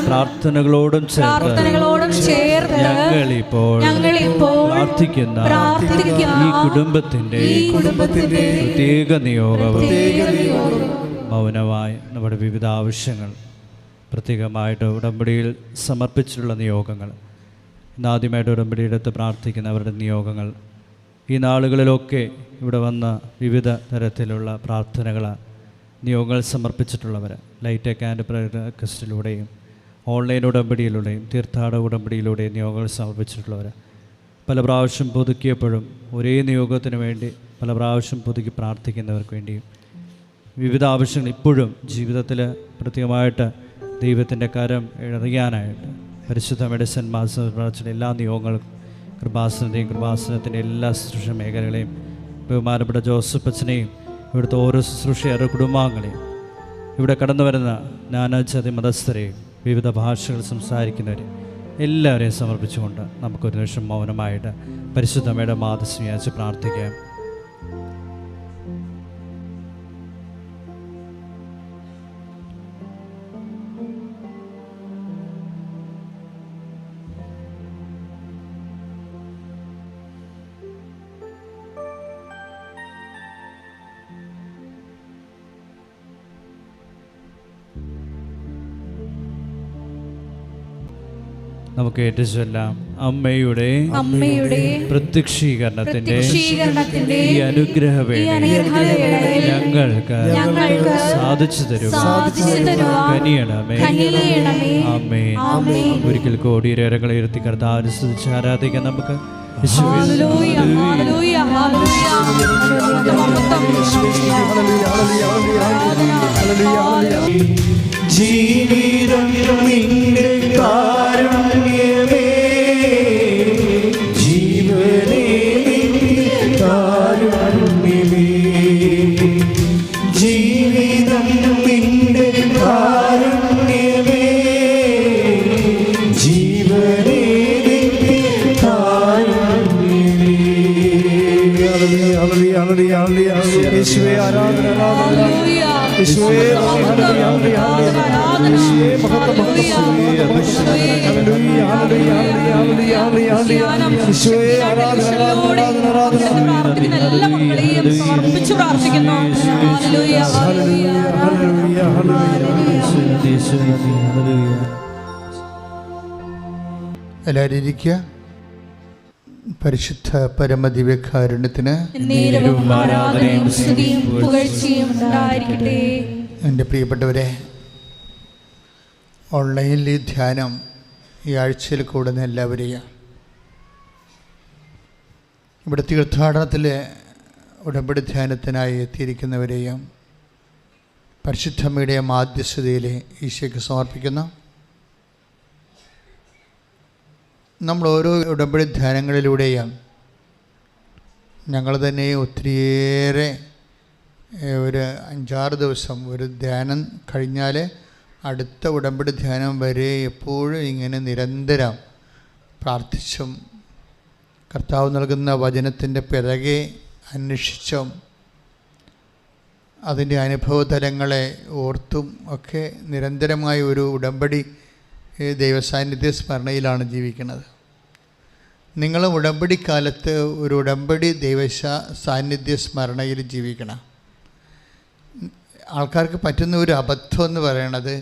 പ്രാർത്ഥനകളോടും ചേർത്ത് ഞങ്ങളിപ്പോൾ പ്രാർത്ഥിക്കുന്ന ഈ കുടുംബത്തിന്റെ പ്രത്യേക നിയോഗവും മൗനമായി നമ്മുടെ വിവിധ ആവശ്യങ്ങൾ പ്രത്യേകമായിട്ട് ഉടമ്പടിയിൽ സമർപ്പിച്ചിട്ടുള്ള നിയോഗങ്ങൾ, ഇന്നാദ്യമായിട്ട് ഉടമ്പടിയെടുത്ത് പ്രാർത്ഥിക്കുന്നവരുടെ നിയോഗങ്ങൾ, ഈ നാളുകളിലൊക്കെ ഇവിടെ വന്ന വിവിധ തരത്തിലുള്ള പ്രാർത്ഥനകൾ നിയോഗങ്ങൾ സമർപ്പിച്ചിട്ടുള്ളവർ ലൈറ്റ് ആൻഡ് പ്രയർ റിക്വസ്റ്റിലൂടെയും ഓൺലൈൻ ഉടമ്പടിയിലൂടെയും തീർത്ഥാടന ഉടമ്പടിയിലൂടെയും നിയോഗങ്ങൾ സമർപ്പിച്ചിട്ടുള്ളവർ പല പ്രാവശ്യം പുതുക്കിയപ്പോഴും ഒരേ നിയോഗത്തിന് വേണ്ടി പല പ്രാവശ്യം പുതുക്കി പ്രാർത്ഥിക്കുന്നവർക്ക് വേണ്ടിയും വിവിധ ആവശ്യങ്ങൾ ഇപ്പോഴും ജീവിതത്തിൽ പ്രത്യേകമായിട്ട് ദൈവത്തിൻ്റെ കരം അറിയാനായിട്ട് പരിശുദ്ധ മെഡിസിൻ മാസത്തിൻ്റെ എല്ലാ നിയോഗങ്ങൾക്കും കൃപാസനത്തിൻ്റെ എല്ലാ ശുശ്രൂഷ മേഖലകളെയും ബഹുമാനപ്പെട്ട ജോസഫ് അച്ഛനെയും ഇവിടുത്തെ ഓരോ ശുശ്രൂഷയുടെ കുടുംബാംഗങ്ങളെയും ഇവിടെ കടന്നു വരുന്ന നാനാജാതി മതസ്ഥരെയും വിവിധ ഭാഷകൾ സംസാരിക്കുന്നവരെയും എല്ലാവരെയും സമർപ്പിച്ചുകൊണ്ട് നമുക്കൊരു നിമിഷം മൗനമായിട്ട് പരിശുദ്ധമ്മയുടെ മാതൃസ്യം വിചാരിച്ച് പ്രാർത്ഥിക്കാം. നമുക്ക് ഏറ്റുചൊല്ലാം. അമ്മയുടെ പ്രത്യക്ഷീകരണത്തിന്റെ ഈ അനുഗ്രഹവേള ഞങ്ങൾക്ക് സാധിച്ചു തരുക. കനിയണമേ. ആമേൻ. ഒരിക്കൽ കോടി രേഖകളെ ഉയർത്തി കർത്താവിനെ സ്തുതിച്ച് ആരാധിക്കാൻ നമുക്ക്. ജീവിതം നിന്റെ കാരുണ്യമേ, ജീവനേ നിന്റെ കാരുണ്യമേ, ജീവിതം നിന്റെ കാരുണ്യമേ, ജീവനേ നിന്റെ കാരുണ്യമേ. യേശുവേ ആരാധന, യേശുവേ എല്ലാവരും ഇരിക്കുക. പരിശുദ്ധ പരമദിവ്യകാരുണ്യത്തിന് എൻ്റെ പ്രിയപ്പെട്ടവരെ, ഓൺലൈനിൽ ഈ ധ്യാനം ഈ ആഴ്ചയിൽ കൂടുന്ന എല്ലാവരെയും ഇവിടെ തീർത്ഥാടനത്തിലെ ഉടമ്പടി ധ്യാനത്തിനായി എത്തിയിരിക്കുന്നവരെയും പരിശുദ്ധമ്മയുടെ മാധ്യസ്ഥതയിൽ ഈശോയ്ക്ക് സമർപ്പിക്കുന്നു. നമ്മൾ ഓരോ ഉടമ്പടി ധ്യാനങ്ങളിലൂടെയും ഞങ്ങൾ തന്നെ ഒത്തിരിയേറെ ഒരു 5-6 ദിവസം ഒരു ധ്യാനം കഴിഞ്ഞാൽ അടുത്ത ഉടമ്പടി ധ്യാനം വരെ എപ്പോഴും ഇങ്ങനെ നിരന്തരം പ്രാർത്ഥിച്ചും കർത്താവ് നൽകുന്ന വചനത്തിൻ്റെ പിറകെ അന്വേഷിച്ചും അതിൻ്റെ അനുഭവതലങ്ങളെ ഓർത്തും ഒക്കെ നിരന്തരമായ ഒരു ഉടമ്പടി ദൈവസാന്നിധ്യ സ്മരണയിലാണ് ജീവിക്കുന്നത്. നിങ്ങൾ ഉടമ്പടി കാലത്ത് ഒരു ഉടമ്പടി സാന്നിധ്യ സ്മരണയിൽ ജീവിക്കണം. ആൾക്കാർക്ക് പറ്റുന്ന ഒരു അബദ്ധം എന്ന് പറയണത്,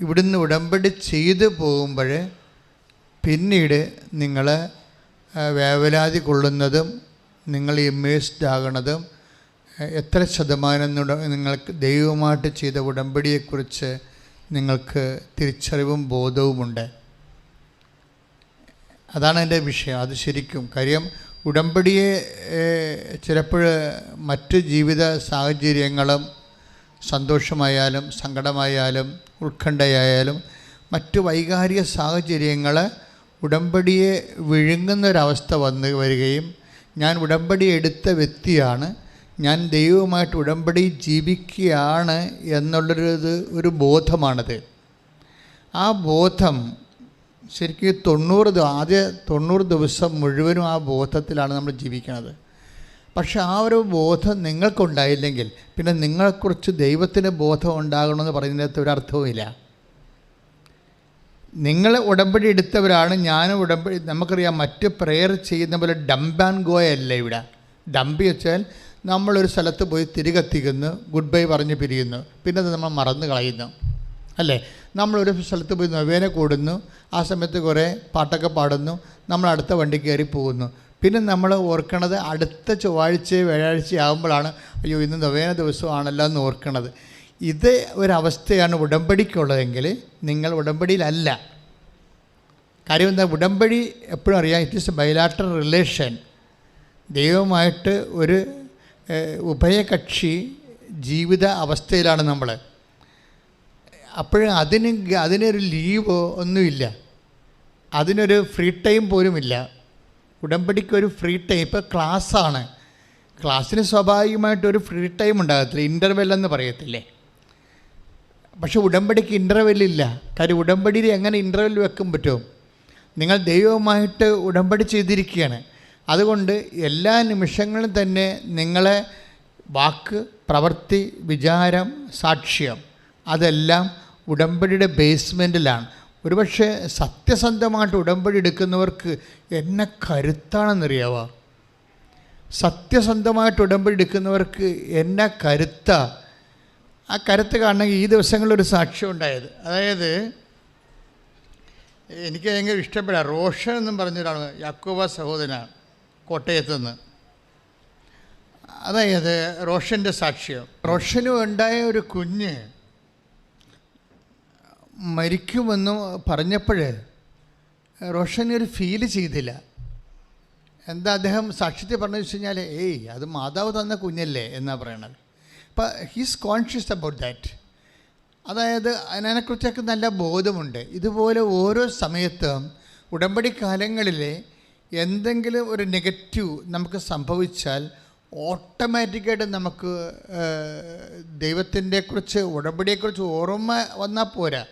ഇവിടുന്ന് ഉടമ്പടി ചെയ്തു പോകുമ്പോൾ പിന്നീട് നിങ്ങൾ വേവലാതി കൊള്ളുന്നതും നിങ്ങൾ ഇമ്മേഴ്സ്ഡ് ആകണതും എത്ര ശതമാനം നിങ്ങൾക്ക് ദൈവമായിട്ട് ചെയ്ത ഉടമ്പടിയെക്കുറിച്ച് നിങ്ങൾക്ക് തിരിച്ചറിവും ബോധവുമുണ്ട്. അതാണ് എൻ്റെ വിഷയം. അത് ശരിക്കും കാര്യം ഉടമ്പടിയെ ചിലപ്പോൾ മറ്റ് ജീവിത സാഹചര്യങ്ങളും സന്തോഷമായാലും സങ്കടമായാലും ഉത്കണ്ഠയായാലും മറ്റ് വൈകാരിക സാഹചര്യങ്ങൾ ഉടമ്പടിയെ വിഴുങ്ങുന്നൊരവസ്ഥ വരികയും ഞാൻ ഉടമ്പടി എടുത്ത വ്യക്തിയാണ്, ഞാൻ ദൈവവുമായിട്ട് ഉടമ്പടി ജീവിക്കുകയാണ് ഒരു ബോധമാണത്. ആ ബോധം ശരിക്കും ആദ്യ 90 ദിവസം മുഴുവനും ആ ബോധത്തിലാണ് നമ്മൾ ജീവിക്കുന്നത്. പക്ഷെ ആ ഒരു ബോധം നിങ്ങൾക്കുണ്ടായില്ലെങ്കിൽ പിന്നെ നിങ്ങളെക്കുറിച്ച് ദൈവത്തിന് ബോധം ഉണ്ടാകണമെന്ന് പറയുന്നതിനകത്ത് ഒരർത്ഥവുമില്ല. നിങ്ങൾ ഉടമ്പടി എടുത്തവരാണ്, ഞാനും ഉടമ്പടി. നമുക്കറിയാം മറ്റ് പ്രെയർ ചെയ്യുന്ന പോലെ ഡംപ് ആൻഡ് ഗോ അല്ല ഇവിടെ. ഡംപ് വെച്ചാൽ നമ്മളൊരു സ്ഥലത്ത് പോയി തിരികെത്തിക്കുന്നു, ഗുഡ് ബൈ പറഞ്ഞ് പിരിയുന്നു, പിന്നെ അത് നമ്മൾ മറന്നു കളയുന്നു അല്ലേ. നമ്മളൊരു സ്ഥലത്ത് പോയി നൊവേന കൂടുന്നു, ആ സമയത്ത് കുറേ പാട്ടൊക്കെ പാടുന്നു, നമ്മൾ അടുത്ത വണ്ടി കയറി പോകുന്നു. പിന്നെ നമ്മൾ ഓർക്കണത് അടുത്ത ചൊവ്വാഴ്ച വ്യാഴാഴ്ച ആകുമ്പോഴാണ്, അയ്യോ ഇന്ന് നൊവേന ദിവസമാണല്ലോ എന്ന് ഓർക്കണത്. ഇത് ഒരവസ്ഥയാണ് ഉടമ്പടിക്കുള്ളതെങ്കിൽ നിങ്ങൾ ഉടമ്പടിയിലല്ല. കാര്യം എന്താ, ഉടമ്പടി എപ്പോഴും അറിയാം, it is A bilateral relation. ദൈവമായിട്ട് ഒരു ഉഭയകക്ഷി ജീവിത അവസ്ഥയിലാണ് നമ്മൾ. അപ്പോഴും അതിനൊരു ലീവോ ഒന്നുമില്ല, അതിനൊരു ഫ്രീ ടൈം പോലുമില്ല. ഉടമ്പടിക്കൊരു ഫ്രീ ടൈം, ഇപ്പോൾ ക്ലാസ്സാണ്, ക്ലാസ്സിന് സ്വാഭാവികമായിട്ടൊരു ഫ്രീ ടൈം ഉണ്ടാകത്തില്ല, ഇൻ്റർവെൽ എന്ന് പറയത്തില്ലേ. പക്ഷെ ഉടമ്പടിക്ക് ഇൻ്റർവെല്ലില്ല. കാര്യം ഉടമ്പടിയിൽ എങ്ങനെ ഇൻ്റർവെൽ വെക്കാൻ പറ്റും? നിങ്ങൾ ദൈവവുമായിട്ട് ഉടമ്പടി ചെയ്തിരിക്കുകയാണ്. അതുകൊണ്ട് എല്ലാ നിമിഷങ്ങളും തന്നെ നിങ്ങളെ വാക്ക്, പ്രവൃത്തി, വിചാരം, സാക്ഷ്യം അതെല്ലാം ഉടമ്പടിയുടെ ബേസ്മെൻറ്റിലാണ്. ഒരുപക്ഷെ സത്യസന്ധമായിട്ട് ഉടമ്പടി എടുക്കുന്നവർക്ക് എന്നെ കരുത്താണെന്നറിയാവോ? സത്യസന്ധമായിട്ട് ഉടമ്പടി എടുക്കുന്നവർക്ക് എന്നെ കരുത്താ. ആ കരുത്ത് കാണണമെങ്കിൽ ഈ ദിവസങ്ങളിലൊരു സാക്ഷ്യം ഉണ്ടായത്, അതായത് എനിക്ക് ഭയങ്കര ഇഷ്ടപ്പെടാം. റോഷൻ എന്നും പറഞ്ഞൊരാളാണ്, യാക്കോബ സഹോദരനാണ്, കോട്ടയത്ത് നിന്ന്. അതായത് റോഷൻ്റെ സാക്ഷ്യം. റോഷനും ഉണ്ടായ ഒരു കുഞ്ഞ് മരിക്കുമെന്ന് പറഞ്ഞപ്പോൾ റോഷൻ ഒരു ഫീല് ചെയ്തില്ല. എന്താ അദ്ദേഹം സാക്ഷ്യത്തിൽ പറഞ്ഞു വെച്ച് കഴിഞ്ഞാൽ, അത് മാതാവ് തന്ന കുഞ്ഞല്ലേ എന്നാണ് പറയണത്. അപ്പോൾ ഹീസ് കോൺഷ്യസ് അബൌട്ട് ദാറ്റ്. അതായത് അതിനെക്കുറിച്ചൊക്കെ നല്ല ബോധമുണ്ട്. ഇതുപോലെ ഓരോ സമയത്തും ഉടമ്പടി കാലങ്ങളിൽ എന്തെങ്കിലും ഒരു നെഗറ്റീവ് നമുക്ക് സംഭവിച്ചാൽ ഓട്ടോമാറ്റിക്കായിട്ട് നമുക്ക് ദൈവത്തിൻ്റെ ഉടമ്പടിയെക്കുറിച്ച് ഓർമ്മ വന്നാൽ പോരാ.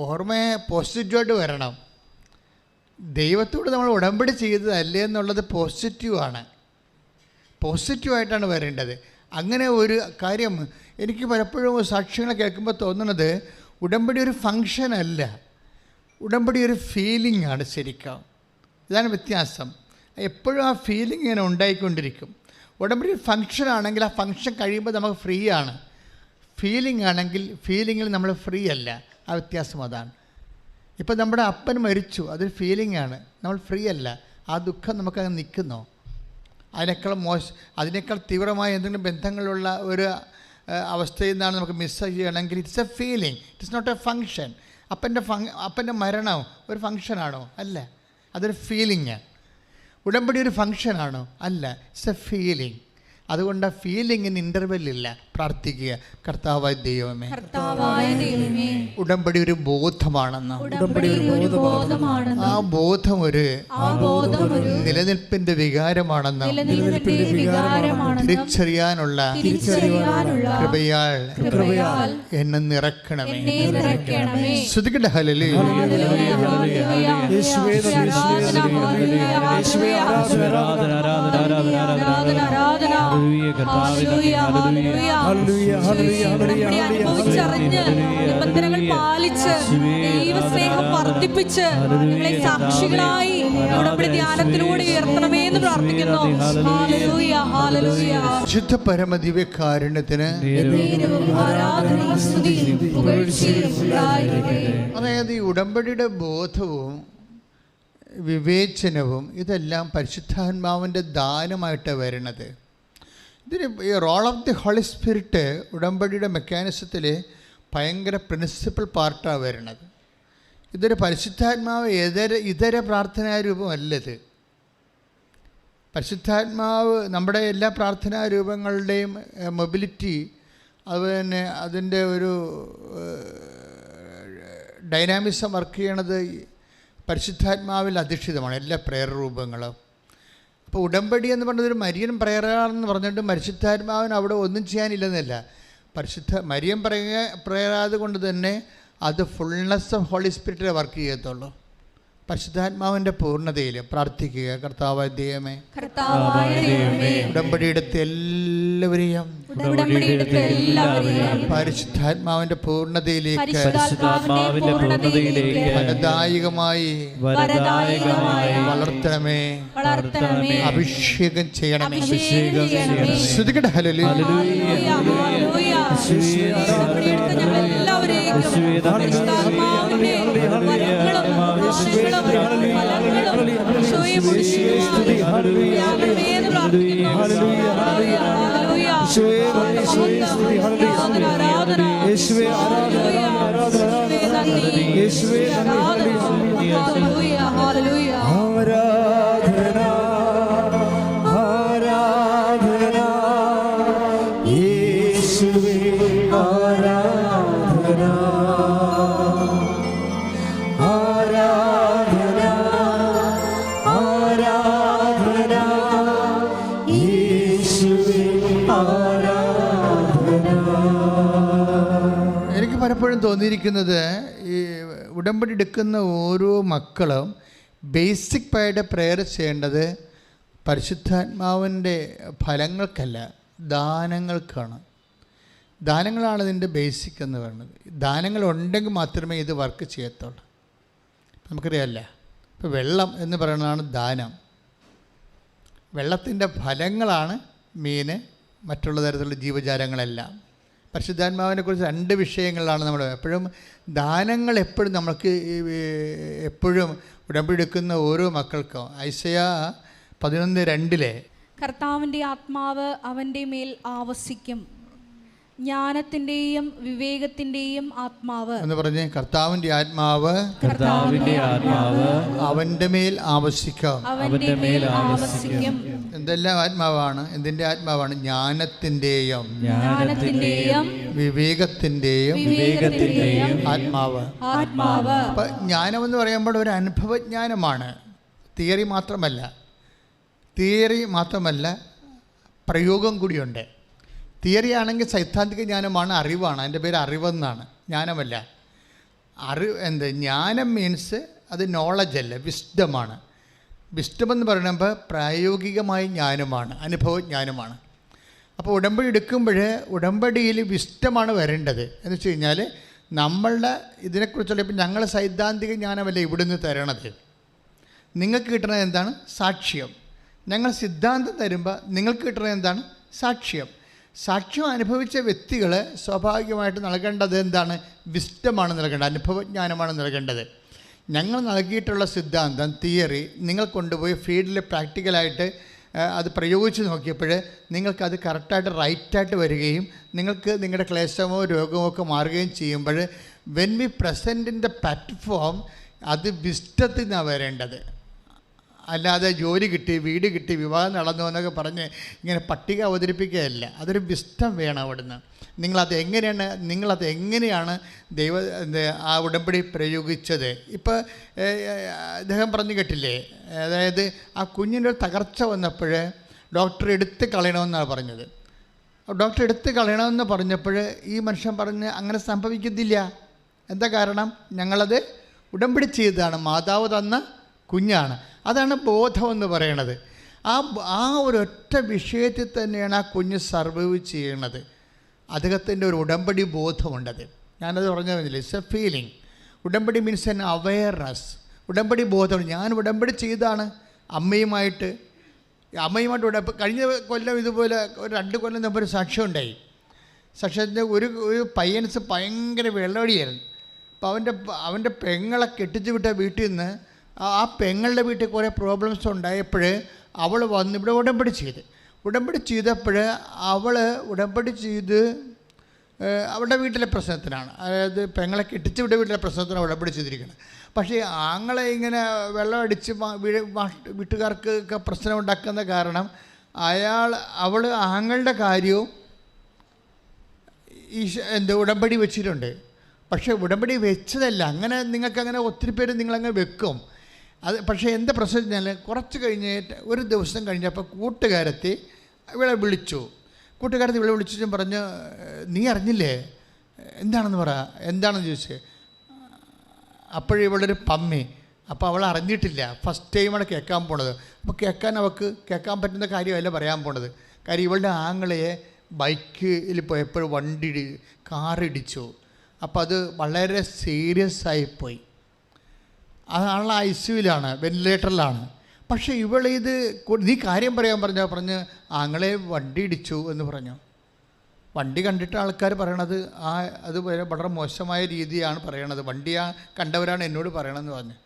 ഓർമ്മയെ പോസിറ്റീവായിട്ട് വരണം. ദൈവത്തോട് നമ്മൾ ഉടമ്പടി ചെയ്തതല്ലേ എന്നുള്ളത് പോസിറ്റീവായിട്ടാണ് വരേണ്ടത്. അങ്ങനെ ഒരു കാര്യം എനിക്ക് പലപ്പോഴും സാക്ഷ്യങ്ങൾ കേൾക്കുമ്പോൾ തോന്നുന്നത്, ഉടമ്പടി ഒരു ഫങ്ഷൻ അല്ല, ഉടമ്പടി ഒരു ഫീലിംഗ് ആണ് ശരിക്കും. ഇതാണ് വ്യത്യാസം. എപ്പോഴും ആ ഫീലിംഗ് ഇങ്ങനെ ഉണ്ടായിക്കൊണ്ടിരിക്കും. ഉടമ്പടി ഒരു ഫങ്ഷൻ ആണെങ്കിൽ ആ ഫങ്ഷൻ കഴിയുമ്പോൾ നമുക്ക് ഫ്രീ ആണ്. ഫീലിംഗ് ആണെങ്കിൽ ഫീലിങ്ങിൽ നമ്മൾ ഫ്രീ അല്ല. ആ വ്യത്യാസം അതാണ്. ഇപ്പം നമ്മുടെ അപ്പൻ മരിച്ചു, അതൊരു ഫീലിംഗ് ആണ്, നമ്മൾ ഫ്രീ അല്ല. ആ ദുഃഖം നമുക്കങ്ങ് നിൽക്കുന്നോ? അതിനേക്കാൾ തീവ്രമായ എന്തെങ്കിലും ബന്ധങ്ങളുള്ള ഒരു അവസ്ഥയിൽ നിന്നാണ് നമുക്ക് മിസ് ചെയ്യണമെങ്കിൽ it's a feeling, it's not a function. അപ്പൻ്റെ മരണം ഒരു ഫങ്ഷനാണോ? അല്ല, അതൊരു ഫീലിംഗ്. ഉടമ്പടി ഒരു ഫങ്ഷനാണോ? അല്ല, ഇറ്റ്സ് എ ഫീലിംഗ്. അതുകൊണ്ട് ആ ഫീലിങ്ങിന് ഇൻ്റർവെല്ലില്ല. പ്രാർത്ഥിക്കുക, കർത്താവായ ദൈവമേ, ഉടമ്പടി ഒരു ബോധമാണെന്ന്. ആ ബോധം ഒരു നിലനിൽപ്പിന്റെ വികാരമാണെന്ന് തിരിച്ചറിയാനുള്ള കൃപയാൽ എന്നെ നിറക്കണമേ. ശ്രദ്ധിക്കട്ടെ. ഹല്ലേലൂയ. നിബന്ധനകൾ പാലിച്ച് ദൈവസ്നേഹം വർദ്ധിപ്പിച്ച് നിങ്ങളെ സാക്ഷികളായി ഉടമ്പടി ധ്യാനത്തിലൂടെ ഉയർത്തണമേ എന്ന് പ്രാർത്ഥിക്കുന്നു. Hallelujah, hallelujah. ശുദ്ധ പരമദിവ്യകാരുണ്യത്തിന് അതായത് ഈ ഉടമ്പടിയുടെ ബോധവും വിവേചനവും ഇതെല്ലാം പരിശുദ്ധാത്മാവിൻ്റെ ദാനമായിട്ടാണ് വരുന്നത്. ഇതിന് ഈ role of the holy spirit ഉടമ്പടിയുടെ മെക്കാനിസത്തിൽ ഭയങ്കര പ്രിൻസിപ്പൽ പാർട്ടാണ് വരുന്നത്. ഇതൊരു പരിശുദ്ധാത്മാവ് ഇതര പ്രാർത്ഥനാ രൂപമല്ലത്. പരിശുദ്ധാത്മാവ് നമ്മുടെ എല്ലാ പ്രാർത്ഥനാ രൂപങ്ങളുടെയും മൊബിലിറ്റി, അതുപോലെ അതിൻ്റെ ഒരു ഡൈനാമിസം വർക്ക് ചെയ്യണത് പരിശുദ്ധാത്മാവിൽ അധിഷ്ഠിതമാണ് എല്ലാ പ്രേയർ രൂപങ്ങളും. അപ്പോൾ ഉടമ്പടി എന്ന് പറഞ്ഞതൊരു മരിയൻ പ്രേയറാണെന്ന് പറഞ്ഞിട്ട് പരിശുദ്ധാത്മാവിന് അവിടെ ഒന്നും ചെയ്യാനില്ലെന്നല്ല. മരിയൻ പ്രേയറായത് കൊണ്ട് തന്നെ അത് ഫുൾനെസ് ഓഫ് ഹോളി സ്പിരിറ്റിലെ വർക്ക് ചെയ്യത്തുള്ളൂ. പരിശുദ്ധാത്മാവിൻ്റെ പൂർണ്ണതയിൽ പ്രാർത്ഥിക്കുക. കർത്താവായ ദൈവമേ, ഉടമ്പടിയെടുത്ത് എല്ലാവരെയും പരിശുദ്ധാത്മാവിന്റെ പൂർണ്ണതയിലേക്ക് ഫലദായകമായി വളർത്തണമേ, അഭിഷേകം ചെയ്യണമേ. ശ്രുതികട ഹല്ലേലൂയ. എനിക്ക് പലപ്പോഴും തോന്നിയിരിക്കുന്നത് ഈ ഉടമ്പടി എടുക്കുന്ന ഓരോ മക്കളും ബേസിക്കായിട്ട് പ്രേയർ ചെയ്യേണ്ടത് പരിശുദ്ധാത്മാവിൻ്റെ ഫലങ്ങൾക്കല്ല, ദാനങ്ങൾക്കാണ്. ദാനങ്ങളാണ് ഇതിൻ്റെ ബേസിക് എന്ന് പറയുന്നത്. ദാനങ്ങൾ ഉണ്ടെങ്കിൽ മാത്രമേ ഇത് വർക്ക് ചെയ്യത്തുള്ളൂ. നമുക്കറിയാമല്ല, ഇപ്പോൾ വെള്ളം എന്ന് പറയുന്നതാണ് ദാനം. വെള്ളത്തിൻ്റെ ഫലങ്ങളാണ് മീൻ, മറ്റുള്ള തരത്തിലുള്ള ജീവജാലങ്ങളെല്ലാം. പരിശുദ്ധാത്മാവിനെ കുറിച്ച് 2 വിഷയങ്ങളിലാണ് നമ്മൾ എപ്പോഴും ദാനങ്ങൾ എപ്പോഴും നമുക്ക് എപ്പോഴും ഉടമ്പടി എടുക്കുന്ന ഓരോ മക്കൾക്കും. ഐസയാ 11:2 കർത്താവിൻ്റെ ആത്മാവ് അവൻ്റെ മേൽ ആവസിക്കും, ജ്ഞാനത്തിൻ്റെയും വിവേകത്തിൻ്റെയും ആത്മാവ് എന്ന് പറഞ്ഞ് കർത്താവിൻ്റെ ആത്മാവ് അവൻ്റെ മേൽ ആവസിക്കും. എന്തെല്ലാം ആത്മാവാണ്? എന്തിൻ്റെ ആത്മാവാണ്? ജ്ഞാനത്തിൻ്റെയും വിവേകത്തിൻ്റെയും ആത്മാവ്. അപ്പം ജ്ഞാനം എന്ന് പറയുമ്പോൾ ഒരു അനുഭവജ്ഞാനമാണ്, തിയറി മാത്രമല്ല പ്രയോഗം കൂടിയുണ്ട്. തിയറി ആണെങ്കിൽ സൈദ്ധാന്തിക ജ്ഞാനമാണ്, അറിവാണ്. അതിൻ്റെ പേര് അറിവെന്നാണ്, ജ്ഞാനമല്ല. ജ്ഞാനം മീൻസ് അത് നോളജ് അല്ല, വിസ്ഡമാണ്. വിസ്ഡം എന്ന് പറയുമ്പോൾ പ്രായോഗികമായ ജ്ഞാനമാണ്, അനുഭവജ്ഞാനമാണ്. അപ്പോൾ ഉടമ്പടി എടുക്കുമ്പോൾ ഉടമ്പടിയിൽ വിസ്ഡമാണ് വരേണ്ടത്. എന്ന് വെച്ച് കഴിഞ്ഞാൽ നമ്മളുടെ ഇതിനെക്കുറിച്ചുള്ള ഇപ്പം ഞങ്ങൾ സൈദ്ധാന്തിക ജ്ഞാനമല്ല ഇവിടുന്ന് തരണത്. നിങ്ങൾക്ക് കിട്ടുന്നത് എന്താണ്? സാക്ഷ്യം. ഞങ്ങൾ സിദ്ധാന്തം തരുമ്പോൾ നിങ്ങൾക്ക് കിട്ടുന്നത് എന്താണ്? സാക്ഷ്യം. സാക്ഷ്യം അനുഭവിച്ച വ്യക്തികൾ സ്വാഭാവികമായിട്ട് നൽകേണ്ടത് എന്താണ്? വിസ്ഡമാണ് നൽകേണ്ടത്, അനുഭവജ്ഞാനമാണ് നൽകേണ്ടത്. ഞങ്ങൾ നൽകിയിട്ടുള്ള സിദ്ധാന്തം, തിയറി നിങ്ങൾ കൊണ്ടുപോയി ഫീൽഡിൽ പ്രാക്ടിക്കലായിട്ട് അത് പ്രയോഗിച്ച് നോക്കിയപ്പോൾ നിങ്ങൾക്കത് കറക്റ്റായിട്ട് റൈറ്റായിട്ട് വരികയും നിങ്ങൾക്ക് നിങ്ങളുടെ ക്ലേശമോ രോഗമോ ഒക്കെ മാറുകയും ചെയ്യുമ്പോൾ when we present in the platform അത് വിസ്ഡത്തിൽ നിന്നാണ് വരേണ്ടത്. അല്ലാതെ ജോലി കിട്ടി, വീട് കിട്ടി, വിവാഹം നടന്നു എന്നൊക്കെ പറഞ്ഞ് ഇങ്ങനെ പട്ടിക അവതരിപ്പിക്കുകയല്ല. അതൊരു വിസ്ഡം വേണം അവിടുന്ന്. നിങ്ങളത് എങ്ങനെയാണ് ആ ഉടമ്പടി പ്രയോഗിച്ചത്? ഇപ്പോൾ അദ്ദേഹം പറഞ്ഞു കേട്ടില്ലേ, അതായത് ആ കുഞ്ഞിൻ്റെ തകർച്ച വന്നപ്പോൾ ഡോക്ടർ എടുത്ത് കളയണമെന്നാണ് പറഞ്ഞത്. ഡോക്ടർ എടുത്ത് കളയണമെന്ന് പറഞ്ഞപ്പോൾ ഈ മനുഷ്യൻ പറഞ്ഞ് അങ്ങനെ സംഭവിക്കത്തില്ല. എന്താ കാരണം? ഞങ്ങളത് ഉടമ്പടി ചെയ്തതാണ്, മാതാവ് തന്ന കുഞ്ഞാണ്. അതാണ് ബോധമെന്ന് പറയണത്. ആ ഒരൊറ്റ വിഷയത്തിൽ തന്നെയാണ് ആ കുഞ്ഞ് സർവൈവ് ചെയ്യണത്. അദ്ദേഹത്തിൻ്റെ ഒരു ഉടമ്പടി ബോധമുണ്ടത്. ഞാനത് പറഞ്ഞില്ല, ഇറ്റ്സ് എ ഫീലിംഗ്. ഉടമ്പടി മീൻസ് എൻ അവെയർനെസ്. ഉടമ്പടി ബോധം. ഞാൻ ഉടമ്പടി ചെയ്താണ് അമ്മയുമായിട്ട് കഴിഞ്ഞ കൊല്ലം ഇതുപോലെ ഒരു 2 കൊല്ലം മുമ്പ് ഒരു സാക്ഷ്യം ഉണ്ടായി. സാക്ഷ്യത്തിൻ്റെ ഒരു പയ്യൻസ് ഭയങ്കര വെള്ളമടിയായിരുന്നു. അപ്പോൾ അവൻ്റെ പെങ്ങളെ കെട്ടിച്ച് വിട്ട വീട്ടിൽ നിന്ന് ആ പെങ്ങളുടെ വീട്ടിൽ കുറേ പ്രോബ്ലംസ് ഉണ്ടായപ്പോൾ അവൾ വന്ന് ഇവിടെ ഉടമ്പടി ചെയ്തപ്പോൾ അവൾ ഉടമ്പടി ചെയ്ത് അവരുടെ വീട്ടിലെ പ്രശ്നത്തിനാണ്, അതായത് പെങ്ങളെ കെട്ടിച്ച് വിട്ട വീട്ടിലെ പ്രശ്നത്തിനാണ് ഉടമ്പടി ചെയ്തിരിക്കുന്നത്. പക്ഷേ ആങ്ങളെ ഇങ്ങനെ വെള്ളം അടിച്ച് വീട്ടുകാർക്ക് ഒക്കെ പ്രശ്നം ഉണ്ടാക്കുന്ന കാരണം അവൾ ആങ്ങളുടെ കാര്യവും ഉടമ്പടി വെച്ചിട്ടുണ്ട്. പക്ഷേ ഉടമ്പടി വെച്ചതല്ല, അങ്ങനെ നിങ്ങൾക്കങ്ങനെ ഒത്തിരി പേര് നിങ്ങളങ്ങ് വെക്കും. അത് പക്ഷേ എന്താ പ്രശ്നം വെച്ചാൽ കുറച്ച് കഴിഞ്ഞിട്ട് ഒരു ദിവസം കഴിഞ്ഞപ്പോൾ കൂട്ടുകാരത്തി ഇവളെ വിളിച്ചു. കൂട്ടുകാരത്തി ഇവളെ വിളിച്ചും പറഞ്ഞ്, നീ അറിഞ്ഞില്ലേ, എന്താണെന്ന് പറ, എന്താണെന്ന് ചോദിച്ച്. അപ്പോഴിവളൊരു പമ്മി. അപ്പോൾ അവൾ അറിഞ്ഞിട്ടില്ല, ഫസ്റ്റ് ടൈമാണ് കേൾക്കാൻ പോണത്. അപ്പോൾ അവൾക്ക് കേൾക്കാൻ പറ്റുന്ന കാര്യമല്ല പറയാൻ പോണത്. കാര്യം ഇവളുടെ ആങ്ങളയെ ബൈക്കിൽ പോയപ്പോൾ കാറിടിച്ചു. അപ്പോൾ അത് വളരെ സീരിയസ് ആയിപ്പോയി. ആൾ ICUവിലാണ്, വെന്റിലേറ്ററിലാണ്. പക്ഷേ ഇവളിത് നീ കാര്യം പറയാൻ പറഞ്ഞ് ആങ്ങളെ വണ്ടി ഇടിച്ചു എന്ന് പറഞ്ഞു. വണ്ടി കണ്ടിട്ട് ആൾക്കാർ പറയണത് അത് വളരെ മോശമായ രീതിയാണ് പറയണത്. കണ്ടവരാണ് എന്നോട് പറയണമെന്ന് പറഞ്ഞു.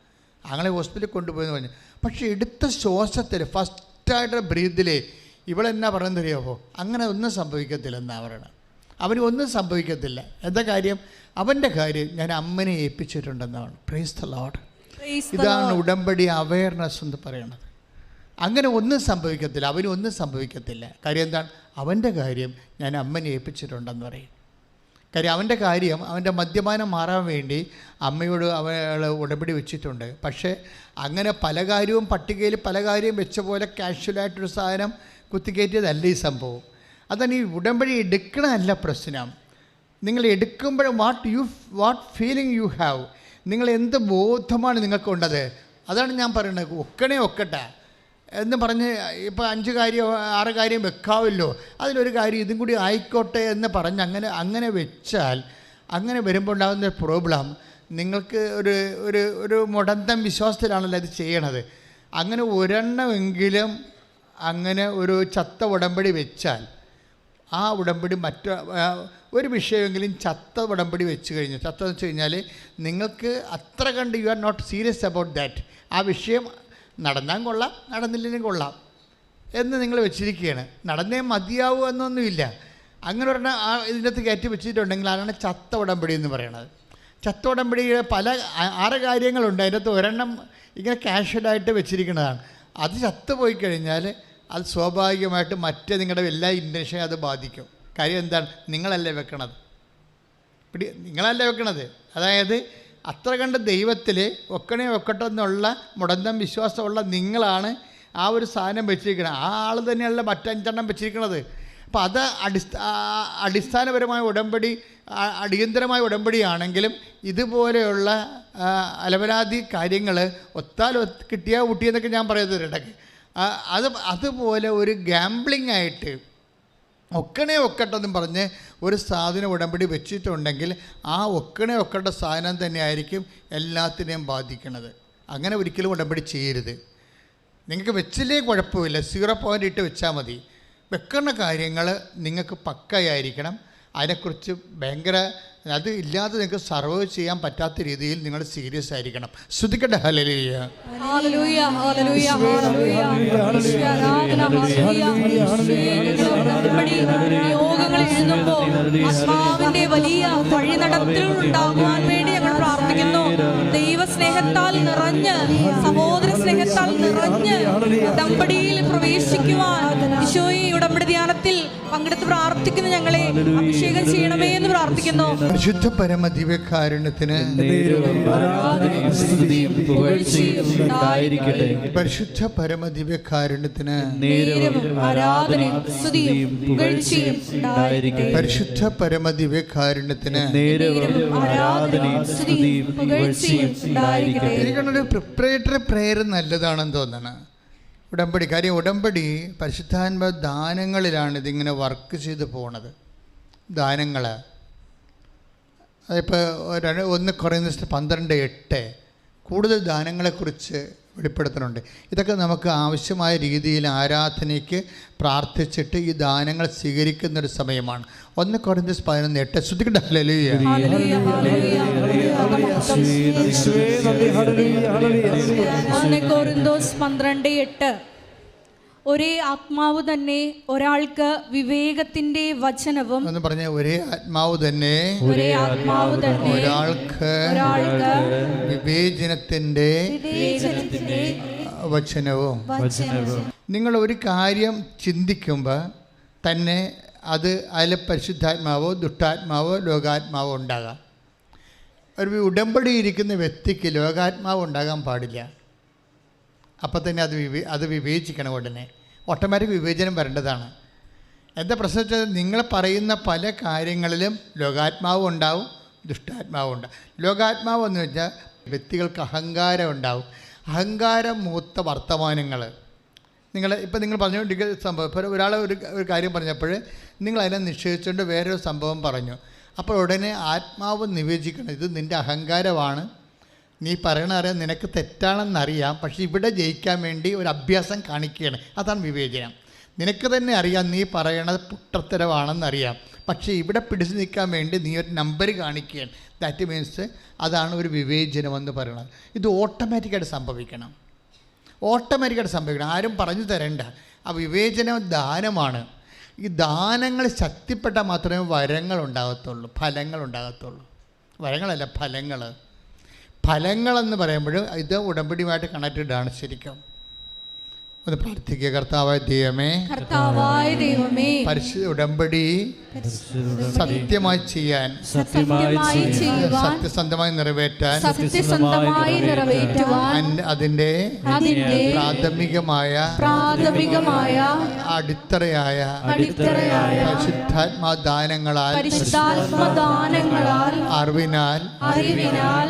ആങ്ങളെ ഹോസ്പിറ്റലിൽ കൊണ്ടുപോയെന്ന് പറഞ്ഞു. പക്ഷേ എടുത്ത ശ്വാസത്തിൽ ഫസ്റ്റായിട്ട് ബ്രീത്തിലേ ഇവളെന്നാ പറയുന്നത് അറിയാമോ, അങ്ങനെ ഒന്നും സംഭവിക്കത്തില്ലെന്നാണ് പറയണത്. അവന് ഒന്നും സംഭവിക്കത്തില്ല. എന്താ കാര്യം? അവൻ്റെ കാര്യം ഞാൻ അമ്മനെ ഏൽപ്പിച്ചിട്ടുണ്ടെന്നാണ്. Praise the Lord. ഇതാണ് ഉടമ്പടി അവയർനെസ് എന്ന് പറയണത്. അങ്ങനെ ഒന്നും സംഭവിക്കത്തില്ല, അവനൊന്നും സംഭവിക്കത്തില്ല. കാര്യം എന്താണ്? അവൻ്റെ കാര്യം ഞാൻ അമ്മനെ ഏൽപ്പിച്ചിട്ടുണ്ടെന്ന് പറയും. കാര്യം അവൻ്റെ കാര്യം, അവൻ്റെ മദ്യപാനം മാറാൻ വേണ്ടി അമ്മയോട് അവൾ ഉടമ്പടി വെച്ചിട്ടുണ്ട്. പക്ഷേ അങ്ങനെ പല കാര്യവും പട്ടികയിൽ പല കാര്യം വെച്ച പോലെ കാഷ്വലായിട്ടൊരു സാധനം കുത്തിക്കയറ്റിയതല്ല ഈ സംഭവം. അതാണ് ഈ ഉടമ്പടി എടുക്കണമല്ല പ്രശ്നം. നിങ്ങൾ എടുക്കുമ്പോഴും വാട്ട് ഫീലിംഗ് യു ഹാവ്, നിങ്ങൾ എന്ത് ബോധമാണ് നിങ്ങൾക്കുള്ളത്, അതാണ് ഞാൻ പറയുന്നത്. ഒക്കട്ടെ എന്ന് പറഞ്ഞ് ഇപ്പോൾ 5 കാര്യം 6 കാര്യം വെക്കാമല്ലോ, അതിലൊരു കാര്യം ഇതും കൂടി ആയിക്കോട്ടെ എന്ന് പറഞ്ഞ് അങ്ങനെ വെച്ചാൽ അങ്ങനെ വരുമ്പോൾ ഉണ്ടാകുന്ന പ്രോബ്ലം, നിങ്ങൾക്ക് ഒരു മുടന്തം വിശ്വാസത്തിലാണല്ലോ അത് ചെയ്യണത്. അങ്ങനെ ഒരെണ്ണമെങ്കിലും അങ്ങനെ ഒരു ചത്ത ഉടമ്പടി വെച്ചാൽ ആ ഉടമ്പടി ഒരു വിഷയമെങ്കിലും ചത്ത ഉടമ്പടി വെച്ച് കഴിഞ്ഞു. ചത്തതെന്ന് വെച്ച് കഴിഞ്ഞാൽ നിങ്ങൾക്ക് അത്ര കണ്ട് you are not serious about that. ആ വിഷയം നടന്നാൽ കൊള്ളാം, നടന്നില്ലെങ്കിലും കൊള്ളാം എന്ന് നിങ്ങൾ വെച്ചിരിക്കുകയാണ്. നടന്നേ മതിയാവൂ എന്നൊന്നുമില്ല. അങ്ങനെ ഒരെണ്ണം ഇതിൻ്റെ അകത്ത് കയറ്റി വെച്ചിട്ടുണ്ടെങ്കിൽ അതാണ് ചത്ത ഉടമ്പടി എന്ന് പറയുന്നത്. ചത്ത ഉടമ്പടിയുടെ 6 കാര്യങ്ങളുണ്ട്. അതിൻ്റെ അകത്ത് ഒരെണ്ണം ഇങ്ങനെ കാഷ്വലായിട്ട് വെച്ചിരിക്കുന്നതാണ്. അത് ചത്തുപോയി കഴിഞ്ഞാൽ അത് സ്വാഭാവികമായിട്ട് നിങ്ങളുടെ എല്ലാ ഇൻറ്റൻഷനും അത് ബാധിക്കും. കാര്യം എന്താണ്? നിങ്ങളല്ലേ വെക്കണത്. നിങ്ങളല്ലേ വെക്കണത്. അതായത് അത്ര കണ്ട് ദൈവത്തിൽ ഒക്കട്ടെ എന്നുള്ള മുടന്തം വിശ്വാസമുള്ള നിങ്ങളാണ് ആ ഒരു സാധനം വെച്ചിരിക്കുന്നത്. ആ ആൾ തന്നെയല്ല മറ്റഞ്ചെണ്ണം വെച്ചിരിക്കുന്നത്. അപ്പോൾ അത് അടിസ്ഥാനപരമായ ഉടമ്പടി, അടിയന്തരമായ ഉടമ്പടിയാണെങ്കിലും ഇതുപോലെയുള്ള അലവലാതി കാര്യങ്ങൾ കിട്ടിയാൽ ഊട്ടിയെന്നൊക്കെ ഞാൻ പറയുന്നത് ഇടയ്ക്ക്. അതുപോലെ ഒരു ഗാംബ്ലിംഗ് ആയിട്ട് ഒക്കട്ടെന്നും പറഞ്ഞ് ഒരു സാധനം ഉടമ്പടി വെച്ചിട്ടുണ്ടെങ്കിൽ ആ ഒക്കട്ടെ സാധനം തന്നെയായിരിക്കും എല്ലാത്തിനെയും ബാധിക്കുന്നത്. അങ്ങനെ ഒരിക്കലും ഉടമ്പടി ചെയ്യരുത്. നിങ്ങൾക്ക് വെച്ചില്ലേ കുഴപ്പമില്ല, 0 ഇട്ട് വെച്ചാൽ മതി. വെക്കുന്ന കാര്യങ്ങൾ നിങ്ങൾക്ക് പക്കയായിരിക്കണം. അതിനെക്കുറിച്ച് അത് ഇല്ലാതെ നിങ്ങൾക്ക് സർവൈവ് ചെയ്യാൻ പറ്റാത്ത രീതിയിൽ നിങ്ങൾ സീരിയസ് ആയിരിക്കണം. ശ്രദ്ധിക്കട്ടെ. Hallelujah, hallelujah, hallelujah, hallelujah. യോഗങ്ങൾ എഴുതുമ്പോൾ ആത്മാവിന്റെ വലിയ വഴി നടത്തലുകൾ ഉണ്ടാകുവാൻ വേണ്ടി ഞങ്ങൾ പ്രാർത്ഥിക്കുന്നു. ദൈവസ്നേഹത്താൽ നിറഞ്ഞ്, സഹോദര സ്നേഹത്താൽ നിറഞ്ഞ് ഉടമ്പടിയിൽ പ്രവേശിക്കുവാൻ ഈശോയെ ഉടമ്പടി ധ്യാനത്തിൽ പങ്കെടുത്ത് പ്രാർത്ഥിക്കുന്ന ഞങ്ങളെ അഭിഷേകം ചെയ്യണമേ എന്ന് പ്രാർത്ഥിക്കുന്നു. പരിശുദ്ധ പരമദിവ്യകാരുണ്യത്തിന് പരിശുദ്ധ പരമദിവ്യകാരുണ്യത്തിന് പരിശുദ്ധ പരമദിവ്യകാരുണ്യത്തിന് എനിക്കൊരു പ്രിപ്പറേറ്ററി പ്രെയർ നല്ലതാണെന്ന് തോന്നണം. ഉടമ്പടി കാര്യം, ഉടമ്പടി പരിശുദ്ധാത്മ ദാനങ്ങളിലാണ് ഇതിങ്ങനെ വർക്ക് ചെയ്ത് പോണത്. ദാനങ്ങൾ അതിപ്പോൾ 1 കൊറിന്തോസ് 12:8 കൂടുതൽ ദാനങ്ങളെക്കുറിച്ച് വെളിപ്പെടുത്തുന്നുണ്ട്. ഇതൊക്കെ നമുക്ക് ആവശ്യമായ രീതിയിൽ ആരാധനയ്ക്ക് പ്രാർത്ഥിച്ചിട്ട് ഈ ദാനങ്ങൾ സ്വീകരിക്കുന്നൊരു സമയമാണ്. 1 കൊറിന്തോസ് 11:8 ശ്രദ്ധിക്കട്ടെ. ഹല്ലേലൂയ, 1 കൊരിന്തോസ് 12:8 ഒരേ ആത്മാവ് തന്നെ ഒരാൾക്ക് വിവേകത്തിന്റെ വചനവും. എന്ന് പറഞ്ഞ ഒരേ ആത്മാവ് തന്നെ ഒരാൾക്ക് വിവേചനത്തിന്റെ വചനവും. നിങ്ങൾ ഒരു കാര്യം ചിന്തിക്കുമ്പോൾ തന്നെ അതിൽ പരിശുദ്ധാത്മാവോ ദുഷ്ടാത്മാവോ ലോകാത്മാവോ ഉണ്ടാകാം. ഒരു ഉടമ്പടി ഇരിക്കുന്ന വ്യക്തിക്ക് ലോകാത്മാവ് ഉണ്ടാകാൻ പാടില്ല. അപ്പം തന്നെ അത് വിവേചിക്കണം. ഉടനെ ഓട്ടോമാറ്റിക് വിവേചനം വരേണ്ടതാണ്. എന്താ പ്രശ്നം വെച്ചാൽ നിങ്ങൾ പറയുന്ന പല കാര്യങ്ങളിലും ലോകാത്മാവും ഉണ്ടാവും, ദുഷ്ടാത്മാവും ഉണ്ടാവും. ലോകാത്മാവ് എന്ന് വെച്ചാൽ വ്യക്തികൾക്ക് അഹങ്കാരം ഉണ്ടാവും. അഹങ്കാരം മൂത്ത വർത്തമാനങ്ങൾ നിങ്ങൾ പറഞ്ഞുകൊണ്ടിരിക്കുന്ന സംഭവം. ഇപ്പോൾ ഒരാൾ ഒരു കാര്യം പറഞ്ഞപ്പോൾ നിങ്ങൾ അതിനെ നിഷേധിച്ചുകൊണ്ട് വേറൊരു സംഭവം പറഞ്ഞു. അപ്പോൾ ഉടനെ ആത്മാവ് നിവേദിക്കണം, ഇത് നിൻ്റെ അഹങ്കാരമാണ്, നീ പറയണറിയാം, നിനക്ക് തെറ്റാണെന്നറിയാം, പക്ഷേ ഇവിടെ ജയിക്കാൻ വേണ്ടി ഒരു അഭ്യാസം കാണിക്കുകയാണ്. അതാണ് വിവേചനം. നിനക്ക് തന്നെ അറിയാം നീ പറയണത് പുട്ടത്തരമാണെന്നറിയാം, പക്ഷേ ഇവിടെ പിടിച്ചു നിൽക്കാൻ വേണ്ടി നീ ഒരു നമ്പർ കാണിക്കുകയാണ്. ദാറ്റ് മീൻസ് അതാണ് ഒരു വിവേചനമെന്ന് പറയുന്നത്. ഇത് ഓട്ടോമാറ്റിക്കായിട്ട് സംഭവിക്കണം. ആരും പറഞ്ഞു തരേണ്ട. ആ വിവേചനം ദാനമാണ്. ഈ ദാനങ്ങൾ ശക്തിപ്പെട്ടാൽ മാത്രമേ വരങ്ങൾ ഉണ്ടാകത്തുള്ളൂ, ഫലങ്ങൾ ഉണ്ടാകത്തുള്ളൂ. വരങ്ങളല്ല, ഫലങ്ങളെന്ന് പറയുമ്പോൾ ഇത് ഉടമ്പടിയുമായിട്ട് കണക്റ്റഡ് ആണ് ശരിക്കും. ഒന്ന് പ്രാർത്ഥിക്കുക. കർത്താവായ ദൈവമേ, പരിശുദ്ധ ഉടമ്പടി സത്യമായി ചെയ്യാൻ, സത്യസന്ധമായി നിറവേറ്റാൻ അതിൻ്റെ പ്രാഥമികമായ അടിത്തറയായ പരിശുദ്ധാത്മാദാനങ്ങളാൽ, അറിവിനാൽ,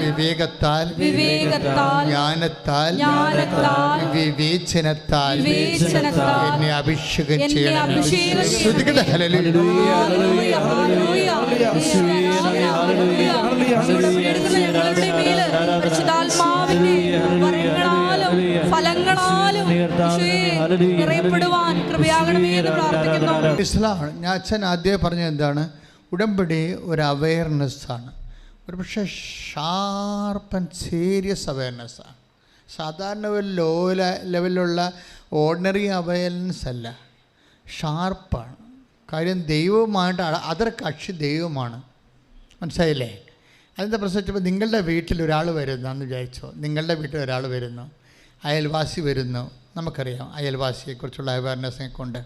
വിവേകത്താൽ, ജ്ഞാനത്താൽ, വിവേചനത്താൽ എന്നെ അഭിഷേകം ചെയ്യണം. ഞാൻ അച്ഛൻ ആദ്യം പറഞ്ഞത് എന്താണ്? ഉടമ്പടി ഒരു അവയർനെസ്സാണ്. ഒരു പക്ഷേ ഷാർപ്പ് ആൻഡ് സീരിയസ് അവയർനെസ്സാണ്. സാധാരണ ഒരു ലോ ലെവലിലുള്ള ഓർഡിനറി അവയർനെസ് അല്ല, ഷാർപ്പാണ്. കാര്യം ദൈവവുമായിട്ട് അതൊരു കക്ഷി ദൈവമാണ്. മനസ്സിലായില്ലേ? അതെന്താ പ്രശ്നം വെച്ചപ്പോൾ നിങ്ങളുടെ വീട്ടിൽ ഒരാൾ വരുന്നു വിചാരിച്ചോ. നിങ്ങളുടെ വീട്ടിൽ ഒരാൾ വരുന്നു, അയൽവാസി വരുന്നു. നമുക്കറിയാം അയൽവാസിയെക്കുറിച്ചുള്ള അവയർനെസ്സൊക്കെ ഉണ്ട്.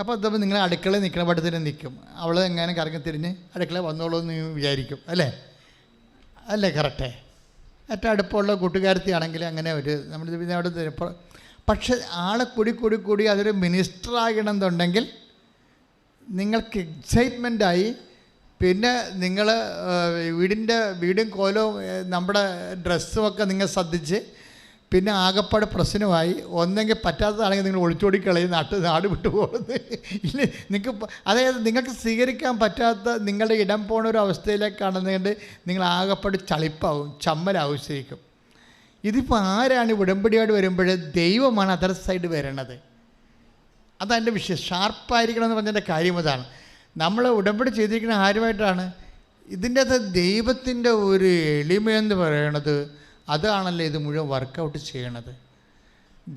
അപ്പോൾ അതപ്പോൾ നിങ്ങൾ അടുക്കളയിൽ നിൽക്കണ പടത്തിന് നിൽക്കും. അവൾ എങ്ങനെ കറങ്ങി തിരിഞ്ഞ് അടുക്കള വന്നോളൂ എന്ന് വിചാരിക്കും. അല്ലേ കറക്റ്റേ? ഏറ്റവും അടുപ്പമുള്ള കൂട്ടുകാരത്തിയാണെങ്കിൽ അങ്ങനെ ഒരു നമ്മൾ അവിടെ. പക്ഷെ ആളെ കൂടി അതൊരു മിനിസ്റ്റർ ആകണമെന്നുണ്ടെങ്കിൽ നിങ്ങൾക്ക് എക്സൈറ്റ്മെൻറ്റായി. പിന്നെ നിങ്ങൾ വീടും കോലവും നമ്മുടെ ഡ്രസ്സുമൊക്കെ നിങ്ങൾ ശ്രദ്ധിച്ച് പിന്നെ ആകപ്പാട് പ്രശ്നമായി. ഒന്നെങ്കിൽ പറ്റാത്തതാണെങ്കിൽ നിങ്ങൾ ഒളിച്ചോടിക്കളയും, നാട് വിട്ടു പോകുന്നത് ഇല്ല. അതായത് നിങ്ങൾക്ക് സ്വീകരിക്കാൻ പറ്റാത്ത നിങ്ങളുടെ ഇടം പോണ ഒരു അവസ്ഥയിലേക്കാണെന്നുകൊണ്ട് നിങ്ങൾ ആകപ്പാട് ചളിപ്പാവും, ചമ്മലാവും ശരിക്കും. ഇതിപ്പോൾ ആരാണ് ഉടമ്പടിയോട് വരുമ്പോൾ? ദൈവമാണ് അതർ സൈഡ് വരണത്. അതതിൻ്റെ വിഷയം. ഷാർപ്പായിരിക്കണം എന്ന് പറഞ്ഞതിൻ്റെ കാര്യം അതാണ്. നമ്മൾ ഉടമ്പടി ചെയ്തിരിക്കുന്ന ആരുമായിട്ടാണ്? ഇതിൻ്റെ അകത്ത് ദൈവത്തിൻ്റെ ഒരു എളിമയെന്ന് പറയണത് അതാണല്ലോ ഇത് മുഴുവൻ വർക്കൗട്ട് ചെയ്യണത്.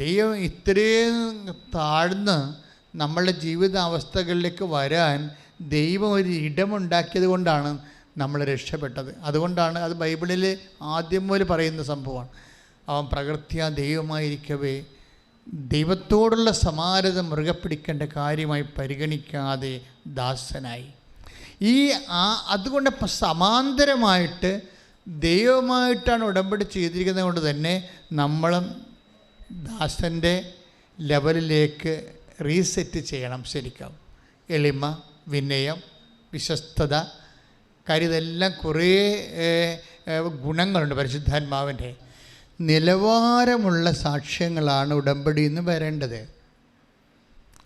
ദൈവം ഇത്രയും താഴ്ന്ന് നമ്മളുടെ ജീവിതാവസ്ഥകളിലേക്ക് വരാൻ ദൈവം ഒരു ഇടമുണ്ടാക്കിയത് കൊണ്ടാണ് നമ്മൾ രക്ഷപ്പെട്ടത്. അതുകൊണ്ടാണ് അത് ബൈബിളിൽ ആദ്യം മുതൽ പറയുന്ന സംഭവമാണ്. അവൻ പ്രകൃത്യാ ദൈവമായിരിക്കവേ ദൈവത്തോടുള്ള സമാനത മുറുകെ പിടിക്കേണ്ട കാര്യമായി പരിഗണിക്കാതെ ദാസനായി. അതുകൊണ്ട് സമാന്തരമായിട്ട് ദൈവമായിട്ടാണ് ഉടമ്പടി ചെയ്തിരിക്കുന്നത് കൊണ്ട് തന്നെ നമ്മളും ദാസൻ്റെ ലെവലിലേക്ക് റീസെറ്റ് ചെയ്യണം. ശരിക്കും എളിമ, വിനയം, വിശ്വസ്തത, കാര്യം ഇതെല്ലാം കുറേ ഗുണങ്ങളുണ്ട്. പരിശുദ്ധാത്മാവിൻ്റെ നിലവാരമുള്ള സാക്ഷ്യങ്ങളാണ് ഉടമ്പടി എന്ന് വരേണ്ടത്.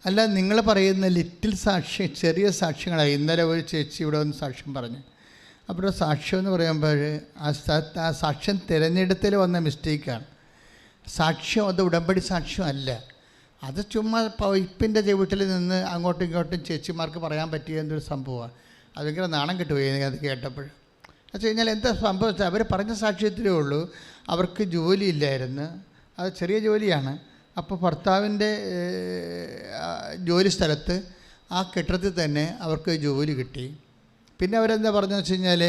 അല്ല നിങ്ങൾ പറയുന്ന ലിറ്റിൽ സാക്ഷ്യം, ചെറിയ സാക്ഷ്യങ്ങളാണ്. ഇന്നലെ ഒരു ചേച്ചി ഇവിടെ വന്ന് സാക്ഷ്യം പറഞ്ഞു. അപ്പോൾ സാക്ഷ്യം എന്ന് പറയുമ്പോൾ ആ സാക്ഷ്യം തിരഞ്ഞെടുത്തിൽ വന്ന മിസ്റ്റേക്കാണ്. സാക്ഷ്യം അത് ഉടമ്പടി സാക്ഷ്യം അല്ല. അത് ചുമ്മാ പൈപ്പിൻ്റെ ചവിട്ടിൽ നിന്ന് അങ്ങോട്ടും ഇങ്ങോട്ടും ചേച്ചിമാർക്ക് പറയാൻ പറ്റിയ എന്തൊരു സംഭവമാണ്. അതിങ്ങനെ നാണം കിട്ടുപോയി അത് കേട്ടപ്പോൾ. വെച്ച് കഴിഞ്ഞാൽ എന്താ സംഭവിച്ചത്? അവർ പറഞ്ഞ സാക്ഷ്യത്തിലേ ഉള്ളൂ അവർക്ക് ജോലിയില്ലായിരുന്നു. അത് ചെറിയ ജോലിയാണ്, അപ്പോൾ ഭർത്താവിൻ്റെ ജോലി സ്ഥലത്ത് ആ കെട്ടിടത്തിൽ തന്നെ അവർക്ക് ജോലി കിട്ടി. പിന്നെ അവരെന്താ പറഞ്ഞതെന്ന് വെച്ച് കഴിഞ്ഞാൽ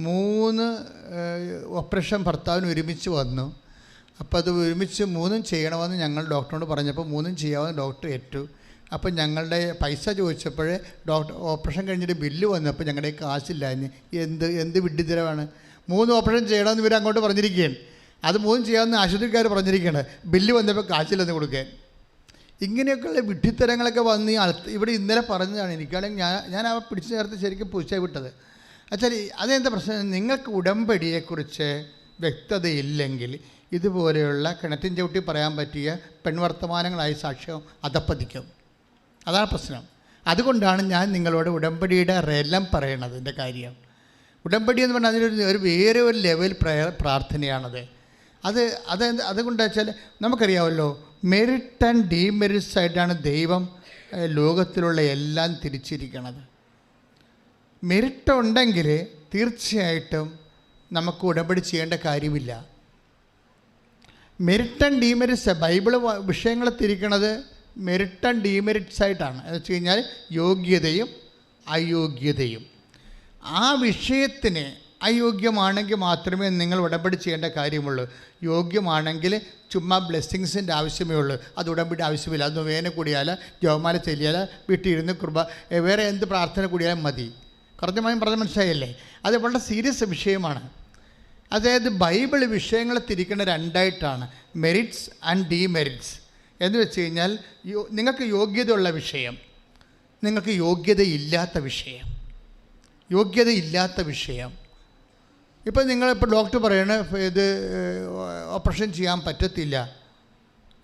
3 ഓപ്പറേഷൻ ഭർത്താവിന് ഒരുമിച്ച് വന്നു. അപ്പോൾ അത് ഒരുമിച്ച് 3 ചെയ്യണമെന്ന് ഞങ്ങൾ ഡോക്ടറിനോട് പറഞ്ഞപ്പോൾ 3 ചെയ്യാമെന്ന് ഡോക്ടർ ഏറ്റു. അപ്പം ഞങ്ങളുടെ പൈസ ചോദിച്ചപ്പോൾ ഡോക്ടർ ഓപ്പറേഷൻ കഴിഞ്ഞിട്ട് ബില്ല് വന്നപ്പോൾ ഞങ്ങളുടെ കാശില്ലാഞ്ഞ് എന്ത് വിഡ്ഢിത്തരമാണ്. 3 ഓപ്പറേഷൻ ചെയ്യണമെന്ന് ഇവർ അങ്ങോട്ട് പറഞ്ഞിരിക്കുകയാണ്. അത് 3 ചെയ്യാമെന്ന് ആശുപത്രിക്കാർ പറഞ്ഞിരിക്കുകയാണ്. ബില്ല് വന്നപ്പോൾ കാശില്ലെന്ന് കൊടുക്കാൻ. ഇങ്ങനെയൊക്കെയുള്ള വിഡ്ഢിത്തരങ്ങളൊക്കെ വന്ന് ഇവിടെ ഇന്നലെ പറഞ്ഞതാണ്. എനിക്കാണെങ്കിൽ ഞാൻ അവ പിടിച്ചു ചേർത്ത് ശരിക്കും പൂച്ച വിട്ടത്. അച്ഛാൽ അതെന്താ പ്രശ്നം, നിങ്ങൾക്ക് ഉടമ്പടിയെക്കുറിച്ച് വ്യക്തതയില്ലെങ്കിൽ ഇതുപോലെയുള്ള കിണറ്റിൻ ചവിട്ടി പറയാൻ പറ്റിയ പെൺവർത്തമാനങ്ങളായി സാക്ഷ്യം അതപ്പതിക്കും. അതാണ് പ്രശ്നം. അതുകൊണ്ടാണ് ഞാൻ നിങ്ങളോട് ഉടമ്പടിയുടെ റെലം പറയണത്. എൻ്റെ കാര്യം ഉടമ്പടി എന്ന് പറഞ്ഞാൽ അതിനൊരു വേറെ ഒരു ലെവൽ പ്രാർത്ഥനയാണത്. അതുകൊണ്ടാ വെച്ചാൽ നമുക്കറിയാമല്ലോ, മെറിറ്റ് ആൻഡ് ഡീമെറിറ്റ്സ് ആയിട്ടാണ് ദൈവം ലോകത്തിലുള്ള എല്ലാം തിരിച്ചിരിക്കുന്നത്. മെറിറ്റ് ഉണ്ടെങ്കിൽ തീർച്ചയായിട്ടും നമുക്ക് ഉടമ്പടി ചെയ്യേണ്ട കാര്യമില്ല. മെറിറ്റ് ആൻഡ് ഡീമെറിറ്റ്സ് ബൈബിള് വിഷയങ്ങളെ തിരിക്കണത് മെറിറ്റ് ആൻഡ് ഡീമെറിറ്റ്സ് ആയിട്ടാണ്. എന്ന് വെച്ച് കഴിഞ്ഞാൽ യോഗ്യതയും അയോഗ്യതയും. ആ വിഷയത്തിന് അയോഗ്യമാണെങ്കിൽ മാത്രമേ നിങ്ങൾ ഉടമ്പടി ചെയ്യേണ്ട കാര്യമുള്ളൂ. യോഗ്യമാണെങ്കിൽ ചുമ്മാ ബ്ലെസ്സിങ്സിൻ്റെ ആവശ്യമേ ഉള്ളൂ. അത് ഉടമ്പടി ആവശ്യമില്ല. അത് വേന കൂടിയാൽ, ജപമാല ചെല്ലിയാൽ, വീട്ടിലിരുന്ന് വേറെ എന്ത് പ്രാർത്ഥന കൂടിയാലും മതി. കൃത്യമായും പറഞ്ഞ മനസ്സിലായല്ലേ? അത് വളരെ സീരിയസ് വിഷയമാണ്. അതായത് ബൈബിൾ വിഷയങ്ങളെ തിരിക്കുന്ന 2ആയിട്ടാണ്, മെറിറ്റ്സ് ആൻഡ് ഡീമെറിറ്റ്സ്. എന്ന് വെച്ച് കഴിഞ്ഞാൽ നിങ്ങൾക്ക് യോഗ്യതയുള്ള വിഷയം, നിങ്ങൾക്ക് യോഗ്യതയില്ലാത്ത വിഷയം. ഇപ്പോൾ നിങ്ങളിപ്പോൾ ഡോക്ടർ പറയണ ഇത് ഓപ്പറേഷൻ ചെയ്യാൻ പറ്റത്തില്ല.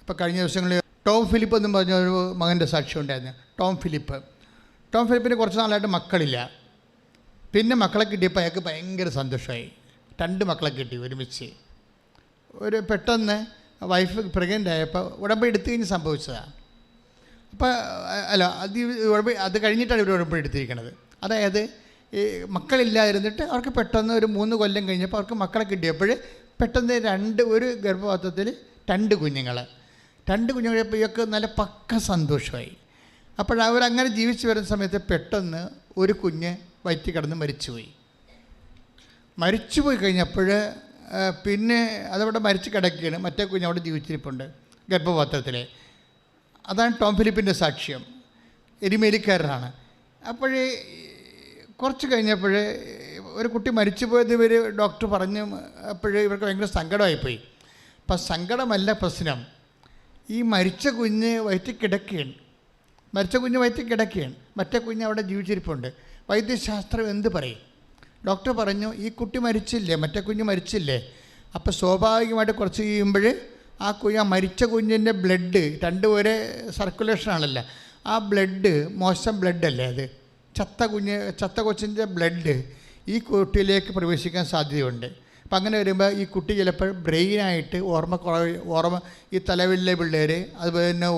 ഇപ്പോൾ കഴിഞ്ഞ ദിവസങ്ങളിൽ ടോം ഫിലിപ്പ് എന്നും പറഞ്ഞ ഒരു മകൻ്റെ സാക്ഷ്യം ഉണ്ടായിരുന്നു. ടോം ഫിലിപ്പിന് കുറച്ച് നാളായിട്ട് മക്കളില്ല. പിന്നെ മക്കളെ കിട്ടിയപ്പോൾ അയാൾക്ക് ഭയങ്കര സന്തോഷമായി. 2 മക്കളെ കിട്ടി ഒരുമിച്ച്. പെട്ടെന്ന് വൈഫ് പ്രഗ്നൻ്റ് ആയപ്പോൾ ഉടമ്പടി എടുത്തു കഴിഞ്ഞ് സംഭവിച്ചതാണ്. അപ്പോൾ അത് കഴിഞ്ഞിട്ടാണ് ഇവർ ഉടമ്പടി എടുത്തിരിക്കുന്നത്. അതായത് ഈ മക്കളില്ലാതിരുന്നിട്ട് അവർക്ക് പെട്ടെന്ന് ഒരു 3 കൊല്ലം കഴിഞ്ഞപ്പോൾ അവർക്ക് മക്കളെ കിട്ടിയപ്പോൾ പെട്ടെന്ന് ഒരു ഗർഭപാത്രത്തിൽ 2 കുഞ്ഞുങ്ങൾ കഴിയപ്പോൾ ഇവർക്ക് നല്ല പക്ക സന്തോഷമായി. അപ്പോഴവരങ്ങനെ ജീവിച്ചു വരുന്ന സമയത്ത് പെട്ടെന്ന് ഒരു കുഞ്ഞ് വയറ്റിൽ കിടന്ന് മരിച്ചുപോയി കഴിഞ്ഞപ്പോൾ പിന്നെ അതവിടെ മരിച്ചു കിടക്കുകയാണ്. മറ്റേ കുഞ്ഞ് അവിടെ ജീവിച്ചിരിപ്പുണ്ട് ഗർഭപാത്രത്തിൽ. അതാണ് ടോം ഫിലിപ്പിൻ്റെ സാക്ഷ്യം. എരിമേലിക്കാരനാണ്. അപ്പോഴേ കുറച്ച് കഴിഞ്ഞപ്പോൾ ഒരു കുട്ടി മരിച്ചു പോയത് ഇവർ ഡോക്ടർ പറഞ്ഞു. അപ്പോഴേ ഇവർക്ക് ഭയങ്കര സങ്കടമായിപ്പോയി. അപ്പം സങ്കടമല്ല പ്രശ്നം, ഈ മരിച്ച കുഞ്ഞ് വയറ്റിൽ കിടക്കുകയാണ്. മറ്റേ കുഞ്ഞ് അവിടെ ജീവിച്ചിരിപ്പുണ്ട്. വൈദ്യശാസ്ത്രം എന്ത് പറയും? ഡോക്ടർ പറഞ്ഞു, ഈ കുട്ടി മരിച്ചില്ലേ, മറ്റേ കുഞ്ഞ് മരിച്ചില്ലേ. അപ്പോൾ സ്വാഭാവികമായിട്ട് കുറച്ച് കഴിയുമ്പോൾ ആ മരിച്ച കുഞ്ഞിൻ്റെ ബ്ലഡ് 2 ഒരേ സർക്കുലേഷനാണല്ലോ. ആ ബ്ലഡ് മോശം ബ്ലഡല്ലേ, അത് ചത്ത കൊച്ചിൻ്റെ ബ്ലഡ് ഈ കുട്ടിയിലേക്ക് പ്രവേശിക്കാൻ സാധ്യതയുണ്ട്. അപ്പം അങ്ങനെ വരുമ്പോൾ ഈ കുട്ടി ചിലപ്പോൾ ബ്രെയിനായിട്ട് ഓർമ്മ ഈ തലവിലെ പിള്ളേർ, അതുപോലെ തന്നെ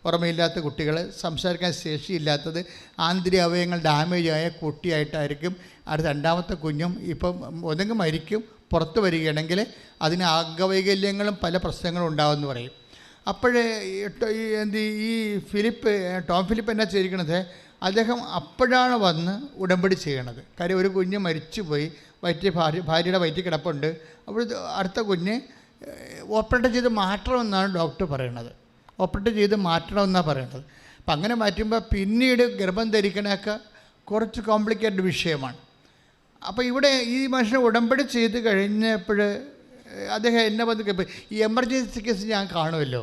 ഓർമ്മയില്ലാത്ത കുട്ടികൾ, സംസാരിക്കാൻ ശേഷിയില്ലാത്തത്, ആന്തരിക അവയവങ്ങൾ ഡാമേജായ കുട്ടിയായിട്ടായിരിക്കും അടുത്ത 2ാമത്തെ കുഞ്ഞും. ഇപ്പം ഒന്നെങ്കിൽ മരിക്കും, പുറത്ത് വരികയാണെങ്കിൽ അതിന് അംഗവൈകല്യങ്ങളും പല പ്രശ്നങ്ങളും ഉണ്ടാകുമെന്ന് പറയും. അപ്പോഴേ ഈ ടോം ഫിലിപ്പ് എന്നാ ചെയ്തിരിക്കണത്, അദ്ദേഹം അപ്പോഴാണ് വന്ന് ഉടമ്പടി ചെയ്യണത്. കാര്യം ഒരു കുഞ്ഞ് മരിച്ചുപോയി, ഭാര്യയുടെ വയറ്റിൽ കിടപ്പുണ്ട്. അപ്പോൾ അടുത്ത കുഞ്ഞ് ഓപ്പറേറ്റ് ചെയ്ത് മാറ്റണമെന്നാണ് ഡോക്ടർ പറയണത്. പറയണത്. അപ്പം അങ്ങനെ മാറ്റുമ്പോൾ പിന്നീട് ഗർഭം ധരിക്കണമൊക്കെ കുറച്ച് കോംപ്ലിക്കേറ്റഡ് വിഷയമാണ്. അപ്പോൾ ഇവിടെ ഈ മനുഷ്യനെ ഉടമ്പടി ചെയ്ത് കഴിഞ്ഞപ്പോൾ അദ്ദേഹം എന്നെ വന്ന് ഈ എമർജൻസി കേസ് ഞാൻ കാണുമല്ലോ,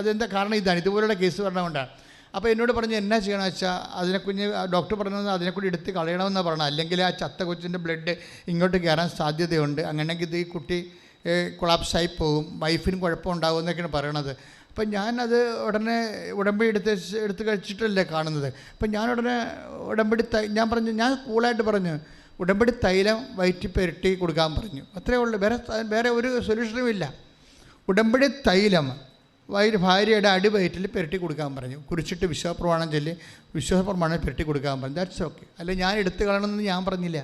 അതെന്താ കാരണം ഇതാണ്, ഇതുപോലുള്ള കേസ് പറഞ്ഞുകൊണ്ടാണ്. അപ്പോൾ എന്നോട് പറഞ്ഞ് എന്നാ ചെയ്യണമെന്ന് വെച്ചാൽ ഡോക്ടർ പറഞ്ഞത് അതിനെക്കൂടി എടുത്ത് കളയണമെന്നാണ് പറഞ്ഞത്. അല്ലെങ്കിൽ ആ ചത്ത കൊച്ചിൻ്റെ ബ്ലഡ് ഇങ്ങോട്ട് കയറാൻ സാധ്യതയുണ്ട്. അങ്ങനെയെങ്കിൽ ഈ കുട്ടി കൊളാപ്സായി പോകും, വൈഫിനും കുഴപ്പമുണ്ടാകും എന്നൊക്കെയാണ് പറയണത്. അപ്പം ഞാനത് ഉടനെ ഉടമ്പടി എടുത്ത് കഴിച്ചിട്ടല്ലേ കാണുന്നത്. അപ്പം ഞാൻ ഉടനെ ഞാൻ പറഞ്ഞു, ഞാൻ കൂളായിട്ട് പറഞ്ഞു, ഉടമ്പടി തൈലം വയറ്റി പുരട്ടി കൊടുക്കാൻ പറഞ്ഞു. അത്രയേ ഉള്ളൂ, വേറെ ഒരു സൊല്യൂഷനും ഇല്ല. ഉടമ്പടി തൈലം ഭാര്യയുടെ അടിവയറ്റിൽ പുരട്ടി കൊടുക്കാൻ പറഞ്ഞു. കുറിച്ചിട്ട് വിശ്വാസപ്രമാണം പുരട്ടി കൊടുക്കാൻ പറഞ്ഞു. That's okay. അല്ലെങ്കിൽ ഞാൻ എടുത്ത് കളയണമെന്ന് ഞാൻ പറഞ്ഞില്ല.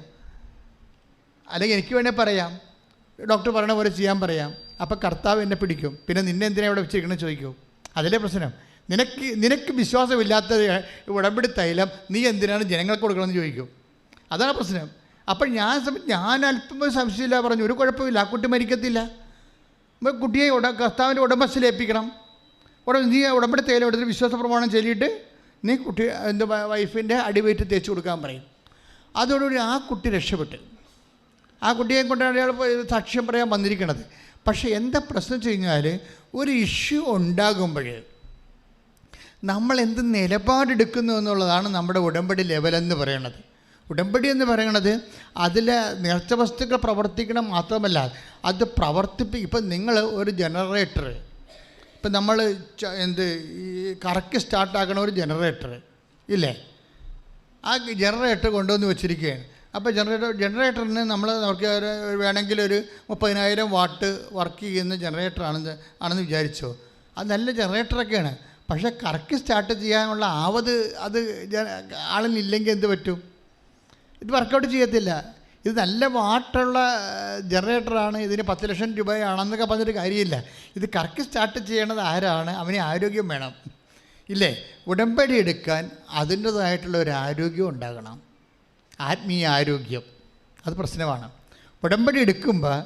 അല്ലെങ്കിൽ എനിക്ക് വേണേൽ പറയാം, ഡോക്ടർ പറയണ പോലെ ചെയ്യാൻ പറയാം. അപ്പോൾ കർത്താവ് എന്നെ പിടിക്കും. പിന്നെ നിന്നെ എന്തിനാണ് ഇവിടെ വെച്ചിരിക്കണമെന്ന് ചോദിക്കും. അതിലെ പ്രശ്നം. നിനക്ക് വിശ്വാസമില്ലാത്ത ഉടമ്പടി തൈലം നീ എന്തിനാണ് ജനങ്ങൾക്ക് കൊടുക്കണമെന്ന് ചോദിക്കും. അതാണ് പ്രശ്നം. അപ്പോൾ ഞാൻ അല്പം സംശയമില്ല പറഞ്ഞു, ഒരു കുഴപ്പമില്ല, ആ കുട്ടി മരിക്കത്തില്ല. കുട്ടിയെ കർത്താവിൻ്റെ ഉടമസ്ഥയിൽ ഏൽപ്പിക്കണം. നീ ഉടമ്പടി തൈലം എടുത്തിട്ട് വിശ്വാസ പ്രമാണം ചൊല്ലിയിട്ട് നീ കുട്ടി വൈഫിൻ്റെ അടിവയറ്റ് തേച്ച് കൊടുക്കാൻ പറയും. അതോടുകൂടി ആ കുട്ടി രക്ഷപ്പെട്ട്. ആ കുട്ടിയെ കൊണ്ടാണ് അയാൾ സാക്ഷ്യം പറയാൻ വന്നിരിക്കുന്നത്. പക്ഷേ എന്താ പ്രശ്നം വെച്ച് കഴിഞ്ഞാൽ, ഒരു ഇഷ്യൂ ഉണ്ടാകുമ്പോൾ നമ്മൾ എന്ത് നിലപാടെടുക്കുന്നു എന്നുള്ളതാണ് നമ്മുടെ ഉടമ്പടി ലെവലെന്ന് പറയുന്നത്. ഉടമ്പടി എന്ന് പറയുന്നത് അതിൽ നേർച്ച വസ്തുക്കൾ പ്രവർത്തിക്കണം മാത്രമല്ല, അത് ഇപ്പം നിങ്ങൾ ഒരു ജനറേറ്റർ, ഇപ്പം നമ്മൾ ഈ കറക്റ്റ് സ്റ്റാർട്ടാക്കണ ഒരു ജനറേറ്റർ ഇല്ലേ, ആ ജനറേറ്റർ കൊണ്ടുവന്ന് വെച്ചിരിക്കുകയാണ്. അപ്പോൾ ജനറേറ്ററിന് നമുക്ക് വേണമെങ്കിൽ ഒരു 30,000 വാട്ട് വർക്ക് ചെയ്യുന്ന ആണെന്ന് വിചാരിച്ചോ. അത് നല്ല ജനറേറ്ററൊക്കെയാണ്. പക്ഷേ കറക്റ്റ് സ്റ്റാർട്ട് ചെയ്യാനുള്ള അത് ആളിനില്ലെങ്കിൽ എന്ത് പറ്റും? ഇത് വർക്കൗട്ട് ചെയ്യത്തില്ല. ഇത് നല്ല വാട്ടുള്ള ജനറേറ്ററാണ്, ഇതിന് 10 ലക്ഷം രൂപയാണെന്നൊക്കെ പറഞ്ഞിട്ട് കാര്യമില്ല. ഇത് കറക്റ്റ് സ്റ്റാർട്ട് ചെയ്യണത് ആരാണ്? അവന് ആരോഗ്യം വേണം ഇല്ലേ? ഉടമ്പടി എടുക്കാൻ അതിൻ്റേതായിട്ടുള്ള ഒരു ആരോഗ്യം ഉണ്ടാകണം, ആത്മീയ ആരോഗ്യം. അത് പ്രശ്നമാണ്. ഉടമ്പടി എടുക്കുമ്പോൾ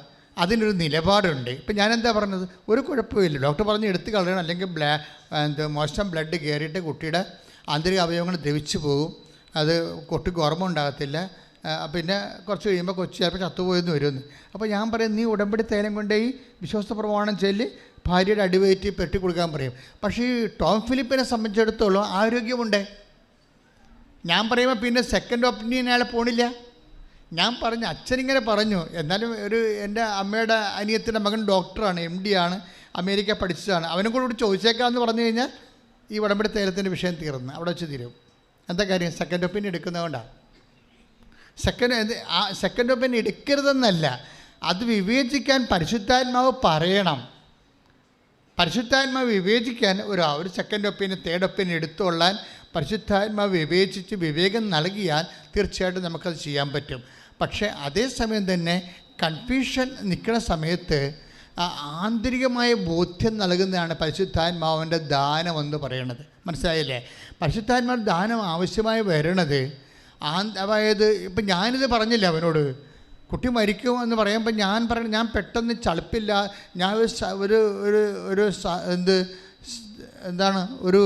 അതിനൊരു നിലപാടുണ്ട്. ഇപ്പം ഞാനെന്താ പറഞ്ഞത്, ഒരു കുഴപ്പമില്ല, ഡോക്ടർ പറഞ്ഞ് എടുത്ത് കളയണം, അല്ലെങ്കിൽ മോശം ബ്ലഡ് കയറിയിട്ട് കുട്ടിയുടെ ആന്തരിക അവയവങ്ങൾ ദ്രവിച്ചു പോകും, അത് കുട്ടിക്ക് ഓർമ്മ ഉണ്ടാകത്തില്ല, പിന്നെ കുറച്ച് കഴിയുമ്പോൾ കൊച്ചു ചിലപ്പോൾ ചത്തുപോയെന്ന് വരുമെന്ന്. അപ്പോൾ ഞാൻ പറയും, നീ ഉടമ്പടി തൈലം കൊണ്ടുപോയി വിശ്വാസ പ്രമാണം ചൊല്ലി ഭാര്യയുടെ അടിവയറ്റി പെട്ടി കൊടുക്കാൻ പറയും. പക്ഷേ ഈ ടോം ഫിലിപ്പിനെ സംബന്ധിച്ചിടത്തോളം ആരോഗ്യമുണ്ട്. ഞാൻ പറയുമ്പോൾ പിന്നെ സെക്കൻഡ് ഒപ്പീനിയൻ അയാളെ പോണില്ല. ഞാൻ പറഞ്ഞു, അച്ഛനിങ്ങനെ പറഞ്ഞു, എന്നാലും എൻ്റെ അമ്മയുടെ അനിയത്തിൻ്റെ മകൻ ഡോക്ടറാണ്, MD ആണ്, അമേരിക്ക പഠിച്ചതാണ്, അവനും കൂടെ ചോദിച്ചേക്കാമെന്ന് പറഞ്ഞു കഴിഞ്ഞാൽ ഈ ഉടമ്പടി തൈലത്തിൻ്റെ വിഷയം തീർന്ന് അവിടെ വെച്ച് തീരും. എന്താ കാര്യം? സെക്കൻഡ് ഒപ്പീനിയൻ എടുക്കുന്നതുകൊണ്ടാണ്. സെക്കൻഡ് ഒപ്പീനിയൻ എടുക്കരുതെന്നല്ല, അത് വിവേചിക്കാൻ പരിശുദ്ധാത്മാവ് പറയണം. പരിശുദ്ധാത്മാവ് വിവേചിക്കാൻ ഒരു സെക്കൻഡ് ഒപ്പീനിയൻ തേർഡ് ഒപ്പീനിയൻ എടുത്തുകൊള്ളാൻ പരിശുദ്ധാത്മാവ് വിവേചിച്ച് വിവേകം നൽകിയാൽ തീർച്ചയായിട്ടും നമുക്കത് ചെയ്യാൻ പറ്റും. പക്ഷേ അതേസമയം തന്നെ കൺഫ്യൂഷൻ നിൽക്കുന്ന സമയത്ത് ആന്തരികമായ ബോധ്യം നൽകുന്നതാണ് പരിശുദ്ധാത്മാവിൻ്റെ ദാനമെന്ന് പറയുന്നത്. മനസ്സിലായില്ലേ? പരിശുദ്ധാത്മാവ് ദാനം ആവശ്യമായി വരണത് അതായത് ഇപ്പം ഞാനിത് പറഞ്ഞില്ല അവനോട്, കുട്ടി മരിക്കുമെന്ന് പറയുമ്പോൾ ഞാൻ പെട്ടെന്ന് ചളുപ്പില്ല, ഞാൻ ഒരു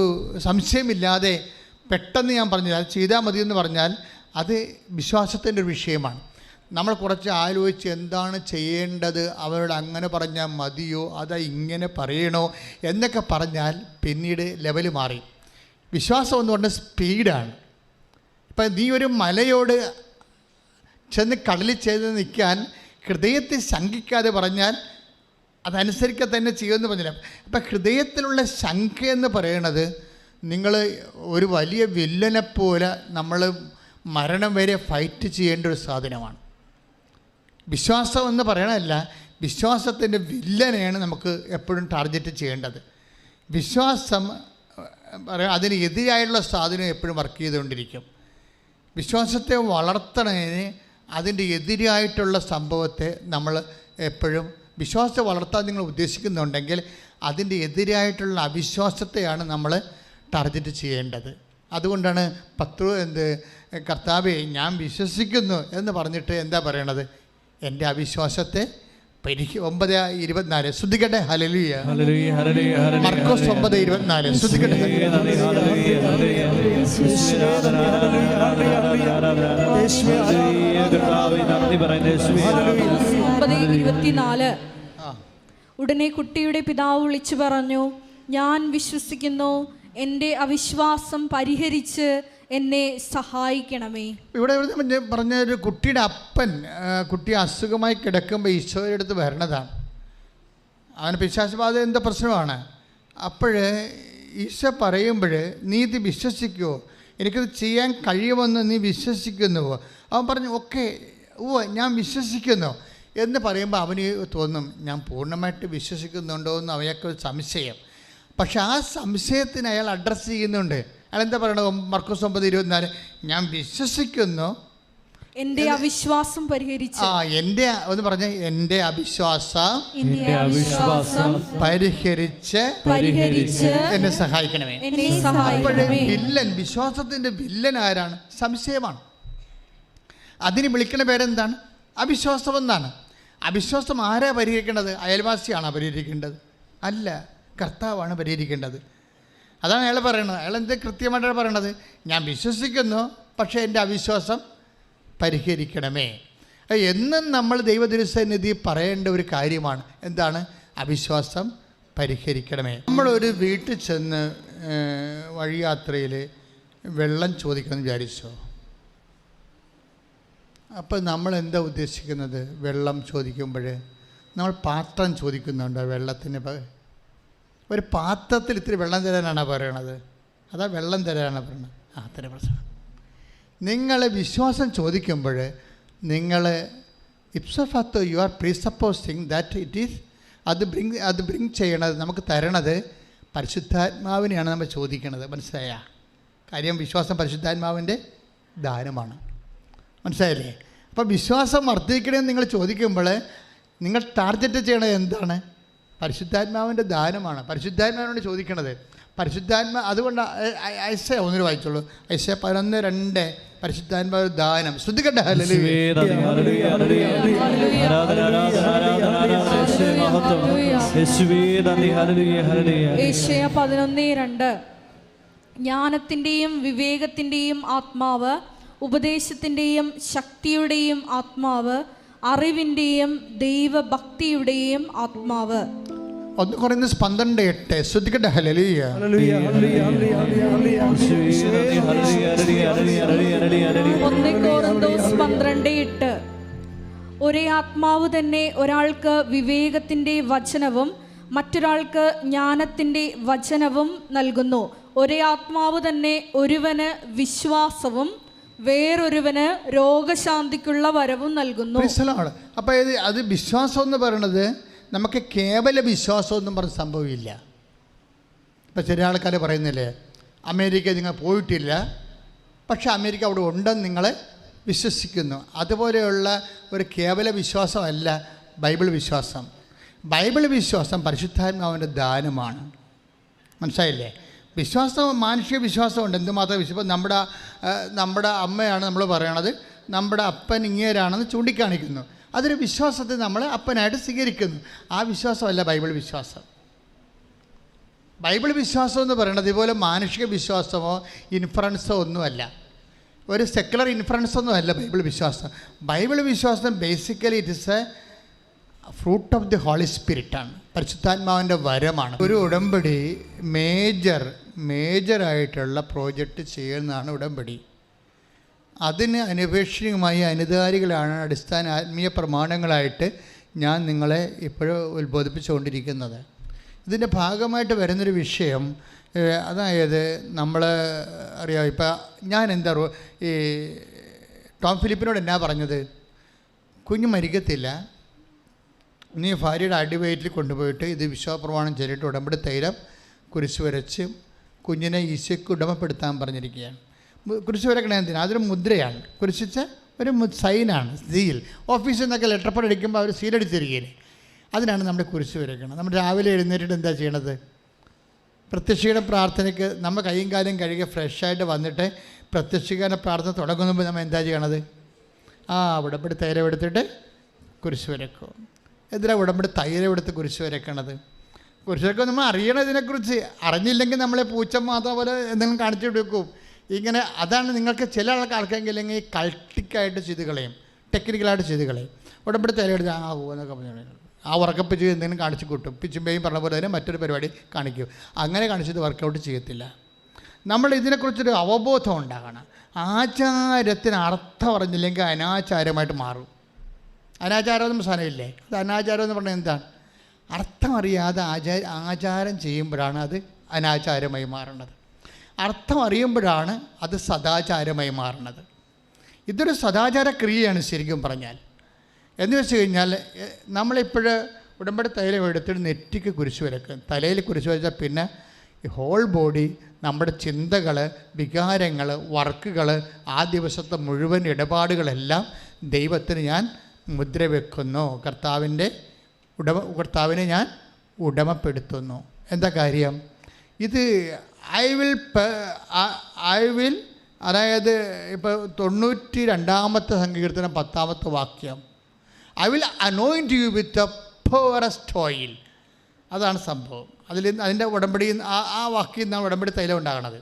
സംശയമില്ലാതെ പെട്ടെന്ന് ഞാൻ പറഞ്ഞില്ല, അത് ചെയ്താൽ മതിയെന്ന് പറഞ്ഞാൽ അത് വിശ്വാസത്തിൻ്റെ ഒരു വിഷയമാണ്. നമ്മൾ കുറച്ച് ആലോചിച്ച് എന്താണ് ചെയ്യേണ്ടത്, അവരോട് അങ്ങനെ പറഞ്ഞാൽ മതിയോ അതോ ഇങ്ങനെ പറയണോ എന്നൊക്കെ പറഞ്ഞാൽ പിന്നീട് ലെവൽ മാറി. വിശ്വാസം എന്ന് പറഞ്ഞാൽ സ്പീഡാണ്. ഇപ്പം നീ ഒരു മലയോട് ചെന്ന് കടലിൽ ചെയ്ത് നിൽക്കാൻ ഹൃദയത്തെ ശങ്കിക്കാതെ പറഞ്ഞാൽ അതനുസരിക്കുക തന്നെ ചെയ്യുമെന്ന് പറഞ്ഞില്ല. അപ്പം ഹൃദയത്തിലുള്ള ശങ്ക എന്ന് പറയുന്നത് നിങ്ങൾ ഒരു വലിയ വില്ലനെപ്പോലെ നമ്മൾ മരണം വരെ ഫൈറ്റ് ചെയ്യേണ്ട ഒരു സാധനമാണ്. വിശ്വാസം എന്ന് പറയണതല്ല, വിശ്വാസത്തിൻ്റെ വില്ലനെയാണ് നമുക്ക് എപ്പോഴും ടാർഗറ്റ് ചെയ്യേണ്ടത്. വിശ്വാസം അതിന് എതിരായുള്ള സാധനം എപ്പോഴും വർക്ക് ചെയ്തുകൊണ്ടിരിക്കും. വിശ്വാസത്തെ വളർത്തണതിന് അതിൻ്റെ എതിരായിട്ടുള്ള സംഭവത്തെ നമ്മൾ എപ്പോഴും വിശ്വാസത്തെ വളർത്താൻ നിങ്ങൾ ഉദ്ദേശിക്കുന്നുണ്ടെങ്കിൽ അതിൻ്റെ എതിരായിട്ടുള്ള അവിശ്വാസത്തെയാണ് നമ്മൾ ടാർഗറ്റ് ചെയ്യേണ്ടത്. അതുകൊണ്ടാണ് കർത്താവേ ഞാൻ വിശ്വസിക്കുന്നു എന്ന് പറഞ്ഞിട്ട് എന്താ പറയണത്? എൻ്റെ അവിശ്വാസത്തെ 9:24 ശ്രദ്ധിക്കട്ടെ. ഹല്ലേലൂയ, മർക്കോസ് 9:24 ശ്രദ്ധിക്കട്ടെ. 9:24 ഉടനെ കുട്ടിയുടെ പിതാവ് വിളിച്ചു പറഞ്ഞു, ഞാൻ വിശ്വസിക്കുന്നു, എൻ്റെ അവിശ്വാസം പരിഹരിച്ച് എന്നെ സഹായിക്കണമേ. ഇവിടെ പറഞ്ഞ ഒരു കുട്ടിയുടെ അപ്പൻ കുട്ടി അസുഖമായി കിടക്കുമ്പോൾ ഈശോയുടെ അടുത്ത് വരണതാണ്. അവന് പിശാചബാധ എന്താ പ്രശ്നമാണ്. അപ്പോൾ ഈശോ പറയുമ്പോൾ നീ ഇത് വിശ്വസിക്കുമോ, എനിക്കത് ചെയ്യാൻ കഴിയുമെന്ന് നീ വിശ്വസിക്കുന്നുവോ? അവൻ പറഞ്ഞു ഓക്കെ, ഞാൻ വിശ്വസിക്കുന്നു എന്ന് പറയുമ്പോൾ അവന് തോന്നും ഞാൻ പൂർണ്ണമായിട്ട് വിശ്വസിക്കുന്നുണ്ടോ എന്ന് അവനൊക്കെ സംശയം. പക്ഷെ ആ സംശയത്തിന് അയാൾ അഡ്രസ്സ് ചെയ്യുന്നുണ്ട്. അയാൾ എന്താ പറയണത്? മർക്കോസ് 9:24 ഞാൻ വിശ്വസിക്കുന്നു, എൻ്റെ അവിശ്വാസം പരിഹരിച്ച് എൻ്റെ ഒന്ന് പറഞ്ഞ എൻ്റെ അവിശ്വാസം പരിഹരിച്ച് എന്നെ സഹായിക്കണമേ. അപ്പോഴേ വില്ലൻ, വിശ്വാസത്തിൻ്റെ വില്ലൻ ആരാണ്? സംശയമാണ്. അതിന് വിളിക്കുന്ന പേരെന്താണ്? അവിശ്വാസം എന്നാണ്. അവിശ്വാസം ആരാ പരിഹരിക്കേണ്ടത്? അയൽവാസിയാണോ പരിഹരിക്കേണ്ടത്? അല്ല, കർത്താവാണ് പരിഹരിക്കേണ്ടത്. അതാണ് അയാൾ പറയണത്. അയാൾ എന്ത് കൃത്യമായിട്ടാണ് പറയണത്? ഞാൻ വിശ്വസിക്കുന്നു, പക്ഷേ എൻ്റെ അവിശ്വാസം പരിഹരിക്കണമേ. എന്നും നമ്മൾ ദൈവതിരുസന്നിധി പറയേണ്ട ഒരു കാര്യമാണ്. എന്താണ്? അവിശ്വാസം പരിഹരിക്കണമേ. നമ്മളൊരു വീട്ടിൽ ചെന്ന് വഴിയാത്രയിൽ വെള്ളം ചോദിക്കണമെന്ന് വിചാരിച്ചോ? അപ്പോൾ നമ്മൾ എന്താ ഉദ്ദേശിക്കുന്നത്? വെള്ളം ചോദിക്കുമ്പോൾ നമ്മൾ പാത്രം ചോദിക്കുന്നുണ്ടോ? വെള്ളത്തിന് ഒരു പാത്രത്തിൽ ഇത്തിരി വെള്ളം തരാനാണ് പറയണത്, അതാ വെള്ളം തരാനാണ് പറയണത്? അത്ര പ്രശ്നം. നിങ്ങൾ വിശ്വാസം ചോദിക്കുമ്പോൾ നിങ്ങൾ ipso facto you are presupposing that it is അത് ബ്രിങ് ചെയ്യണത്, നമുക്ക് തരണത് പരിശുദ്ധാത്മാവിനെയാണ് നമ്മൾ ചോദിക്കണത്. മനസ്സിലായ കാര്യം? വിശ്വാസം പരിശുദ്ധാത്മാവിൻ്റെ ദാനമാണ്. മനസ്സിലായില്ലേ? അപ്പോൾ വിശ്വാസം വർദ്ധിക്കണമെന്ന് നിങ്ങൾ ചോദിക്കുമ്പോൾ നിങ്ങൾ ടാർഗറ്റ് ചെയ്യണത് എന്താണ്? പരിശുദ്ധാത്മാവിൻ്റെ ദാനമാണ്. പരിശുദ്ധാത്മാവിനോട് ചോദിക്കണത് അതുകൊണ്ട് ഐസയ 1 വായിച്ചോളൂ. ഐസയ 11:2 പരിശുദ്ധാത്മാവ് ദാനം. ശ്രദ്ധിക്കട്ടെ. യേശയ്യ 11:2 ജ്ഞാനത്തിൻ്റെയും വിവേകത്തിൻ്റെയും ആത്മാവ്, ഉപദേശത്തിൻ്റെയും ശക്തിയുടെയും ആത്മാവ്, അറിവിൻ്റെയും ദൈവഭക്തിയുടെയും ആത്മാവ്. 1 Corinthians 12:8 ശ്രദ്ധിക്കട്ടെ. ഹല്ലേലൂയ. 1 Corinthians 12:8 ഒരേ ആത്മാവ് തന്നെ ഒരാൾക്ക് വിവേകത്തിൻ്റെ വചനവും മറ്റൊരാൾക്ക് ജ്ഞാനത്തിൻ്റെ വചനവും നൽകുന്നു. ഒരേ ആത്മാവ് തന്നെ ഒരുവന് വിശ്വാസവും വേറൊരുവന് രോഗശാന്തിക്കുള്ള വരവും നൽകുന്നു. അപ്പോൾ അത് വിശ്വാസം എന്ന് പറയുന്നത് നമുക്ക് കേവല വിശ്വാസമൊന്നും പറഞ്ഞ സംഭവമില്ല. ഇപ്പോൾ ചില ആൾക്കാർ പറയുന്നില്ലേ, അമേരിക്ക നിങ്ങൾ പോയിട്ടില്ല, പക്ഷെ അമേരിക്ക അവിടെ ഉണ്ടെന്ന് നിങ്ങൾ വിശ്വസിക്കുന്നു. അതുപോലെയുള്ള ഒരു കേവല വിശ്വാസമല്ല ബൈബിൾ വിശ്വാസം. ബൈബിൾ വിശ്വാസം പരിശുദ്ധാത്മാവിൻ്റെ ദാനമാണ്. മനസ്സിലായില്ലേ? വിശ്വാസം, മാനുഷിക വിശ്വാസമുണ്ട്. എന്തുമാത്രം വിശ്വാസം. നമ്മുടെ അമ്മയാണ് നമ്മൾ പറയണത്, നമ്മുടെ അപ്പൻ ഇങ്ങേരാണെന്ന് ചൂണ്ടിക്കാണിക്കുന്നു. അതൊരു വിശ്വാസത്തെ നമ്മൾ അപ്പനായിട്ട് സ്വീകരിക്കുന്നു. ആ വിശ്വാസമല്ല ബൈബിൾ വിശ്വാസം. ബൈബിൾ വിശ്വാസം എന്ന് പറയുന്നത് ഇതുപോലെ മാനുഷിക വിശ്വാസമോ ഇൻഫറൻസോ ഒന്നുമല്ല, ഒരു സെക്കുലർ ഇൻഫറൻസ് ഒന്നുമല്ല ബൈബിൾ വിശ്വാസം. ബൈബിൾ വിശ്വാസം basically it is a fruit of the holy സ്പിരിറ്റാണ്, പരിശുദ്ധാത്മാവിൻ്റെ വരമാണ്. ഒരു ഉടമ്പടി മേജറായിട്ടുള്ള പ്രോജക്റ്റ് ചെയ്യുന്നതാണ് ഉടമ്പടി. അതിന് അനപേക്ഷിതമായി അനുധാരികളാണ് അടിസ്ഥാന ആത്മീയ പ്രമാണങ്ങളായിട്ട് ഞാൻ നിങ്ങളെ ഇപ്പോഴും ഉത്ബോധിപ്പിച്ചുകൊണ്ടിരിക്കുന്നത്. ഇതിൻ്റെ ഭാഗമായിട്ട് വരുന്നൊരു വിഷയം, അതായത് നമ്മൾ അറിയാം, ഇപ്പം ഞാൻ ഈ ടോം ഫിലിപ്പിനോട് എന്നാ പറഞ്ഞത്? കുഞ്ഞ് മരിക്കത്തില്ല, നീ ഭാര്യയുടെ അടിവയറ്റിൽ കൊണ്ടുപോയിട്ട് ഇത് വിശ്വാസപ്രമാണം ചൊല്ലിയിട്ട് ഉടമ്പടി തൈലം കുരിശ് വരച്ച് കുഞ്ഞിനെ ഈശോയ്ക്ക് ഉടമപ്പെടുത്താൻ പറഞ്ഞിരിക്കുകയാണ്. കുരിശ് വരക്കണേ എന്തിനാ? അതൊരു മുദ്രയാണ്. കുരിശിച്ച ഒരു സൈനാണ്, സീൽ. ഓഫീസിൽ നിന്നൊക്കെ ലെറ്റർ പാഡ് അടിക്കുമ്പോൾ അവർ സീലടിച്ചിരിക്കുകയില്ലേ, അതിനാണ് നമ്മുടെ കുരിശ് വരയ്ക്കണം. നമ്മൾ രാവിലെ എഴുന്നേറ്റിട്ട് എന്താ ചെയ്യണത്? പ്രത്യക്ഷീകരണ പ്രാർത്ഥനയ്ക്ക് നമ്മൾ കൈയും കാലും കഴുകി ഫ്രഷായിട്ട് വന്നിട്ട് പ്രത്യക്ഷീകരണ പ്രാർത്ഥന തുടങ്ങുമ്പോൾ നമ്മൾ എന്താ ചെയ്യണത്? ഉടമ്പടി തൈലം എടുത്തിട്ട് കുരിശ് വരക്കും. എന്തിനാണ് ഉടമ്പടി തൈലം എടുത്ത് കുരിശ് വരക്കണത്? കുരിശൊക്കെ നമ്മൾ അറിയണം. ഇതിനെക്കുറിച്ച് അറിഞ്ഞില്ലെങ്കിൽ നമ്മളെ പൂച്ച മാത്രം പോലെ എന്തെങ്കിലും കാണിച്ചിട്ട് വെക്കും. ഇങ്ങനെ അതാണ് നിങ്ങൾക്ക് ചില ആൾക്കാർക്കെങ്കിൽ കൾട്ടിക്കായിട്ട് ചെയ്ത് കളയും, ടെക്നിക്കലായിട്ട് ചെയ്ത് കളയും. ഉടമ്പടി തൈലം എടുത്ത് എന്നൊക്കെ പറഞ്ഞു ഉറക്കപ്പിച്ച് എന്തെങ്കിലും കാണിച്ച് കൂട്ടും. പിച്ചുമ്പയും പറഞ്ഞ പോലെ തന്നെ മറ്റൊരു പരിപാടി കാണിക്കും. അങ്ങനെ കാണിച്ചത് വർക്കൗട്ട് ചെയ്യത്തില്ല. നമ്മൾ ഇതിനെക്കുറിച്ചൊരു അവബോധം ഉണ്ടാകണം. ആചാരത്തിന് അർത്ഥം അറിഞ്ഞില്ലെങ്കിൽ അനാചാരമായിട്ട് മാറും. അനാചാരമൊന്നും സാധനമില്ലേ, അത് അനാചാരം എന്ന് പറഞ്ഞാൽ എന്താണ്? അർത്ഥം അറിയാതെ ആചാരം ചെയ്യുമ്പോഴാണ് അത് അനാചാരമായി മാറുന്നത്. അർത്ഥം അറിയുമ്പോഴാണ് അത് സദാചാരമായി മാറുന്നത്. ഇതൊരു സദാചാര ക്രിയയാണ് ശരിക്കും പറഞ്ഞാൽ. എന്ന് വെച്ച് കഴിഞ്ഞാൽ നമ്മളിപ്പോൾ ഉടമ്പടി തൈലം എടുത്തിട്ട് നെറ്റിക്ക് കുരിശ് വരക്കും. തലയിൽ കുരിശ് വരച്ചാൽ പിന്നെ ഹോൾ ബോഡി നമ്മുടെ ചിന്തകൾ, വികാരങ്ങൾ, വർക്കുകൾ, ആ ദിവസത്തെ മുഴുവൻ ഇടപാടുകളെല്ലാം ദൈവത്തിന് ഞാൻ മുദ്ര വെക്കുന്നു. കർത്താവിനെ ഞാൻ ഉടമപ്പെടുത്തുന്നു. എന്താ കാര്യം? ഇത് ഐ വിൽ അതായത് ഇപ്പോൾ 92-ാമത്തെ സങ്കീർത്തനം 10-ാമത്തെ വാക്യം, I will anoint you with a purest oil. അതാണ് സംഭവം. അതിൻ്റെ ഉടമ്പടി ആ വാക്യം നിന്നാണ് ഉടമ്പടി തൈലം ഉണ്ടാകണത്.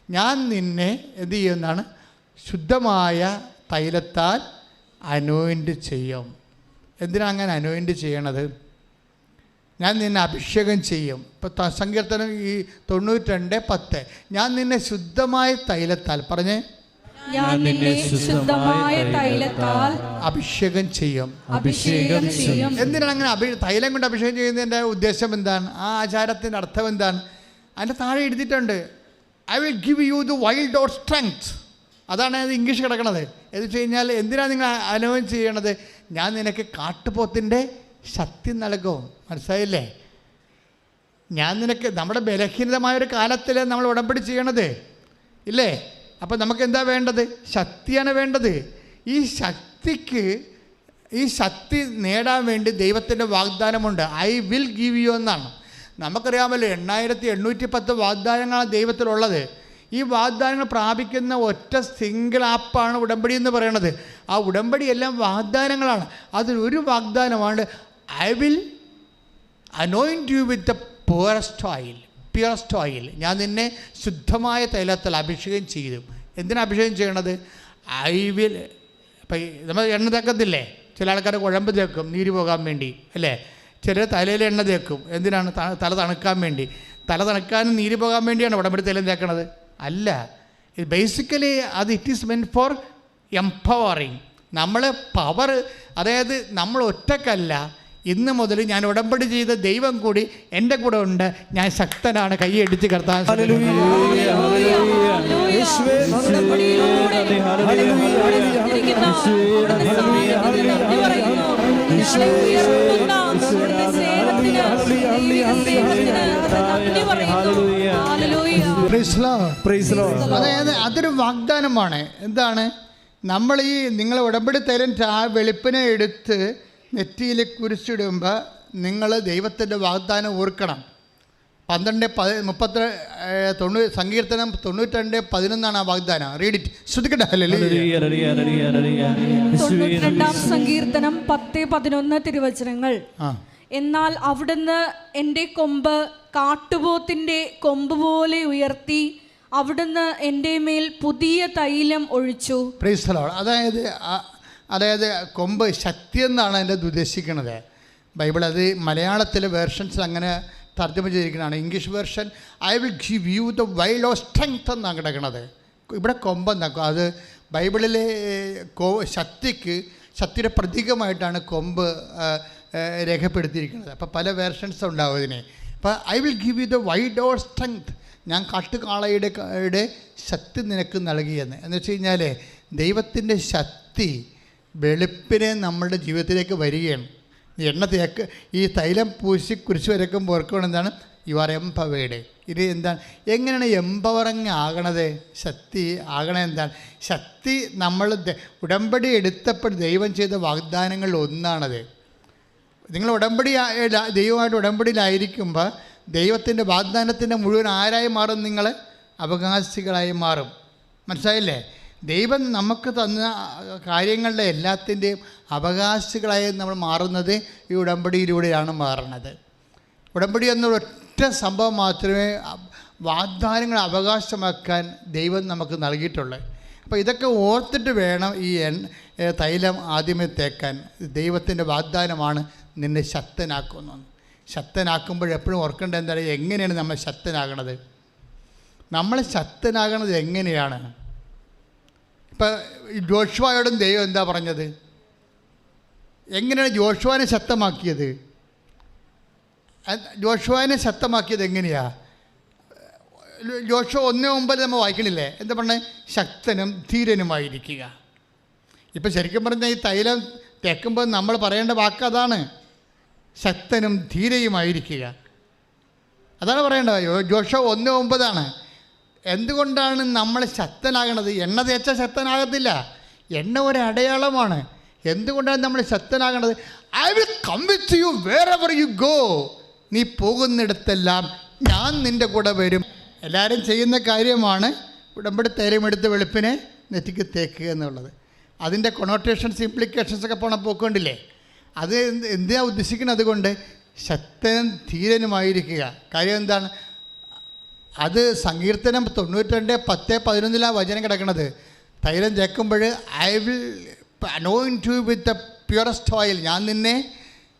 ഞാൻ നിന്നെ എന്ത് ചെയ്യുമെന്നാണ്? ശുദ്ധമായ തൈലത്താൽ അനോയിൻറ്റ് ചെയ്യും. എന്തിനാണ് അങ്ങനെ അനോയിൻറ്റ് ചെയ്യണത്? ഞാൻ നിന്നെ അഭിഷേകം ചെയ്യും. ഇപ്പോൾ സങ്കീർത്തനം ഈ 92:10, ഞാൻ നിന്നെ ശുദ്ധമായ തൈലത്താൽ, പറഞ്ഞേ, ഞാൻ നിന്നെ ശുദ്ധമായ തൈലത്താൽ അഭിഷേകം ചെയ്യും. അഭിഷേകം ചെയ്യും. എന്തിനാണ് അങ്ങനെ തൈലം കൊണ്ട് അഭിഷേകം ചെയ്യുന്നതിൻ്റെ ഉദ്ദേശം എന്താണ്? ആ ആചാരത്തിൻ്റെ അർത്ഥം എന്താണ്? അതിൻ്റെ താഴെ എഴുതിയിട്ടുണ്ട്, I will give you the wild or strength. അതാണ് അത് ഇംഗ്ലീഷ് കിടക്കണത്. എന്ന് വെച്ച് കഴിഞ്ഞാൽ എന്തിനാണ് നിങ്ങൾ അനുഭവം ചെയ്യണത്? ഞാൻ നിനക്ക് കാട്ടുപോത്തിൻ്റെ ശക്തി നൽകും. മനസ്സിലായില്ലേ? ഞാൻ നിനക്ക്, നമ്മുടെ ബലഹീനതമായൊരു കാലത്തിൽ നമ്മൾ ഉടമ്പടി ചെയ്യണത് ഇല്ലേ? അപ്പോൾ നമുക്ക് എന്താ വേണ്ടത്? ശക്തിയാണ് വേണ്ടത്. ഈ ശക്തി നേടാൻ വേണ്ടി ദൈവത്തിൻ്റെ വാഗ്ദാനമുണ്ട്. ഐ വിൽ ഗിവ് യു എന്നാണ്. നമുക്കറിയാമല്ലോ 8810 വാഗ്ദാനങ്ങളാണ് ദൈവത്തിലുള്ളത്. ഈ വാഗ്ദാനങ്ങൾ പ്രാപിക്കുന്ന ഒറ്റ സിംഗിൾ ആപ്പാണ് ഉടമ്പടി എന്ന് പറയുന്നത്. ആ ഉടമ്പടി എല്ലാം വാഗ്ദാനങ്ങളാണ്. അതിലൊരു വാഗ്ദാനമാണ് I will anoint you with the purest oil. ഞാൻ നിന്നെ ശുദ്ധമായ തൈലത്താൽ അഭിഷേകം ചെയ്തു. എന്തിനാണ് അഭിഷേകം ചെയ്യണത്? I will. ഇപ്പം നമ്മൾ എണ്ണ തേക്കത്തില്ലേ? ചില ആൾക്കാർ കുഴമ്പ് തേക്കും നീര് പോകാൻ വേണ്ടി, അല്ലേ? ചിലർ തലയിൽ എണ്ണ തേക്കും. എന്തിനാണ്? തല തണുക്കാൻ വേണ്ടി. തല തണുക്കാനും നീര് പോകാൻ വേണ്ടിയാണ് ഉടമ്പടി തൈലം തേക്കണത്? അല്ല. Basically it is meant four empowering. നമ്മൾ പവർ, അതായത് നമ്മൾ ഒറ്റക്കല്ല. ഇന്ന് മുതൽ ഞാൻ ഉടമ്പടി ചെയ്ത ദൈവം കൂടി എൻ്റെ കൂടെ ഉണ്ട്. ഞാൻ ശക്തനാണ്. കൈയടിച്ച് കർത്താൻ. അതായത് അതൊരു വാഗ്ദാനമാണ്. എന്താണ്? നിങ്ങൾ ഉടമ്പടി തൈലം വെളുപ്പിനെ എടുത്ത് നെറ്റിയിൽ കുരിശിടുമ്പോൾ നിങ്ങൾ ദൈവത്തിൻ്റെ വാഗ്ദാനം ഓർക്കണം. 12:30 സങ്കീർത്തനം 92:11 ആ വാഗ്ദാനം. Read it. ശ്രദ്ധിക്കട്ടെ. 92-ാം സങ്കീർത്തനം 10-11 തിരുവചനങ്ങൾ. എന്നാൽ അവിടുന്ന് എൻ്റെ കൊമ്പ് കാട്ടുപോത്തിൻ്റെ കൊമ്പ് പോലെ ഉയർത്തി, അവിടുന്ന് എൻ്റെ മേൽ പുതിയ തൈലം ഒഴിച്ചു. Praise the Lord. അതായത് കൊമ്പ് ശക്തി എന്നാണ് അതിൻ്റെ ഉദ്ദേശിക്കുന്നത്. ബൈബിൾ അത് മലയാളത്തിലെ വേർഷൻസ് അങ്ങനെ തർജ്ജമ ചെയ്തിരിക്കുന്നതാണ്. English version I will give you the wild of strength എന്നാണ് കിടക്കുന്നത്. ഇവിടെ കൊമ്പെന്നാക്കും. അത് ബൈബിളിലെ ശക്തിയുടെ പ്രതീകമായിട്ടാണ് കൊമ്പ് രേഖപ്പെടുത്തിയിരിക്കുന്നത്. അപ്പോൾ പല വേർഷൻസ് ഉണ്ടാവും ഇതിനെ. അപ്പോൾ I will give you the wild of strength. ഞാൻ കാട്ടുകാളയുടെ ശക്തി നിനക്ക് നൽകിയെന്ന്. എന്ന് വെച്ച് കഴിഞ്ഞാൽ ദൈവത്തിൻ്റെ ശക്തി വെളുപ്പിനെ നമ്മുടെ ജീവിതത്തിലേക്ക് വരികയാണ്. എണ്ണ ഈ തൈലം പൂശി കുരിശ് വരയ്ക്കുമ്പോൾ ഓർക്കണം എന്താണ്? You are empowered. ഇത് എന്താണ്? എങ്ങനെയാണ് എംപവറിങ് ആകണത്? ശക്തി ആകണത് എന്താണ്? ശക്തി നമ്മൾ ഉടമ്പടി എടുത്തപ്പോൾ ദൈവം ചെയ്ത വാഗ്ദാനങ്ങളിൽ ഒന്നാണത്. നിങ്ങൾ ദൈവമായിട്ട് ഉടമ്പടിയിലായിരിക്കുമ്പോൾ ദൈവത്തിൻ്റെ വാഗ്ദാനത്തിൻ്റെ മുഴുവൻ ആരായി മാറും? നിങ്ങൾ അവകാശികളായി മാറും. മനസ്സിലായില്ലേ? ദൈവം നമുക്ക് തന്ന കാര്യങ്ങളുടെ എല്ലാത്തിൻ്റെയും അവകാശികളായി നമ്മൾ മാറുന്നത് ഈ ഉടമ്പടിയിലൂടെയാണ് മാറുന്നത്. ഉടമ്പടി എന്നൊരൊറ്റ സംഭവം മാത്രമേ വാഗ്ദാനങ്ങൾ അവകാശമാക്കാൻ ദൈവം നമുക്ക് നൽകിയിട്ടുള്ളൂ. അപ്പോൾ ഇതൊക്കെ ഓർത്തിട്ട് വേണം ഈ തൈലം ആദ്യമേ തേക്കാൻ. ദൈവത്തിൻ്റെ വാഗ്ദാനമാണ് നിന്നെ ശക്തനാക്കുന്നത്. ശക്തനാക്കുമ്പോൾ എപ്പോഴും ഓർക്കേണ്ടത് എന്താണ്? എങ്ങനെയാണ് നമ്മൾ ശക്തനാകണത്? നമ്മൾ ശക്തനാകണത് എങ്ങനെയാണ്? ഇപ്പം ജോഷുവയോടും ദൈവം എന്താ പറഞ്ഞത്? എങ്ങനെയാണ് ജോഷുവനെ ശക്തമാക്കിയത്? ജോഷുവനെ ശക്തമാക്കിയത് എങ്ങനെയാണ്? ജോഷുവ 1:9 നമ്മൾ വായിക്കണില്ലേ? എന്താ പറഞ്ഞത്? ശക്തനും ധീരനുമായിരിക്കുക. ഇപ്പം ശരിക്കും പറഞ്ഞാൽ ഈ തൈലം തേക്കുമ്പോൾ നമ്മൾ പറയേണ്ട വാക്ക് അതാണ്. ശക്തനും ധീരയുമായിരിക്കുക. അതാണ് പറയേണ്ടത്. ജോഷുവ 1:9. എന്തുകൊണ്ടാണ് നമ്മൾ ശക്തനാകണത്? എണ്ണ തേച്ചാൽ ശക്തനാകത്തില്ല. എണ്ണ ഒരു അടയാളമാണ്. എന്തുകൊണ്ടാണ് നമ്മൾ ശക്തനാകണത്? I will come with you wherever you go. നീ പോകുന്നിടത്തെല്ലാം ഞാൻ നിൻ്റെ കൂടെ വരും. എല്ലാവരും ചെയ്യുന്ന കാര്യമാണ് ഉടമ്പടി തൈലമെടുത്ത് വെളുപ്പിനെ നെറ്റിക്ക് തേക്കുക എന്നുള്ളത്. അതിൻ്റെ കൊണോട്ടേഷൻസ്, ഇംപ്ലിക്കേഷൻസ് ഒക്കെ പോണ പോക്കൊണ്ടില്ലേ? അത് എന്തിനാ ഉദ്ദേശിക്കുന്നത്? അതുകൊണ്ട് ശക്തനും ധീരനുമായിരിക്കുക. കാര്യം എന്താണ്? അത് സങ്കീർത്തനം 92:10-11 വചനം കിടക്കുന്നത്. തൈലം തേക്കുമ്പോൾ I will anoint you with the purest oil. ഞാൻ നിന്നെ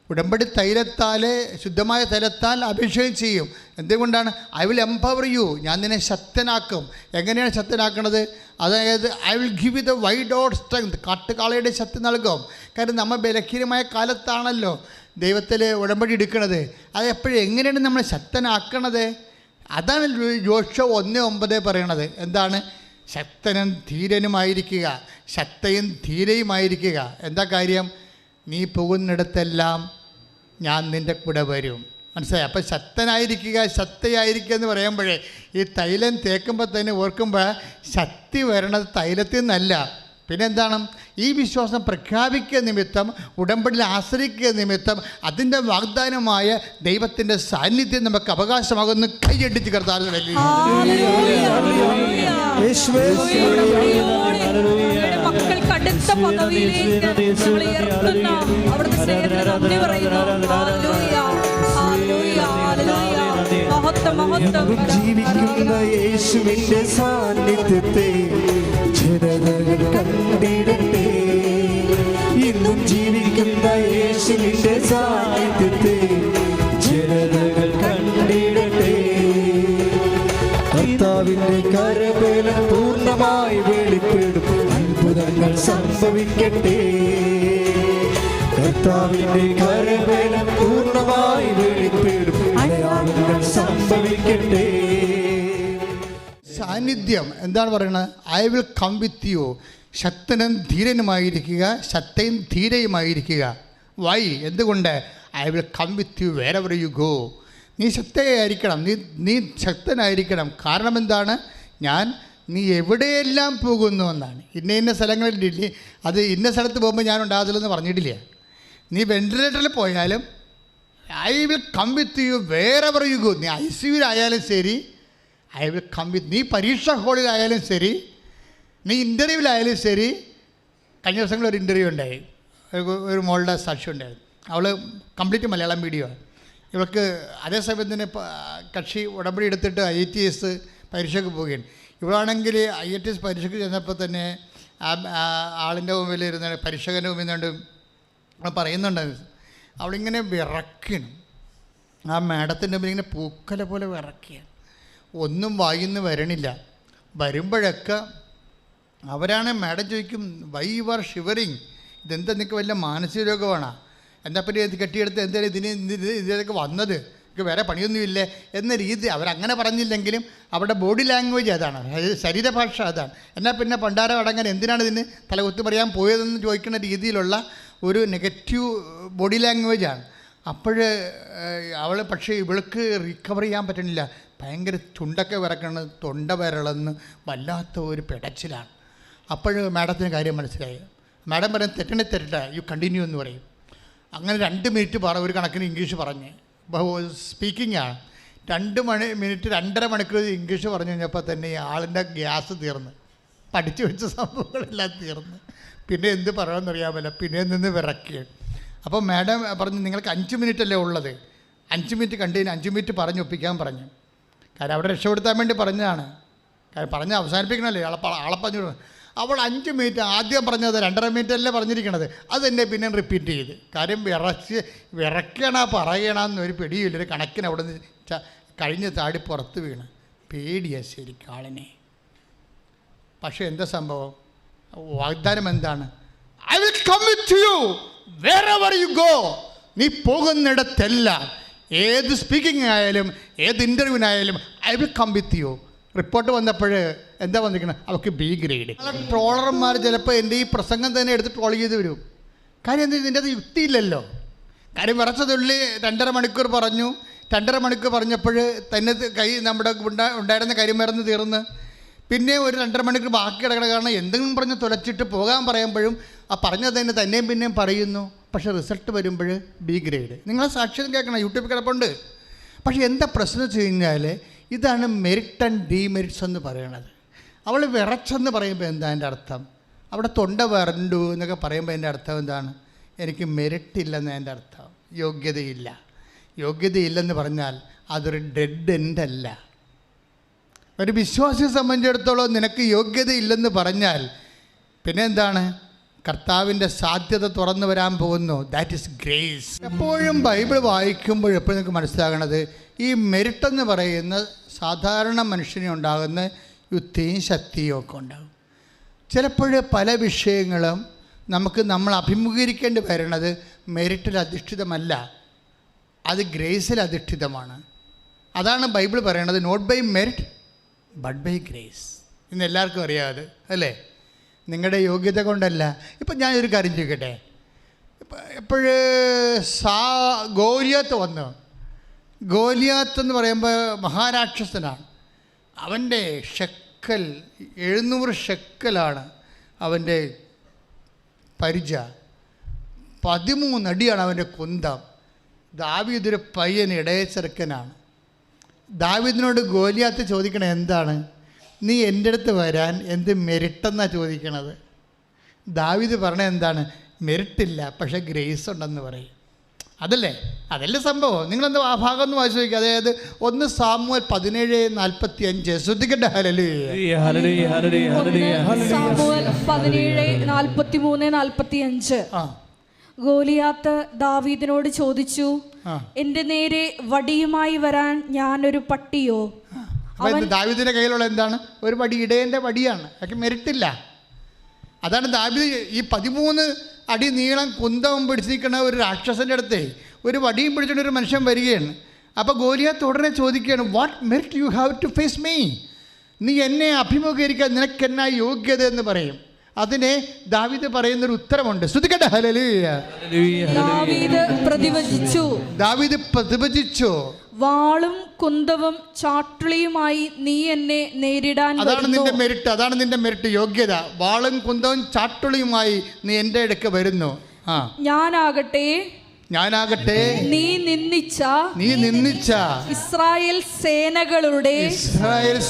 ഉടമ്പടി തൈലത്താൽ, ശുദ്ധമായ തൈലത്താൽ അഭിഷേകം ചെയ്യും. എന്തുകൊണ്ടാണ്? I will empower you. ഞാൻ നിന്നെ ശക്തനാക്കും. എങ്ങനെയാണ് ശക്തനാക്കുന്നത്? അതായത് I will give you the wide out strength. കാട്ടുകാളയുടെ ശക്തി നൽകും. കാരണം നമ്മൾ ബലഹീനമായ കാലത്താണല്ലോ ദൈവത്തിൽ ഉടമ്പടി എടുക്കുന്നത്. അത് എപ്പോഴും എങ്ങനെയാണ് നമ്മൾ ശക്തനാക്കണത്? അതാണ് യോശുവ 1:9 പറയണത്. എന്താണ്? ശക്തനും ധീരനുമായിരിക്കുക, ശക്തയും ധീരയുമായിരിക്കുക. എന്താ കാര്യം? നീ പോകുന്നിടത്തെല്ലാം ഞാൻ നിൻ്റെ കൂടെ വരും. മനസ്സിലായി? അപ്പം ശക്തനായിരിക്കുക, ശക്തയായിരിക്കുക എന്ന് പറയുമ്പോഴേ ഈ തൈലം തേക്കുമ്പോൾ തന്നെ ഓർക്കുമ്പോൾ ശക്തി വരണത് തൈലത്തിൽ നിന്നല്ല. പിന്നെന്താണ്? ഈ വിശ്വാസം പ്രഖ്യാപിക്കുക നിമിത്തം, ഉടമ്പടിയിൽ ആശ്രയിക്കുക നിമിത്തം അതിൻ്റെ വാഗ്ദാനമായ ദൈവത്തിൻ്റെ സാന്നിധ്യം നമുക്ക് അവകാശമാകുന്നു. കൈയടിച്ച് കർത്താവ് മക്കൾക്ക് അടുത്ത പദവിയിലേക്ക് നമ്മൾ ഉയർത്തുന്ന അവിടുത്തെ സ്നേഹത്തിന് നന്ദി പറയുന്നു. ജീവിക്കുന്ന യേശുവിന്റെ സാന്നിധ്യത്തെ ജനതകൾ കണ്ടിടട്ടെ. ഇന്നും ജീവിക്കുന്ന യേശുവിന്റെ സാന്നിധ്യത്തെ ജനതകൾ കണ്ടിടട്ടെ. കർത്താവിന്റെ കരബലം പൂർണ്ണമായി വെളിപ്പെടും. അത്ഭുതങ്ങൾ സംഭവിക്കട്ടെ. കർത്താവിന്റെ കരബലം പൂർണ്ണമായി വെളിപ്പെടും. അടയാളങ്ങൾ സംഭവിക്കട്ടെ. സാന്നിധ്യം എന്താണ് പറയുന്നത്? I will come with you. ശക്തനും ധീരനുമായിരിക്കുക, ശക്തയും ധീരയുമായിരിക്കുക. വൈ? എന്തുകൊണ്ട്? I will come with you wherever you go. നീ ശക്തയായിരിക്കണം, നീ ശക്തനായിരിക്കണം. കാരണം എന്താണ്? നീ എവിടെയെല്ലാം പോകുന്നു എന്നാണ്. ഇന്ന സ്ഥലങ്ങളിൽ അത് ഇന്ന സ്ഥലത്ത് പോകുമ്പോൾ ഞാൻ ഉണ്ടാകത്തില്ലെന്ന് പറഞ്ഞിട്ടില്ല. നീ വെന്റിലേറ്ററിൽ പോയാലും I will come with you wherever you go. നീ ICUവിലായാലും ശരി, ഐ വിൽ കം വിത്ത്. നീ പരീക്ഷാ ഹാളിലായാലും ശരി, നീ ഇൻ്റർവ്യൂവിലായാലും ശരി. കഴിഞ്ഞ ദിവസങ്ങളിൽ ഒരു ഇൻ്റർവ്യൂ ഉണ്ടായി. ഒരു മോളുടെ സാക്ഷ്യം ഉണ്ടായിരുന്നു. അവൾ കംപ്ലീറ്റ് മലയാളം മീഡിയമാണ്. ഇവൾക്ക് അതേസമയം തന്നെ കക്ഷി ഉടമ്പടി എടുത്തിട്ട് IATS പരീക്ഷയ്ക്ക് പോവുകയാണ്. ഇവളാണെങ്കിൽ IATS പരീക്ഷയ്ക്ക് ചെന്നപ്പോൾ തന്നെ ആളിൻ്റെ മുമ്പിൽ ഇരുന്ന്, പരീക്ഷകൻ്റെ മുമ്പിൽ നിന്നുകൊണ്ട് പറയുന്നുണ്ട്. അവളിങ്ങനെ വിറക്കണം. ആ മാഡത്തിൻ്റെ മുമ്പിൽ ഇങ്ങനെ പൂക്കല പോലെ വിറക്കുക. ഒന്നും വായിന്ന് വരണില്ല. വരുമ്പോഴൊക്കെ അവരാണ് മാഡം ചോദിക്കും, വൈ യു ആർ ഷിവറിങ്? ഇതെന്താ നിങ്ങൾക്ക് വല്ല മാനസിക രോഗമാണോ? എന്താ പറ്റി ഇത് കെട്ടിയെടുത്ത് എന്തായാലും ഇതിലേക്ക് വന്നത്? എനിക്ക് വേറെ പണിയൊന്നുമില്ലേ എന്ന രീതി അവരങ്ങനെ പറഞ്ഞില്ലെങ്കിലും അവരുടെ ബോഡി ലാംഗ്വേജ് അതാണ്, ശരീരഭാഷ അതാണ്. എന്നാൽ പിന്നെ പണ്ടാരം അടങ്ങാൻ എന്തിനാണ് ഇതിന് തലകുത്തി പറയാൻ പോയതെന്ന് ചോദിക്കുന്ന രീതിയിലുള്ള ഒരു നെഗറ്റീവ് ബോഡി ലാംഗ്വേജാണ്. അപ്പോൾ പക്ഷേ ഇവൾക്ക് റിക്കവർ ചെയ്യാൻ പറ്റണില്ല. ഭയങ്കര ചുണ്ടൊക്കെ വിറക്കണം, തൊണ്ട വിരളെന്ന് വല്ലാത്ത ഒരു പിടച്ചിലാണ്. അപ്പോൾ മാഡത്തിന് കാര്യം മനസ്സിലായി. മാഡം പറയും, തെറ്റട്ടെ, യു കണ്ടിന്യൂ എന്ന് പറയും. അങ്ങനെ 2 മിനിറ്റ് ഒരു കണക്കിന് ഇംഗ്ലീഷ് പറഞ്ഞ് സ്പീക്കിങ്ങാണ്. 2 മിനിറ്റ് 2.5 മണിക്കൂർ ഇംഗ്ലീഷ് പറഞ്ഞു കഴിഞ്ഞപ്പോൾ തന്നെ ഈ ആളിൻ്റെ ഗ്യാസ് തീർന്ന്, പഠിച്ചു വെച്ച സംഭവങ്ങളെല്ലാം തീർന്ന്. പിന്നെ എന്ത് പറയണമെന്ന് അറിയാമല്ലോ, പിന്നെ നിന്ന് വിറക്കുകയാണ്. അപ്പോൾ മാഡം പറഞ്ഞു, നിങ്ങൾക്ക് 5 മിനിറ്റല്ലേ ഉള്ളത്, 5 മിനിറ്റ് കണ്ടതിന് 5 മിനിറ്റ് പറഞ്ഞ് ഒപ്പിക്കാൻ പറഞ്ഞു. കാര്യം അവിടെ രക്ഷപ്പെടുത്താൻ വേണ്ടി പറഞ്ഞതാണ്. കാര്യം പറഞ്ഞ് അവസാനിപ്പിക്കണമല്ലേ, ആളെ പറഞ്ഞു. അവൾ 5 മിനിറ്റ് ആദ്യം പറഞ്ഞത് 2.5 മിനിറ്റല്ലേ പറഞ്ഞിരിക്കണത്, അത് തന്നെ പിന്നെ റിപ്പീറ്റ് ചെയ്ത്. കാര്യം വിറക്കണ പറയണമെന്നൊരു പിടിയില്ല. ഒരു കണക്കിന് അവിടെ നിന്ന് കഴിഞ്ഞ് താടി പുറത്ത് വീണ്. പേടിയാ ശരിക്കും ആളിനെ. പക്ഷേ എന്താ സംഭവം? വാഗ്ദാനം എന്താണ്? I will come with you wherever you go. നീ പോകുന്നിടത്തെല്ലാം, ഏത് സ്പീക്കിംഗ് ആയാലും ഏത് ഇൻ്റർവ്യൂവിനായാലും I will come with you. Report വന്നപ്പോൾ എന്താ വന്നിരിക്കുന്നത്? അവർക്ക് B ഗ്രേഡ്. ട്രോളർമാർ ചിലപ്പോൾ എൻ്റെ ഈ പ്രസംഗം തന്നെ എടുത്ത് ട്രോൾ ചെയ്ത് വരും. കാര്യം എന്താ, ഇതിൻ്റെ അത് യുക്തിയില്ലല്ലോ. കാര്യം വിറച്ചതുള്ളി 2.5 മണിക്കൂർ പറഞ്ഞു, 2.5 മണിക്കൂർ പറഞ്ഞപ്പോൾ തന്നെ നമ്മുടെ ഉണ്ടായിരുന്ന കരിമരുന്ന് തീർന്ന് പിന്നെ ഒരു 2.5 മണിക്കൂർ ബാക്കി കിടക്കണ കാരണം എന്തെങ്കിലും പറഞ്ഞ് തുലച്ചിട്ട് പോകാൻ പറയുമ്പോഴും ആ പറഞ്ഞത് തന്നെ തന്നെയും പിന്നെയും പറയുന്നു. പക്ഷേ റിസൾട്ട് വരുമ്പോൾ B ഗ്രേഡ്. നിങ്ങൾ സാക്ഷ്യം കേൾക്കണം, യൂട്യൂബിൽ കിടപ്പുണ്ട്. പക്ഷേ എന്താ പ്രശ്നം വെച്ച് കഴിഞ്ഞാൽ ഇതാണ് മെറിറ്റ് ആൻഡ് ഡീമെറിറ്റ്സ് എന്ന് പറയണത്. അവൾ വിറച്ചെന്ന് പറയുമ്പോൾ എന്താ എൻ്റെ അർത്ഥം? അവിടെ തൊണ്ട വരണ്ടു എന്നൊക്കെ പറയുമ്പോൾ എൻ്റെ അർത്ഥം എന്താണ്? എനിക്ക് മെറിറ്റ് ഇല്ലെന്ന് എൻ്റെ അർത്ഥം. യോഗ്യതയില്ല. യോഗ്യതയില്ലെന്ന് പറഞ്ഞാൽ അതൊരു ഡെഡ് എൻഡ് അല്ല. ഒരു വിശ്വാസിയെ സംബന്ധിച്ചിടത്തോളം നിനക്ക് യോഗ്യതയില്ലെന്ന് പറഞ്ഞാൽ പിന്നെ എന്താണ്? കർത്താവിൻ്റെ സാധ്യത തുറന്നു വരാൻ പോകുന്നു. That is grace. എപ്പോഴും ബൈബിൾ വായിക്കുമ്പോൾ എപ്പോഴും നിങ്ങൾക്ക് മനസ്സിലാകണത് ഈ മെറിറ്റ് എന്ന് പറയുന്ന സാധാരണ മനുഷ്യനെ ഉണ്ടാകുന്ന യുക്തിയും ശക്തിയും ഒക്കെ ഉണ്ടാകും. ചിലപ്പോൾ പല വിഷയങ്ങളും നമ്മൾ അഭിമുഖീകരിക്കേണ്ടി വരുന്നത് മെറിറ്റിൽ അധിഷ്ഠിതമല്ല, അത് ഗ്രേസിൽ അധിഷ്ഠിതമാണ്. അതാണ് ബൈബിൾ പറയണത്, not by merit but by grace. ഇന്ന് എല്ലാവർക്കും അറിയാതെ അല്ലേ? നിങ്ങളുടെ യോഗ്യത കൊണ്ടല്ല. ഇപ്പം ഞാനൊരു കാര്യം ചോദിക്കട്ടെ. ഗോലിയാത്ത് വന്നു. ഗോലിയാത്ത് എന്ന് പറയുമ്പോൾ മഹാരാക്ഷസനാണ്. അവൻ്റെ ഷെക്കൽ 700 ഷെക്കലാണ് അവൻ്റെ പരിച. 13 അടിയാണ് അവൻ്റെ കുന്തം. ദാവീദൊരു പയ്യൻ, ഇടയ ചെറുക്കനാണ്. ദാവീദിനോട് ഗോലിയാത്ത് ചോദിക്കണേ എന്താണ്? നീ എൻ്റെ അടുത്ത് വരാൻ എന്ത് മെറിട്ടെന്നാണ് ചോദിക്കണത്. ദാവീദ് പറഞ്ഞ എന്താണ്? മെറിറ്റില്ല, പക്ഷേ ഗ്രേസ് ഉണ്ടെന്ന് പറയും. അതല്ലേ സംഭവം. നിങ്ങളെന്താ ആ ഭാഗം ഒന്ന് വായിച്ചു നോക്കുക. അതായത് 1 സാമുവേൽ 17:45. ശ്രദ്ധിക്കട്ടെ. സാമുവേൽ 17:43-45. ഗോലിയാത്ത് ദാവീദിനോട് ചോദിച്ചു, എന്റെ നേരെ വടിയുമായി വരാൻ ഞാനൊരു പട്ടിയോ? ദാവീദിന്റെ കയ്യിലുള്ള എന്താണ്? ഒരു വടി, ഇടയൻ്റെ വടിയാണ്. അതൊക്കെ മെറിറ്റില്ല. അതാണ് ദാവീദ് ഈ 13 അടി നീളം കുന്തവും പിടിച്ചിരിക്കുന്ന ഒരു രാക്ഷസൻ്റെ അടുത്ത് ഒരു വടിയും പിടിച്ചിട്ട് ഒരു മനുഷ്യൻ വരികയാണ്. അപ്പോൾ ഗോലിയാത്ത് ഉടനെ ചോദിക്കുകയാണ്, what merit you have to face me? നീ എന്നെ അഭിമുഖീകരിക്കാൻ നിനക്കെന്നാ യോഗ്യത എന്ന് പറയും. അതിനെ ദാവീദ് പറയുന്നൊരു ഉത്തരമുണ്ട്. ശ്രദ്ധിക്കട്ടെ. ഹല്ലേലൂയ. ദാവീദ് പ്രതിവചിച്ചു, വാളും കുന്തവും ചാട്ടുളിയുമായി നീ എന്നെ നേരിടാൻ. അതാണ് നിന്റെ മെറിറ്റ്, യോഗ്യത. വാളും കുന്തവും ചാട്ടുളിയുമായി നീ എൻ്റെ അടുക്ക വരുന്നു. ഞാനാകട്ടെ നീ നിന്ദിച്ച ഇസ്രായേൽ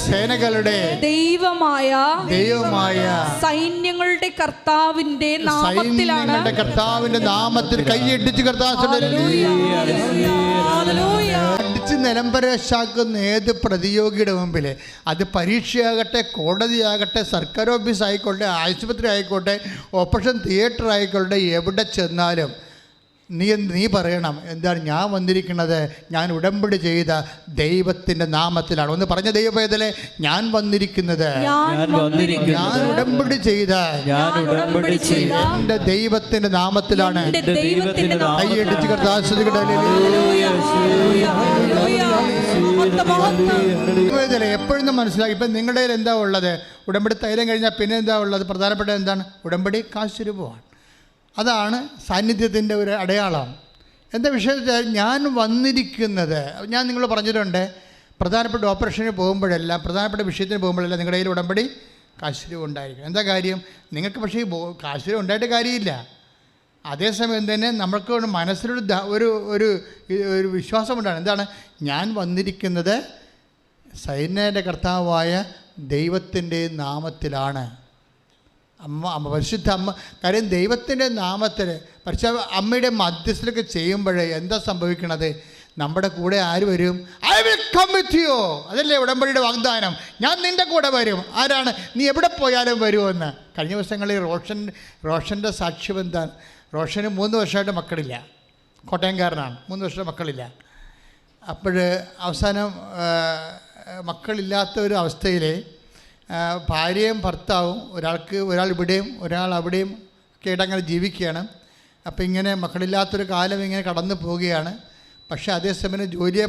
സേനകളുടെ ദൈവമായ സൈന്യങ്ങളുടെ കർത്താവിന്റെ നാമത്തിൽ കൈയിടിച്ച് അടിച്ച് നിലംപരശാക്കുന്ന ഏത് പ്രതിയോഗിയുടെ മുമ്പിൽ, അത് പരീക്ഷയാകട്ടെ, കോടതിയാകട്ടെ, സർക്കാർ ഓഫീസ് ആയിക്കോട്ടെ, ആശുപത്രി ആയിക്കോട്ടെ, ഓപ്പറേഷൻ തിയേറ്റർ ആയിക്കോട്ടെ, എവിടെ ചെന്നാലും നീ പറയണം എന്താണ്? ഞാൻ വന്നിരിക്കുന്നത് ഞാൻ ഉടമ്പടി ചെയ്ത ദൈവത്തിൻ്റെ നാമത്തിലാണ്. ഒന്ന് പറഞ്ഞ ദൈവവേദലെ, ഞാൻ വന്നിരിക്കുന്നത് ഞാൻ ഉടമ്പടി ചെയ്ത എൻ്റെ ദൈവത്തിൻ്റെ നാമത്തിലാണ്. കൈയടിച്ച് എപ്പോഴും മനസ്സിലാക്കി. ഇപ്പം നിങ്ങളുടെ കയ്യിൽ എന്താ ഉള്ളത്? ഉടമ്പടി തൈലം കഴിഞ്ഞാൽ പിന്നെ എന്താ ഉള്ളത്? പ്രധാനപ്പെട്ട എന്താണ്? ഉടമ്പടി കാശുരൂപമാണ്. അതാണ് സാന്നിധ്യത്തിൻ്റെ ഒരു അടയാളം. എന്താ വിഷയം? ഞാൻ വന്നിരിക്കുന്നത്, ഞാൻ നിങ്ങൾ പറഞ്ഞിട്ടുണ്ട്, പ്രധാനപ്പെട്ട ഓപ്പറേഷന് പോകുമ്പോഴെല്ലാം, പ്രധാനപ്പെട്ട വിഷയത്തിന് പോകുമ്പോഴെല്ലാം നിങ്ങളുടെ കയ്യിൽ ഉടമ്പടി കാശുരൂപം ഉണ്ടായിരിക്കും. എന്താ കാര്യം? നിങ്ങൾക്ക് പക്ഷേ കാശുരൂപം ഉണ്ടായിട്ട് കാര്യമില്ല. അതേസമയം തന്നെ നമ്മൾക്ക് മനസ്സിലൊരു ഒരു വിശ്വാസമുണ്ടാണ്. എന്താണ്? ഞാൻ വന്നിരിക്കുന്നത് സൈന്യൻ്റെ കർത്താവായ ദൈവത്തിൻ്റെ നാമത്തിലാണ്. പരിശുദ്ധ അമ്മ, കാര്യം ദൈവത്തിൻ്റെ നാമത്തിൽ പരിശുദ്ധ അമ്മയുടെ മധ്യസ്ഥലൊക്കെ ചെയ്യുമ്പോഴേ എന്താ സംഭവിക്കണത്? നമ്മുടെ കൂടെ ആര് വരും? I will come with you. അതല്ലേ ഉടമ്പടിയുടെ വാഗ്ദാനം. ഞാൻ നിൻ്റെ കൂടെ വരും. ആരാണ്? നീ എവിടെ പോയാലും വരുമെന്ന്. കഴിഞ്ഞ ദിവസങ്ങളിൽ റോഷൻ്റെ സാക്ഷ്യം എന്താണ്? റോഷന് 3 വർഷമായിട്ട് മക്കളില്ല. കോട്ടയംകാരനാണ്. 3 വർഷം മക്കളില്ല. അപ്പോൾ അവസാനം മക്കളില്ലാത്ത ഒരു അവസ്ഥയിൽ ഭാര്യയും ഭർത്താവും, ഒരാൾ ഇവിടെയും ഒരാൾ അവിടെയും ഒക്കെ ആയിട്ട് അങ്ങനെ ജീവിക്കുകയാണ്. അപ്പോൾ ഇങ്ങനെ മക്കളില്ലാത്തൊരു കാലം ഇങ്ങനെ കടന്നു പോവുകയാണ്. പക്ഷേ അതേസമയം ജോലിയെ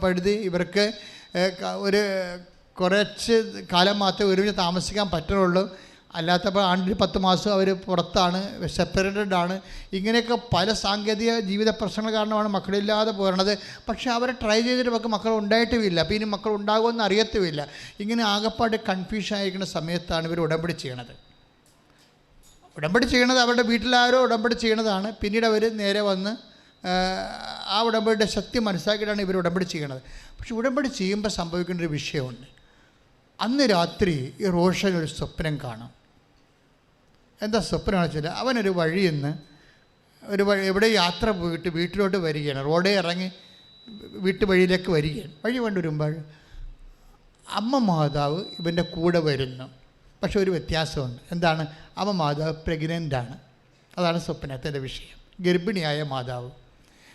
പഴുതി ഇവർക്ക് കുറച്ച് കാലം മാത്രമേ ഒരുമിച്ച് താമസിക്കാൻ പറ്റുള്ളൂ. അല്ലാത്തപ്പോൾ ആണ്ടിൽ 10 മാസം അവർ പുറത്താണ്, സെപ്പറേറ്റഡ് ആണ്. ഇങ്ങനെയൊക്കെ പല സാങ്കേതിക ജീവിത പ്രശ്നങ്ങൾ കാരണമാണ് മക്കളില്ലാതെ പോരണത്. പക്ഷേ അവരെ ട്രൈ ചെയ്തിട്ട് മക്കൾ ഉണ്ടായിട്ടുമില്ല, അപ്പോൾ ഇനി മക്കൾ ഉണ്ടാകുമെന്ന് അറിയത്തുമില്ല. ഇങ്ങനെ ആകപ്പാട് കൺഫ്യൂഷൻ ആയിരിക്കുന്ന സമയത്താണ് ഇവർ ഉടമ്പടി ചെയ്യണത്. ഉടമ്പടി ചെയ്യണത് അവരുടെ വീട്ടിലാരോ ഉടമ്പടി ചെയ്യണതാണ്. പിന്നീട് അവർ നേരെ വന്ന് ആ ഉടമ്പടിയുടെ ശക്തി മനസ്സിലാക്കിയിട്ടാണ് ഇവർ ഉടമ്പടി ചെയ്യണത്. പക്ഷെ ഉടമ്പടി ചെയ്യുമ്പോൾ സംഭവിക്കേണ്ട ഒരു വിഷയമുണ്ട്. അന്ന് രാത്രി ഈ റോഷൻ ഒരു സ്വപ്നം കാണും. എന്താ സ്വപ്നമാണെന്ന് വെച്ചാൽ, അവനൊരു വഴിയിൽ നിന്ന് എവിടെ യാത്ര പോയിട്ട് വീട്ടിലോട്ട് വരികയാണ്. റോഡേ ഇറങ്ങി വീട്ടുവഴിയിലേക്ക് വരികയാണ്. വഴി കൊണ്ടുവരുമ്പോൾ അമ്മ മാതാവ് ഇവൻ്റെ കൂടെ വരുന്നു. പക്ഷെ ഒരു വ്യത്യാസമുണ്ട്. എന്താണ്? അമ്മ മാതാവ് പ്രഗ്നൻ്റാണ്. അതാണ് സ്വപ്നത്തിൻ്റെ വിഷയം. ഗർഭിണിയായ മാതാവ്.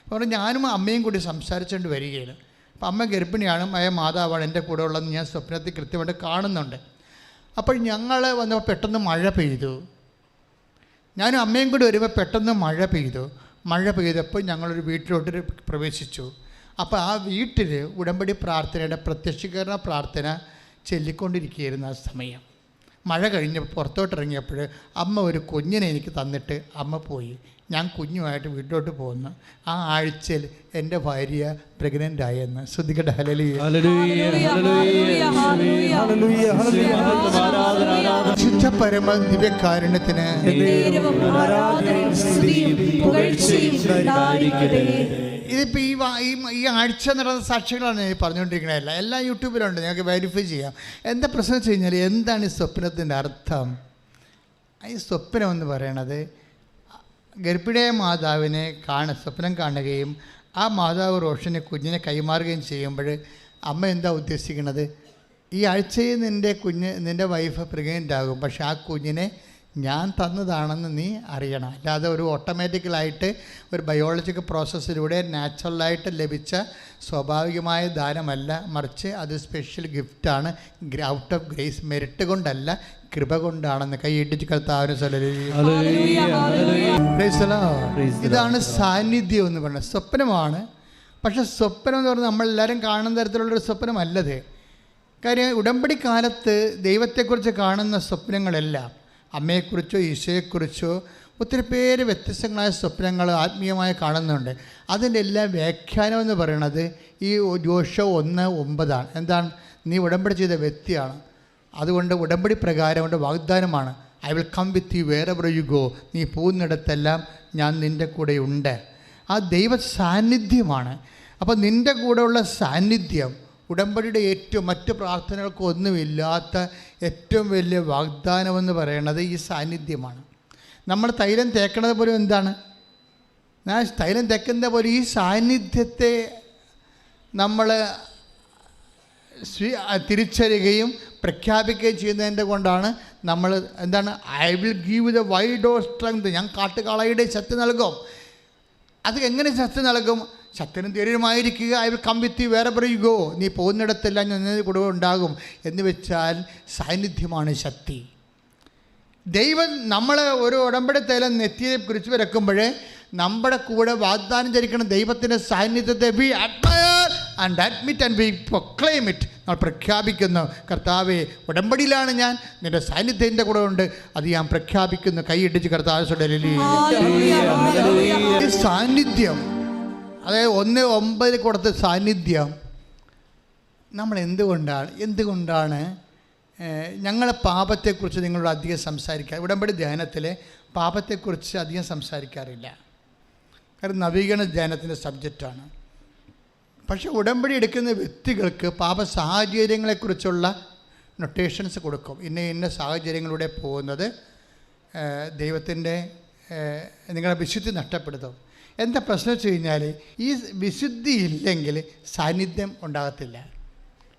അപ്പോൾ ഞാനും അമ്മയും കൂടി സംസാരിച്ചുകൊണ്ട് വരികയാണ്. അപ്പം അമ്മ ഗർഭിണിയാണ്, മാതാവാണ് എൻ്റെ കൂടെ ഉള്ളതെന്ന് ഞാൻ സ്വപ്നത്തിൽ കൃത്യമായിട്ട് കാണുന്നുണ്ട്. അപ്പോൾ ഞങ്ങൾ വന്നപ്പോൾ പെട്ടെന്ന് മഴ പെയ്തു. ഞാനും അമ്മയും കൂടി വരുമ്പോൾ പെട്ടെന്ന് മഴ പെയ്തപ്പോൾ ഞങ്ങളൊരു വീട്ടിലോട്ട് പ്രവേശിച്ചു. അപ്പോൾ ആ വീട്ടിൽ ഉടമ്പടി പ്രാർത്ഥനയുടെ പ്രത്യക്ഷീകരണ പ്രാർത്ഥന ചൊല്ലിക്കൊണ്ടിരിക്കുകയായിരുന്നു. ആ സമയം മഴ കഴിഞ്ഞ് പുറത്തോട്ടിറങ്ങിയപ്പോൾ അമ്മ ഒരു കുഞ്ഞിനെ എനിക്ക് തന്നിട്ട് അമ്മ പോയി. ഞാൻ കുഞ്ഞുമായിട്ട് വീട്ടിലോട്ട് പോകുന്നു. ആ ആഴ്ചയിൽ എൻ്റെ ഭാര്യ പ്രഗ്നൻ്റ് ആയെന്ന്. ശ്രദ്ധിക്കട്ടെ. ഹല്ലേലൂയ. ശുദ്ധ പരമ ദിവ്യകാരുണ്യത്തിന് ഇതിപ്പോൾ ഈ ആഴ്ച നടന്ന സാക്ഷികളാണ് ഞാൻ പറഞ്ഞുകൊണ്ടിരിക്കണതല്ല. എല്ലാം യൂട്യൂബിലുണ്ട്, ഞങ്ങൾക്ക് വെരിഫൈ ചെയ്യാം. എന്താ പ്രശ്നം വെച്ച് കഴിഞ്ഞാൽ, എന്താണ് ഈ സ്വപ്നത്തിൻ്റെ അർത്ഥം? ഈ സ്വപ്നം എന്ന് പറയണത് ഗർഭിണിയായ മാതാവിനെ സ്വപ്നം കാണുകയും ആ മാതാവ് റോഷന് കുഞ്ഞിനെ കൈമാറുകയും ചെയ്യുമ്പോൾ അമ്മ എന്താ ഉദ്ദേശിക്കുന്നത്? ഈ ആഴ്ചയിൽ നിൻ്റെ വൈഫ് പ്രഗ്നൻ്റ് ആകും, പക്ഷെ ആ കുഞ്ഞിനെ ഞാൻ തന്നതാണെന്ന് നീ അറിയണം. അല്ലാതെ ഒരു ഓട്ടോമാറ്റിക്കലായിട്ട് ഒരു ബയോളജിക്കൽ പ്രോസസ്സിലൂടെ നാച്ചുറലായിട്ട് ലഭിച്ച സ്വാഭാവികമായ ദാനമല്ല, മറിച്ച് അത് സ്പെഷ്യൽ ഗിഫ്റ്റാണ്. ഔട്ട് ഓഫ് ഗ്രേസ്, മെരിറ്റ് കൊണ്ടല്ല, കൃപ കൊണ്ടാണെന്ന് കൈയിട്ടിച്ച് കർത്താവിന് ഇതാണ് സാന്നിധ്യം എന്ന് പറയുന്നത്. സ്വപ്നമാണ്. പക്ഷെ സ്വപ്നം എന്ന് പറഞ്ഞാൽ നമ്മളെല്ലാവരും കാണുന്ന തരത്തിലുള്ളൊരു സ്വപ്നമല്ലത്. കാര്യം ഉടമ്പടി കാലത്ത് ദൈവത്തെക്കുറിച്ച് കാണുന്ന സ്വപ്നങ്ങളെല്ലാം അമ്മയെക്കുറിച്ചോ ഈശോയെക്കുറിച്ചോ ഒത്തിരി പേര് വ്യത്യസ്തങ്ങളായ സ്വപ്നങ്ങൾ ആത്മീയമായി കാണുന്നുണ്ട്. അതിൻ്റെ എല്ലാ വ്യാഖ്യാനം എന്ന് പറയുന്നത് ഈ ജോഷുവ 1:9 എന്താണ്? നീ ഉടമ്പടി ചെയ്ത വ്യക്തിയാണ്, അതുകൊണ്ട് ഉടമ്പടി പ്രകാരം കൊണ്ട് വാഗ്ദാനമാണ്. I will come with you wherever you go. നീ പോകുന്നിടത്തെല്ലാം ഞാൻ നിൻ്റെ കൂടെ ഉണ്ട്. ആ ദൈവ സാന്നിധ്യമാണ്. അപ്പോൾ നിൻ്റെ കൂടെയുള്ള സാന്നിധ്യം ഉടമ്പടിയുടെ ഏറ്റവും മറ്റ് പ്രാർത്ഥനകൾക്കൊന്നുമില്ലാത്ത ഏറ്റവും വലിയ വാഗ്ദാനമെന്ന് പറയുന്നത് ഈ സാന്നിധ്യമാണ്. നമ്മൾ തൈലം തേക്കണത് പോലും എന്താണ്? ഞാൻ തൈലം തേക്കുന്ന പോലെ ഈ സാന്നിധ്യത്തെ നമ്മൾ തിരിച്ചറിയുകയും പ്രഖ്യാപിക്കുകയും ചെയ്യുന്നതിൻ്റെ കൊണ്ടാണ് നമ്മൾ എന്താണ് I will give the wide of strength. ഞാൻ കാട്ടുകാളയുടെ ശക്തി നൽകും. അത് എങ്ങനെ ശക്തി നൽകും? ശക്തനും ധൈര്യമായിരിക്കുക. I will come with you wherever you go. നീ പോകുന്നിടത്തെല്ലാം ഞാൻ കൂടെ ഉണ്ടാകും എന്ന് വെച്ചാൽ സാന്നിധ്യമാണ് ശക്തി. ദൈവം നമ്മൾ ഒരു ഉടമ്പടി തൈലം നെറ്റിയെ കുറിച്ച് വരക്കുമ്പോൾ നമ്മുടെ കൂടെ വാഗ്ദാനം ചെയ്തിരിക്കുന്ന ദൈവത്തിൻ്റെ സാന്നിധ്യത്തെ we admire and admit and we proclaim it. നമ്മൾ പ്രഖ്യാപിക്കുന്നു, കർത്താവേ ഉടമ്പടിയിലാണ് ഞാൻ, നിൻ്റെ സാന്നിധ്യം എൻ്റെ കൂടെ ഉണ്ട്, അത് ഞാൻ പ്രഖ്യാപിക്കുന്നു. കൈയിട്ടിച്ച് കർത്താവ് സാന്നിധ്യം, അതായത് 1:9 കൊടുത്ത സാന്നിധ്യം നമ്മൾ എന്തുകൊണ്ടാണ് ഞങ്ങൾ പാപത്തെക്കുറിച്ച് നിങ്ങളോട് അധികം സംസാരിക്കുക? ഉടമ്പടി ധ്യാനത്തിൽ പാപത്തെക്കുറിച്ച് അധികം സംസാരിക്കാറില്ല. കാരണം നവീകരണ ധ്യാനത്തിൻ്റെ സബ്ജക്റ്റാണ്. പക്ഷേ ഉടമ്പടി എടുക്കുന്ന വ്യക്തികൾക്ക് പാപ സാഹചര്യങ്ങളെക്കുറിച്ചുള്ള നൊട്ടേഷൻസ് കൊടുക്കും. ഇന്ന സാഹചര്യങ്ങളിലൂടെ പോകുന്നത് ദൈവത്തിൻ്റെ നിങ്ങളുടെ വിശുദ്ധി നഷ്ടപ്പെടുത്തും. എന്താ പ്രശ്നം വെച്ച് കഴിഞ്ഞാൽ, ഈ വിശുദ്ധി ഇല്ലെങ്കിൽ സാന്നിധ്യം ഉണ്ടാകത്തില്ല.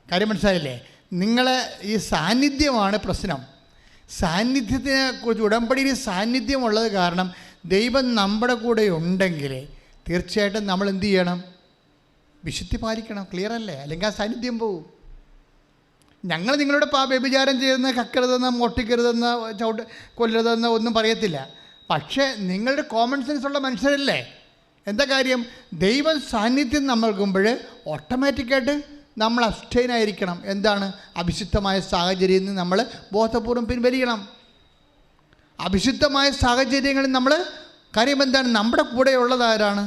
കാര്യം മനസ്സിലായില്ലേ? നിങ്ങളെ ഈ സാന്നിധ്യമാണ് പ്രശ്നം. സാന്നിധ്യത്തിനെ കുറിച്ച് ഉടമ്പടിയിൽ സാന്നിധ്യമുള്ളത് കാരണം ദൈവം നമ്മുടെ കൂടെ ഉണ്ടെങ്കിൽ തീർച്ചയായിട്ടും നമ്മൾ എന്ത് ചെയ്യണം? വിശുദ്ധി പാലിക്കണം. ക്ലിയർ അല്ലേ? അല്ലെങ്കിൽ ആ സാന്നിധ്യം പോവും. ഞങ്ങൾ നിങ്ങളുടെ വ്യഭിചാരം ചെയ്യുന്ന, കക്കരുതെന്ന്, മോഷ്ടിക്കരുതെന്ന്, കൊല്ലരുതെന്ന് ഒന്നും പറയത്തില്ല. പക്ഷേ നിങ്ങളുടെ കോമൺ സെൻസ് ഉള്ള മനുഷ്യരല്ലേ? എന്താ കാര്യം? ദൈവം സാന്നിധ്യം നൽകുമ്പോൾ ഓട്ടോമാറ്റിക്കായിട്ട് നമ്മൾ അബ്സ്റ്റൈനായിരിക്കണം. എന്താണ്? അവിശുദ്ധമായ സാഹചര്യത്തിൽ നിന്ന് നമ്മൾ ബോധപൂർവം പിൻവലിക്കണം. അവിശുദ്ധമായ സാഹചര്യങ്ങളിൽ നമ്മൾ കാര്യം എന്താണ്? നമ്മുടെ കൂടെ ഉള്ളത് ആരാണ്?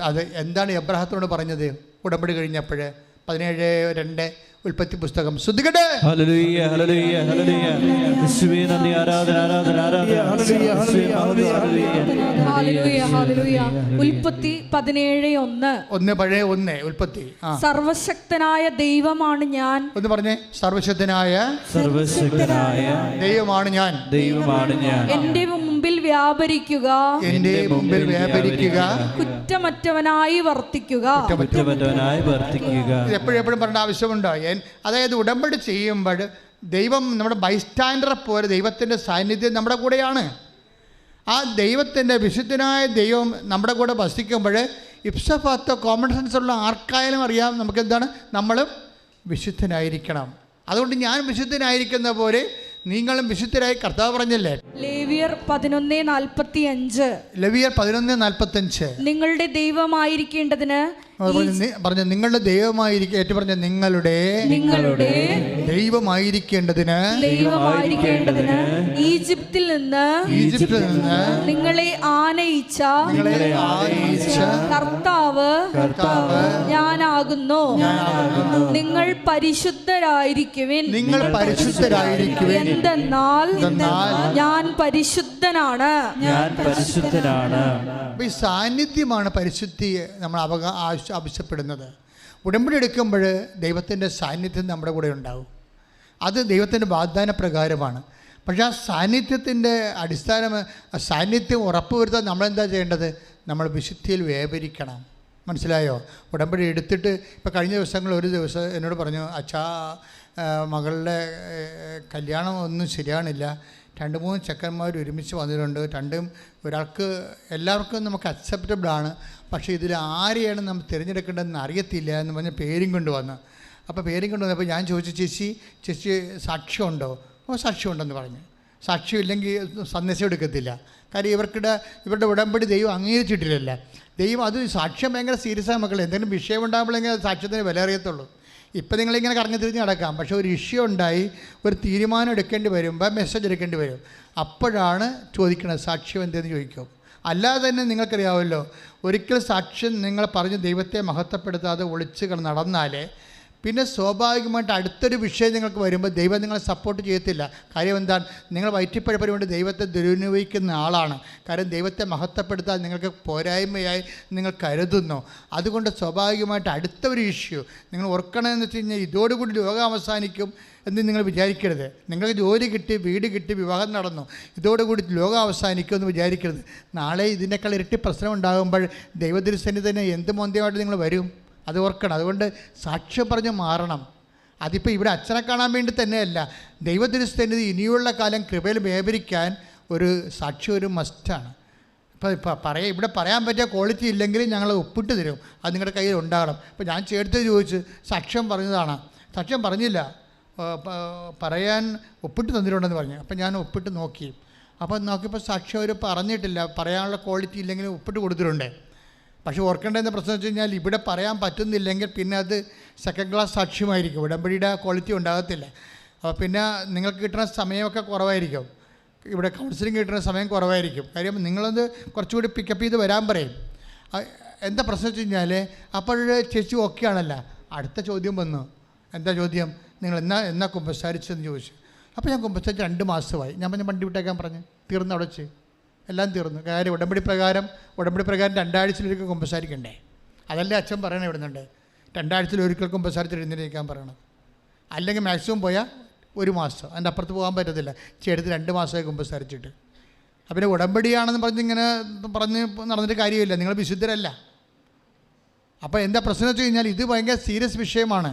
അത് എന്താണ് എബ്രാഹത്തോട് പറഞ്ഞത് ഉടമ്പടി കഴിഞ്ഞപ്പോൾ? 17:2 ഉൽപ്പത്തി പുസ്തകം. ശ്രദ്ധിക്കട്ടെ. Hallelujah hallelujah hallelujah. യേശുവേ നന്ദി, ആരാധന ആരാധന ആരാധന. Hallelujah hallelujah. ഉൽപ്പത്തി 17:1. പഴയ 1 ഉൽപ്പത്തി. സർവശക്തനായ ദൈവമാണ് ഞാൻ. ഒന്ന് പറഞ്ഞേ. സർവശക്തനായ ദൈവമാണ് ഞാൻ. എന്റെ മുമ്പിൽ വ്യാപരിക്കുക, കുറ്റമറ്റവനായി വർത്തിക്കുക. എപ്പോഴും പറയേണ്ട ആവശ്യമുണ്ടോ? അതായത് ഉടമ്പടി ചെയ്യുമ്പോൾ ദൈവം നമ്മുടെ ബൈസ്റ്റാൻഡറെ പോലെ ദൈവത്തിൻ്റെ സാന്നിധ്യം നമ്മുടെ കൂടെയാണ്. ആ ദൈവത്തിൻ്റെ വിശുദ്ധനായ ദൈവം നമ്മുടെ കൂടെ വസിക്കുമ്പോൾ ഇപ്സഫാത്തോ കോമൺ സെൻസ് ഉള്ള ആർക്കായാലും അറിയാം നമുക്കെന്താണ്, നമ്മളും വിശുദ്ധനായിരിക്കണം. അതുകൊണ്ട് ഞാൻ വിശുദ്ധനായിരിക്കുന്ന പോലെ നിങ്ങളും വിശുദ്ധരായി കർത്താവ് പറഞ്ഞല്ലേ. ലേവ്യർ 11:45. ലേവ്യർ 11:45. നിങ്ങളുടെ ദൈവമായിരിക്കേണ്ടതിന് പറഞ്ഞ നിങ്ങളുടെ ദൈവമായിരിക്കും. ഏറ്റു പറഞ്ഞ നിങ്ങളുടെ ദൈവമായിരിക്കേണ്ടതിന് ഈജിപ്തിൽ നിന്ന് നിങ്ങളെ ആനയിച്ച കർത്താവ് ഞാനാകുന്നു. നിങ്ങൾ പരിശുദ്ധരായിരിക്കുവിൻ. എന്തെന്നാൽ ഞാൻ പരിശുദ്ധനാണ്. ഈ സാന്നിധ്യമാണ് പരിശുദ്ധിയെ നമ്മൾ ആവശ്യപ്പെടുന്നത്. ഉടമ്പടി എടുക്കുമ്പോൾ ദൈവത്തിൻ്റെ സാന്നിധ്യം നമ്മുടെ കൂടെ ഉണ്ടാവും. അത് ദൈവത്തിൻ്റെ വാഗ്ദാന പ്രകാരമാണ്. പക്ഷേ ആ സാന്നിധ്യത്തിൻ്റെ സാന്നിധ്യം ഉറപ്പുവരുത്താൻ നമ്മളെന്താ ചെയ്യേണ്ടത്? നമ്മൾ വിശുദ്ധിയിൽ വ്യാപരിക്കണം. മനസ്സിലായോ? ഉടമ്പടി എടുത്തിട്ട് ഇപ്പോൾ കഴിഞ്ഞ ഒരു ദിവസം എന്നോട് പറഞ്ഞു, അച്ഛാ മകളുടെ കല്യാണം ഒന്നും ശരിയാണില്ല, 2-3 ചെക്കന്മാർ ഒരുമിച്ച് വന്നിട്ടുണ്ട്, ഒരാൾക്ക് എല്ലാവർക്കും നമുക്ക് അക്സെപ്റ്റബിളാണ്, പക്ഷേ ഇതിൽ ആരെയാണ് നമ്മൾ തിരഞ്ഞെടുക്കേണ്ടതെന്ന് അറിയത്തില്ല എന്ന് പറഞ്ഞ് പേരും കൊണ്ടുവന്നു. അപ്പോൾ പേരും കൊണ്ടുവന്നപ്പോൾ ഞാൻ ചോദിച്ചു, ചേച്ചി സാക്ഷ്യമുണ്ടോ? സാക്ഷ്യമുണ്ടെന്ന് പറഞ്ഞു. സാക്ഷ്യമില്ലെങ്കിൽ സന്ദേശം എടുക്കത്തില്ല. കാര്യം ഇവരുടെ ഉടമ്പടി ദൈവം അംഗീകരിച്ചിട്ടില്ലല്ല. ദൈവം അത് സാക്ഷ്യം ഭയങ്കര സീരിയസായ മക്കളെ. എന്തെങ്കിലും വിഷയം ഉണ്ടാകുമ്പോഴെങ്കിൽ സാക്ഷ്യത്തിന് വില അറിയത്തുള്ളൂ. ഇപ്പം നിങ്ങളിങ്ങനെ കറങ്ങി തിരിഞ്ഞ് നടക്കാം, പക്ഷേ ഒരു ഇഷ്യൂ ഉണ്ടായി ഒരു തീരുമാനം എടുക്കേണ്ടി വരുമ്പോൾ മെസ്സേജ് എടുക്കേണ്ടി വരും. അപ്പോഴാണ് ചോദിക്കുന്നത് സാക്ഷ്യം എന്തെന്ന് ചോദിക്കും. അല്ലാതെ തന്നെ നിങ്ങൾക്കറിയാമല്ലോ, ഒരിക്കൽ സാക്ഷ്യം നിങ്ങൾ പറഞ്ഞ് ദൈവത്തെ മഹത്വപ്പെടുത്താതെ ഒളിച്ച് നടന്നാൽ പിന്നെ സ്വാഭാവികമായിട്ട് അടുത്തൊരു വിഷയം നിങ്ങൾക്ക് വരുമ്പോൾ ദൈവം നിങ്ങളെ സപ്പോർട്ട് ചെയ്യത്തില്ല. കാര്യം എന്താണ്? നിങ്ങൾ വയറ്റിപ്പഴപ്പിന് വേണ്ടി ദൈവത്തെ ദുരുപയോഗിക്കുന്ന ആളാണ്. കാര്യം ദൈവത്തെ മഹത്വപ്പെടുത്താൻ നിങ്ങൾക്ക് പോരായ്മയായി നിങ്ങൾ കരുതുന്നു. അതുകൊണ്ട് സ്വാഭാവികമായിട്ട് അടുത്ത ഒരു ഇഷ്യൂ നിങ്ങൾ ഓർക്കണമെന്ന് വെച്ച് കഴിഞ്ഞാൽ ഇതോടുകൂടി ലോകം അവസാനിക്കും എന്ന് നിങ്ങൾ വിചാരിക്കരുത്. നിങ്ങൾക്ക് ജോലി കിട്ടി, വീട് കിട്ടി, വിവാഹം നടന്നു, ഇതോടുകൂടി ലോകം അവസാനിക്കുമെന്ന് വിചാരിക്കരുത്. നാളെ ഇതിനേക്കാൾ ഇരട്ടി പ്രശ്നം ഉണ്ടാകുമ്പോൾ ദൈവദൃശ്യന് തന്നെ എന്ത് മോന്തിയമായിട്ട് നിങ്ങൾ വരും? അത് ഓർക്കണം. അതുകൊണ്ട് സാക്ഷ്യം പറഞ്ഞ് മാറണം. അതിപ്പോൾ ഇവിടെ അച്ഛനെ കാണാൻ വേണ്ടി തന്നെയല്ല, ദൈവദൃശ്യന് ഇനിയുള്ള കാലം കൃപയിൽ വ്യാപരിക്കാൻ ഒരു സാക്ഷ്യം ഒരു മസ്റ്റാണ്. ഇപ്പോൾ ഇവിടെ പറയാൻ പറ്റിയ ക്വാളിറ്റി ഇല്ലെങ്കിൽ ഞങ്ങൾ ഒപ്പിട്ട് തരും, അത് നിങ്ങളുടെ കയ്യിൽ ഉണ്ടാകണം. ഇപ്പോൾ ഞാൻ ചേർത്ത് ചോദിച്ച് സാക്ഷ്യം പറഞ്ഞതാണ്, സാക്ഷ്യം പറഞ്ഞില്ല, പറയാൻ ഒപ്പിട്ട് തന്നിട്ടുണ്ടെന്ന് പറഞ്ഞു. അപ്പോൾ ഞാൻ ഒപ്പിട്ട് നോക്കി. അപ്പോൾ നോക്കിയപ്പോൾ സാക്ഷ്യം അവർ പറഞ്ഞിട്ടില്ല, പറയാനുള്ള ക്വാളിറ്റി ഇല്ലെങ്കിൽ ഒപ്പിട്ട് കൊടുത്തിട്ടുണ്ട്. പക്ഷേ ഓർക്കേണ്ടതെന്ന പ്രശ്നം വെച്ച് കഴിഞ്ഞാൽ ഇവിടെ പറയാൻ പറ്റുന്നില്ലെങ്കിൽ പിന്നെ അത് സെക്കൻഡ് ക്ലാസ് സാക്ഷ്യമായിരിക്കും, ഉടമ്പടിയുടെ ക്വാളിറ്റി ഉണ്ടാകത്തില്ല. അപ്പോൾ പിന്നെ നിങ്ങൾക്ക് കിട്ടുന്ന സമയമൊക്കെ കുറവായിരിക്കും, ഇവിടെ കൗൺസിലിംഗ് കിട്ടുന്ന സമയം കുറവായിരിക്കും. കാര്യം നിങ്ങളത് കുറച്ചുകൂടി പിക്കപ്പ് ചെയ്ത് വരാൻ പറയും. എന്താ പ്രശ്നം വെച്ച് കഴിഞ്ഞാൽ അപ്പോൾ ചേച്ചി ഓക്കെ ആണല്ലോ. അടുത്ത ചോദ്യം വന്നു. എന്താ ചോദ്യം? നിങ്ങൾ എന്നാ കുമ്പസാരിച്ചെന്ന് ചോദിച്ചു. അപ്പോൾ ഞാൻ കുമ്പസാരിച്ച് 2 മാസമായി. ഞാൻ പറഞ്ഞ വണ്ടി വിട്ടേക്കാൻ പറഞ്ഞു, തീർന്നു, അവിടെ വെച്ച് എല്ലാം തീർന്നു. കാര്യം ഉടമ്പടി പ്രകാരം 2 ആഴ്ചയിലൊരിക്കൽ കുമ്പസാരിക്കണ്ടേ? അതല്ലേ അച്ഛൻ പറയണേ ഇവിടുന്നുണ്ട്, 2 ആഴ്ചയിലൊരിക്കൽ കുമ്പസാരിച്ചിട്ട് എഴുന്നേൽക്കാൻ പറയണം. അല്ലെങ്കിൽ മാക്സിമം പോയാൽ 1 മാസം, അതിൻ്റെ അപ്പുറത്ത് പോകാൻ പറ്റത്തില്ല. ചേട്ടത്ത് 2 മാസമായി കുമ്പസാരിച്ചിട്ട്. അപ്പം ഉടമ്പടിയാണെന്ന് പറഞ്ഞ് നടന്നിട്ട് കാര്യമില്ല, നിങ്ങൾ വിശുദ്ധരല്ല. അപ്പോൾ എന്താ പ്രശ്നം വെച്ച് കഴിഞ്ഞാൽ ഇത് ഭയങ്കര സീരിയസ് വിഷയമാണ്.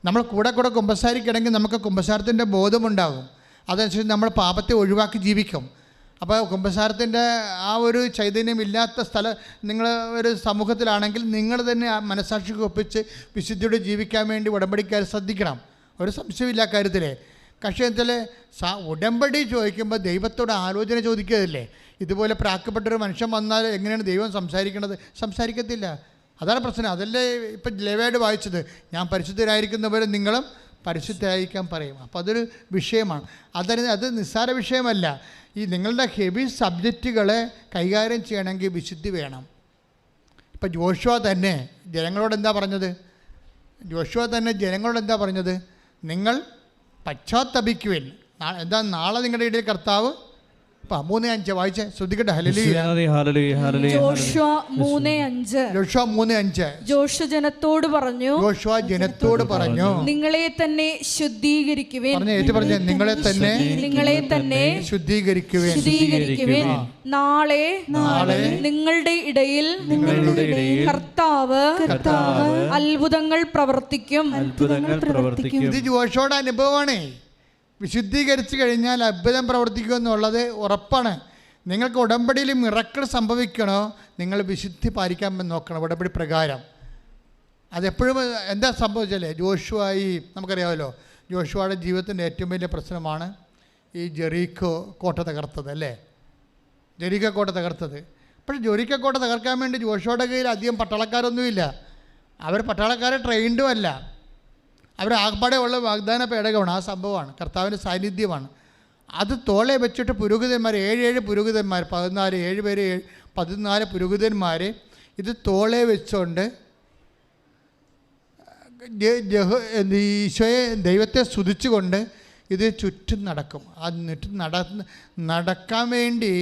നമ്മൾ കൂടെ കുമ്പസാരിക്കണമെങ്കിൽ നമുക്ക് കുമ്പസാരത്തിൻ്റെ ബോധമുണ്ടാകും. അതനുസരിച്ച് നമ്മൾ പാപത്തെ ഒഴിവാക്കി ജീവിക്കും. അപ്പോൾ കുമ്പസാരത്തിൻ്റെ ആ ഒരു ചൈതന്യം ഇല്ലാത്ത നിങ്ങൾ ഒരു സമൂഹത്തിലാണെങ്കിൽ നിങ്ങൾ തന്നെ മനസ്സാക്ഷിക്ക് ഒപ്പിച്ച് വിശുദ്ധിയോടെ ജീവിക്കാൻ വേണ്ടി ഉടമ്പടിക്കാർ ശ്രദ്ധിക്കണം. ഒരു സംശയമില്ല കാര്യത്തിൽ. പക്ഷേ എന്താ ഉടമ്പടി ചോദിക്കുമ്പോൾ ദൈവത്തോട് ആലോചന ചോദിക്കുകയല്ലേ. ഇതുപോലെ പ്രാക്കപ്പെട്ടൊരു മനുഷ്യൻ വന്നാൽ എങ്ങനെയാണ് ദൈവം സംസാരിക്കുന്നത്? സംസാരിക്കത്തില്ല. അതാണ് പ്രശ്നം. അതല്ലേ ഇപ്പം ലേവ്യരോട് വായിച്ചത്, ഞാൻ പരിശുദ്ധരായിരിക്കുന്നവരെ നിങ്ങളും പരിശുദ്ധരായിരിക്കാൻ പറയും. അപ്പോൾ അതൊരു വിഷയമാണ്. അത് നിസ്സാര വിഷയമല്ല. ഈ നിങ്ങളുടെ ഹെവി സബ്ജക്റ്റുകളെ കൈകാര്യം ചെയ്യണമെങ്കിൽ വിശുദ്ധി വേണം. ഇപ്പം ജോഷുവ തന്നെ ജനങ്ങളോട് എന്താ പറഞ്ഞത്? നിങ്ങൾ പശ്ചാത്തപിക്കുവിൻ. എന്താ നാളെ നിങ്ങളുടെ ഇടയിൽ കർത്താവ് 3:5 വായിച്ചേ, ശ്രദ്ധിക്കട്ടെ. ജോഷുവ 3:5 ജോഷുവ ജനത്തോട് പറഞ്ഞു, നിങ്ങളെ തന്നെ ശുദ്ധീകരിക്കുവിൻ. നിങ്ങളെ തന്നെ ശുദ്ധീകരിക്കുവിൻ. നാളെ നിങ്ങളുടെ ഇടയിൽ കർത്താവ് അത്ഭുതങ്ങൾ പ്രവർത്തിക്കും. ഇത് ജോഷുവയുടെ അനുഭവമാണ്. വിശുദ്ധീകരിച്ചു കഴിഞ്ഞാൽ അത്ഭുതം പ്രവർത്തിക്കുമെന്നുള്ളത് ഉറപ്പാണ്. നിങ്ങൾക്ക് ഉടമ്പടിയിൽ മിറക്കിൾ സംഭവിക്കണോ, നിങ്ങൾ വിശുദ്ധി പാലിക്കാൻ നോക്കണം ഉടമ്പടി പ്രകാരം. അതെപ്പോഴും എന്താ സംഭവിച്ചാലേ, നമുക്കറിയാമല്ലോ ജോഷുവയുടെ ജീവിതത്തിൻ്റെ ഏറ്റവും വലിയ പ്രശ്നമാണ് ഈ ജെറീക്കോ കോട്ട തകർത്തത്, അല്ലേ? ജെറീക്കോ കോട്ട തകർത്തത്. പക്ഷേ ജെറീക്കോ കോട്ട തകർക്കാൻ വേണ്ടി ജോഷുവയുടെ കയ്യിൽ അധികം പട്ടാളക്കാരൊന്നുമില്ല. അവർ പട്ടാളക്കാരെ ട്രെയിൻഡും അല്ല. അവർ ആകപ്പാടെ ഉള്ള വാഗ്ദാന പേടകമാണ്. ആ സംഭവമാണ്, കർത്താവിൻ്റെ സാന്നിധ്യമാണ്. അത് തോളെ വെച്ചിട്ട് പുരോഹിതന്മാർ 7 പുരോഹിതന്മാർ 14 പുരോഹിതന്മാർ ഇത് തോളെ വെച്ചുകൊണ്ട് ഈശോയെ ദൈവത്തെ സ്തുതിച്ചുകൊണ്ട് ഇത് ചുറ്റും നടക്കും. നടക്കാൻ വേണ്ടി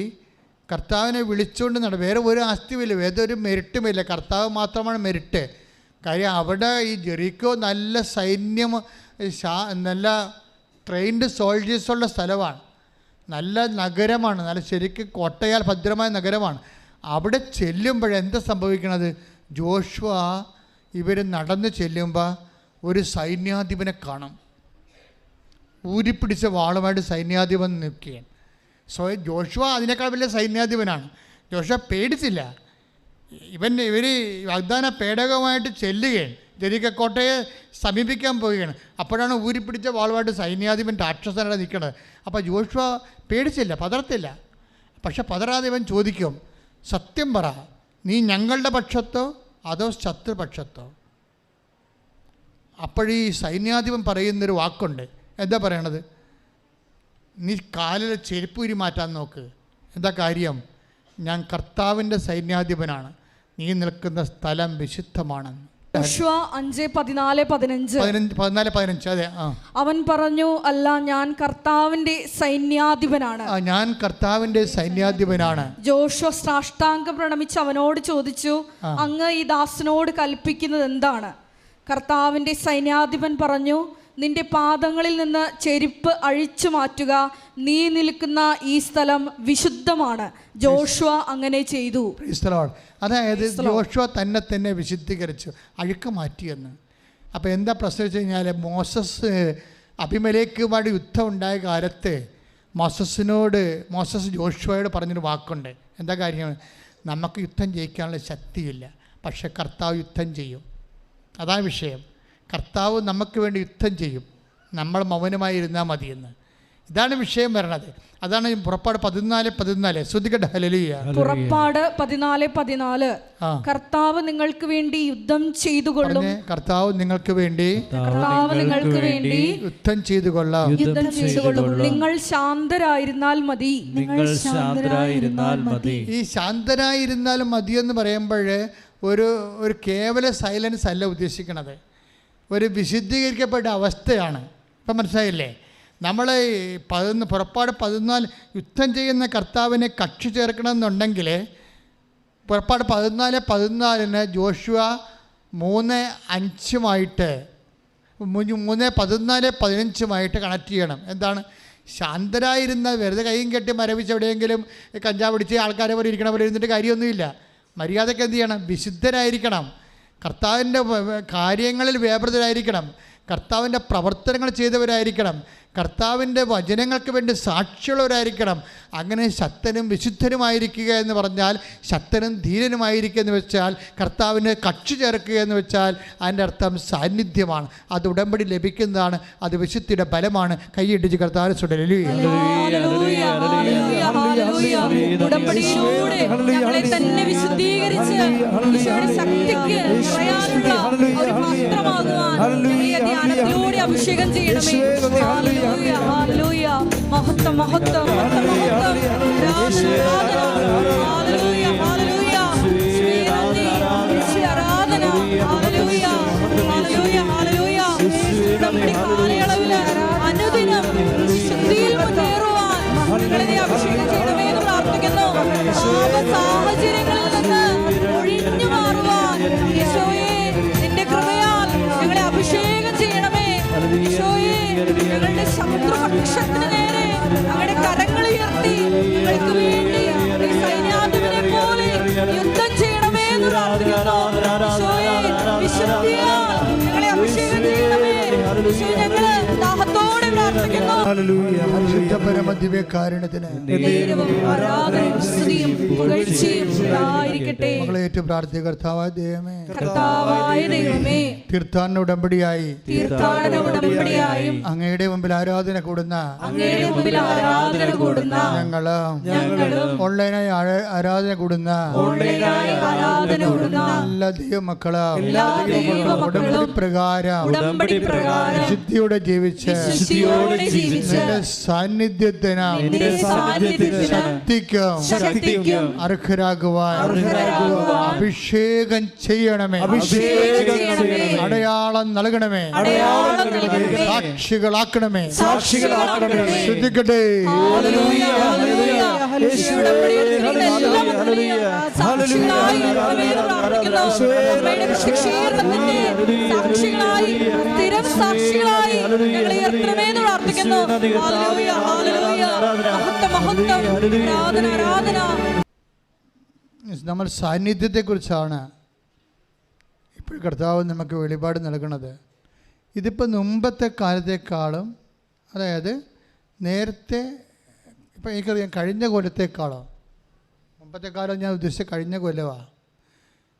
കർത്താവിനെ വിളിച്ചുകൊണ്ട് വേറെ ഒരു ആസ്തിയുമില്ല, വേറെ മെരിട്ടുമില്ല. കർത്താവ് മാത്രമാണ് മെരിട്ട്. കാര്യം അവിടെ ഈ ജെറീക്കോ നല്ല സൈന്യം, നല്ല ട്രെയിൻഡ് സോൾജേഴ്സുള്ള സ്ഥലമാണ്, നല്ല നഗരമാണ്, നല്ല ശരിക്കും കോട്ടയാൽ ഭദ്രമായ നഗരമാണ്. അവിടെ ചെല്ലുമ്പോഴെന്താ സംഭവിക്കണത്? ജോഷുവ ഇവർ നടന്ന് ചെല്ലുമ്പോൾ ഒരു സൈന്യാധിപനെ കാണും. ഊരിപ്പിടിച്ച വാളുമായിട്ട് സൈന്യാധിപൻ നിൽക്കുകയാണ്. ജോഷുവ അതിനേക്കാൾ വലിയ സൈന്യാധിപനാണ്. ജോഷുവ പേടിച്ചില്ല. ഇവർ വാഗ്ദാന പേടകമായിട്ട് ചെല്ലുകയാണ്, ജെറീക്കോ കോട്ടയെ സമീപിക്കാൻ പോവുകയാണ്. അപ്പോഴാണ് ഊരിപ്പിടിച്ച വാളുമായിട്ട് സൈന്യാധിപൻ രാക്ഷസനാണ് നിൽക്കുന്നത്. അപ്പോൾ ജോഷുവ പേടിച്ചില്ല, പതർത്തില്ല. പക്ഷെ പതറാതെ ഇവൻ ചോദിക്കും, സത്യം പറ, നീ ഞങ്ങളുടെ പക്ഷത്തോ അതോ ശത്രുപക്ഷത്തോ? അപ്പോഴീ സൈന്യാധിപൻ പറയുന്നൊരു വാക്കുണ്ട്. എന്താ പറയണത്? നീ കാലിലെ ചെരുപ്പൂരി മാറ്റാൻ നോക്ക്. എന്താ കാര്യം? ഞാൻ കർത്താവിൻ്റെ സൈന്യാധിപനാണ്, നീ നിൽക്കുന്ന സ്ഥലം വിശുദ്ധമാണെന്ന്. ജോഷുവ 5:14-15 അതെ. അവൻ പറഞ്ഞു, അല്ല, ഞാൻ കർത്താവിന്റെ സൈന്യാധിപനാണ്. ജോഷുവ സാഷ്ടാംഗം പ്രണമിച്ച് അവനോട് ചോദിച്ചു, അങ്ങ് ഈ ദാസനോട് കൽപ്പിക്കുന്നത് എന്താണ്? കർത്താവിന്റെ സൈന്യാധിപൻ പറഞ്ഞു, നിന്റെ പാദങ്ങളിൽ നിന്ന് ചെരുപ്പ് അഴിച്ചു മാറ്റുക, നീ നിൽക്കുന്ന ഈ സ്ഥലം വിശുദ്ധമാണ്. ജോഷുവ അങ്ങനെ ചെയ്തു. അതായത് ജോഷുവ തന്നെ വിശുദ്ധീകരിച്ചു, അഴുക്ക് മാറ്റിയെന്ന്. അപ്പോൾ എന്താ പ്രശ്നം വെച്ച് കഴിഞ്ഞാൽ, മോസസ് അബിമേലെക്കുമായിട്ട് യുദ്ധം ഉണ്ടായ കാലത്ത് മോസസ് ജോഷുവയോട് പറഞ്ഞൊരു വാക്കുണ്ട്. എന്താ കാര്യം? നമുക്ക് യുദ്ധം ജയിക്കാനുള്ള ശക്തിയില്ല, പക്ഷെ കർത്താവ് യുദ്ധം ചെയ്യും. അതാണ് വിഷയം. കർത്താവ് നമുക്ക് വേണ്ടി യുദ്ധം ചെയ്യും, നമ്മൾ മൗനമായി ഇരുന്നാൽ മതിയെന്ന്. ഇതാണ് വിഷയം വരണത്. അതാണ് പുറപ്പാട് 14:14. ശ്രദ്ധിക്കട്ടെ. ഹല്ലേലൂയ. പുറപ്പാട് 14:14 കർത്താവ് നിങ്ങൾക്ക് വേണ്ടി യുദ്ധം ചെയ്തുകൊള്ളും. കർത്താവ് നിങ്ങൾക്ക് വേണ്ടി യുദ്ധം ചെയ്തുകൊള്ളാം. നിങ്ങൾ ശാന്തരായിരുന്നാൽ മതി. ഈ ശാന്തരായിരുന്നാൽ മതി എന്ന് പറയുമ്പോൾ ഒരു കേവല സൈലൻസ് അല്ല ഉദ്ദേശിക്കണത്, ഒരു വിശുദ്ധീകരിക്കപ്പെട്ട അവസ്ഥയാണ്. ഇപ്പം മനസ്സിലായില്ലേ? നമ്മൾ പുറപ്പാട് 14 യുദ്ധം ചെയ്യുന്ന കർത്താവിനെ കക്ഷി ചേർക്കണമെന്നുണ്ടെങ്കിൽ പുറപ്പാട് 14:14 ജോഷുവ 3:5 3:14-15 കണക്ട് ചെയ്യണം. എന്താണ്? ശാന്തരായിരുന്ന, വെറുതെ കൈയും കെട്ടി മരവിച്ച് എവിടെയെങ്കിലും കഞ്ചാവ് പിടിച്ച് ആൾക്കാരെ പോലെ ഇരിക്കണ പോലെ ഇരുന്നിട്ട് കാര്യമൊന്നുമില്ല. മര്യാദയ്ക്ക് എന്ത് ചെയ്യണം? വിശുദ്ധരായിരിക്കണം, കർത്താവിൻ്റെ കാര്യങ്ങളിൽ വ്യാപൃതരായിരിക്കണം, കർത്താവിൻ്റെ പ്രവർത്തനങ്ങൾ ചെയ്തവരായിരിക്കണം, കർത്താവിൻ്റെ വചനങ്ങൾക്ക് വേണ്ടി സാക്ഷിയുള്ളവരായിരിക്കണം. അങ്ങനെ ശക്തനും വിശുദ്ധനുമായിരിക്കുക എന്ന് പറഞ്ഞാൽ, ശക്തനും ധീരനുമായിരിക്കുക എന്ന് വെച്ചാൽ, കർത്താവിന് കക്ഷി ചേർക്കുക എന്ന് വെച്ചാൽ അതിൻ്റെ അർത്ഥം സാന്നിധ്യമാണ്. അത് ഉടമ്പടി ലഭിക്കുന്നതാണ്, അത് വിശുദ്ധിയുടെ ബലമാണ്. കൈയിടിച്ച് കർത്താവിനെ സുടലി. ഉടമ്പടിയിലൂടെ ഞങ്ങളെ തന്നെ വിശുദ്ധീകരിച്ച് ഈശോയുടെ ശക്തിക്ക് പറയാനുള്ള ഒരു പാത്രമാകുവാൻ ചെറിയ ധ്യാനത്തിലൂടെ അഭിഷേകം ചെയ്യണമേ. Hallelujah, hallelujah. മഹത്വം, മഹത്വം, മഹത്വം, മഹത്വം. Hallelujah, hallelujah. ശ്രീനന്ദി, യേശുവേ ആരാധന. Hallelujah, hallelujah, hallelujah. നമ്മുടെ കാലയളവില് അനുദിനം ശുദ്ധിയിൽ മുന്നേറുവാൻ നിങ്ങളെ അഭിഷേകം ചെയ്യണമേ എന്ന് പ്രാർത്ഥിക്കുന്നു. പാപ സാഹചര്യങ്ങളിൽ നിന്ന് ഒഴിഞ്ഞു മാറുവാൻ ഈശോയെ നിന്റെ കൃപയാൽ ഞങ്ങളെ അഭിഷേകം ചെയ്യണമേ. ഈശോയെ ഞങ്ങളുടെ ശത്രുപക്ഷത്തിന് നേരെ ഞങ്ങളുടെ കരങ്ങൾ ഉയർത്തി ഞങ്ങൾക്ക് വേണ്ടി ഈ സൈന്യാധിപനെ പോലെ യുദ്ധം ചെയ്യണമേ എന്ന് പ്രാർത്ഥിക്കുന്നു. ഈശോയെ വിശുദ്ധിയാൽ ഞങ്ങളെ അഭിഷേകം ചെയ്യണമേ. ഈശോ ഞങ്ങള് ദാഹത്തോടെ പ്രാർത്ഥിക്കുന്നു. പരിശുദ്ധ പരമദിവ്യകാരുണ്യത്തിന് ആരാധനയും സ്തുതിയും പുകഴ്ചയും ഉണ്ടായിരിക്കട്ടെ. മകളെ ഏറ്റു പ്രാർത്ഥിക്കുക. കർത്താവായ ദൈവമേ, കർത്താവായ ദൈവമേ, തീർത്ഥാടന ഉടമ്പടിയായി തീർത്ഥാടന ഉടമ്പടിയായും അങ്ങയുടെ മുമ്പിൽ ആരാധന കൂടുന്ന അങ്ങയുടെ മുമ്പിൽ ആരാധന കൂടുന്ന ഞങ്ങളും ഓൺലൈനായി ആരാധന കൂടുന്ന ഓൺലൈനായി ആരാധന കൂടുന്ന എല്ലാ ദൈവമക്കള് എല്ലാ ദൈവമക്കളും ഉടമ്പടി പ്രകാരം വിശുദ്ധിയോടെ ജീവിച്ച് നിന്റെ സാന്നിധ്യത്തിനും ശക്തിക്കും അർഹരാകുവാൻ അഭിഷേകം ചെയ്യണമേ. അടയാളം നൽകണമേ. സാക്ഷികളാക്കണമേ. ശ്രദ്ധിക്കട്ടെ. സാക്ഷികളായി ഞങ്ങളെ ഉയർത്തണമെന്ന് പ്രാർത്ഥിക്കുന്നു. Hallelujah, hallelujah. മഹത്വം, മഹത്വം. ആരാധന, ആരാധന. നമ്മൾ സാന്നിധ്യത്തെക്കുറിച്ചാണ് ഇപ്പോൾ കർത്താവ് നമുക്ക് വെളിപാട് നൽകുന്നത്. ഇതിപ്പോൾ മുമ്പത്തെ കാലത്തേക്കാളും, അതായത് നേരത്തെ ഇപ്പം എനിക്കറിയാം കഴിഞ്ഞ കൊല്ലത്തേക്കാളോ, മുമ്പത്തെ കാലം ഞാൻ ഉദ്ദേശിച്ച കഴിഞ്ഞ കൊല്ലമാണ്.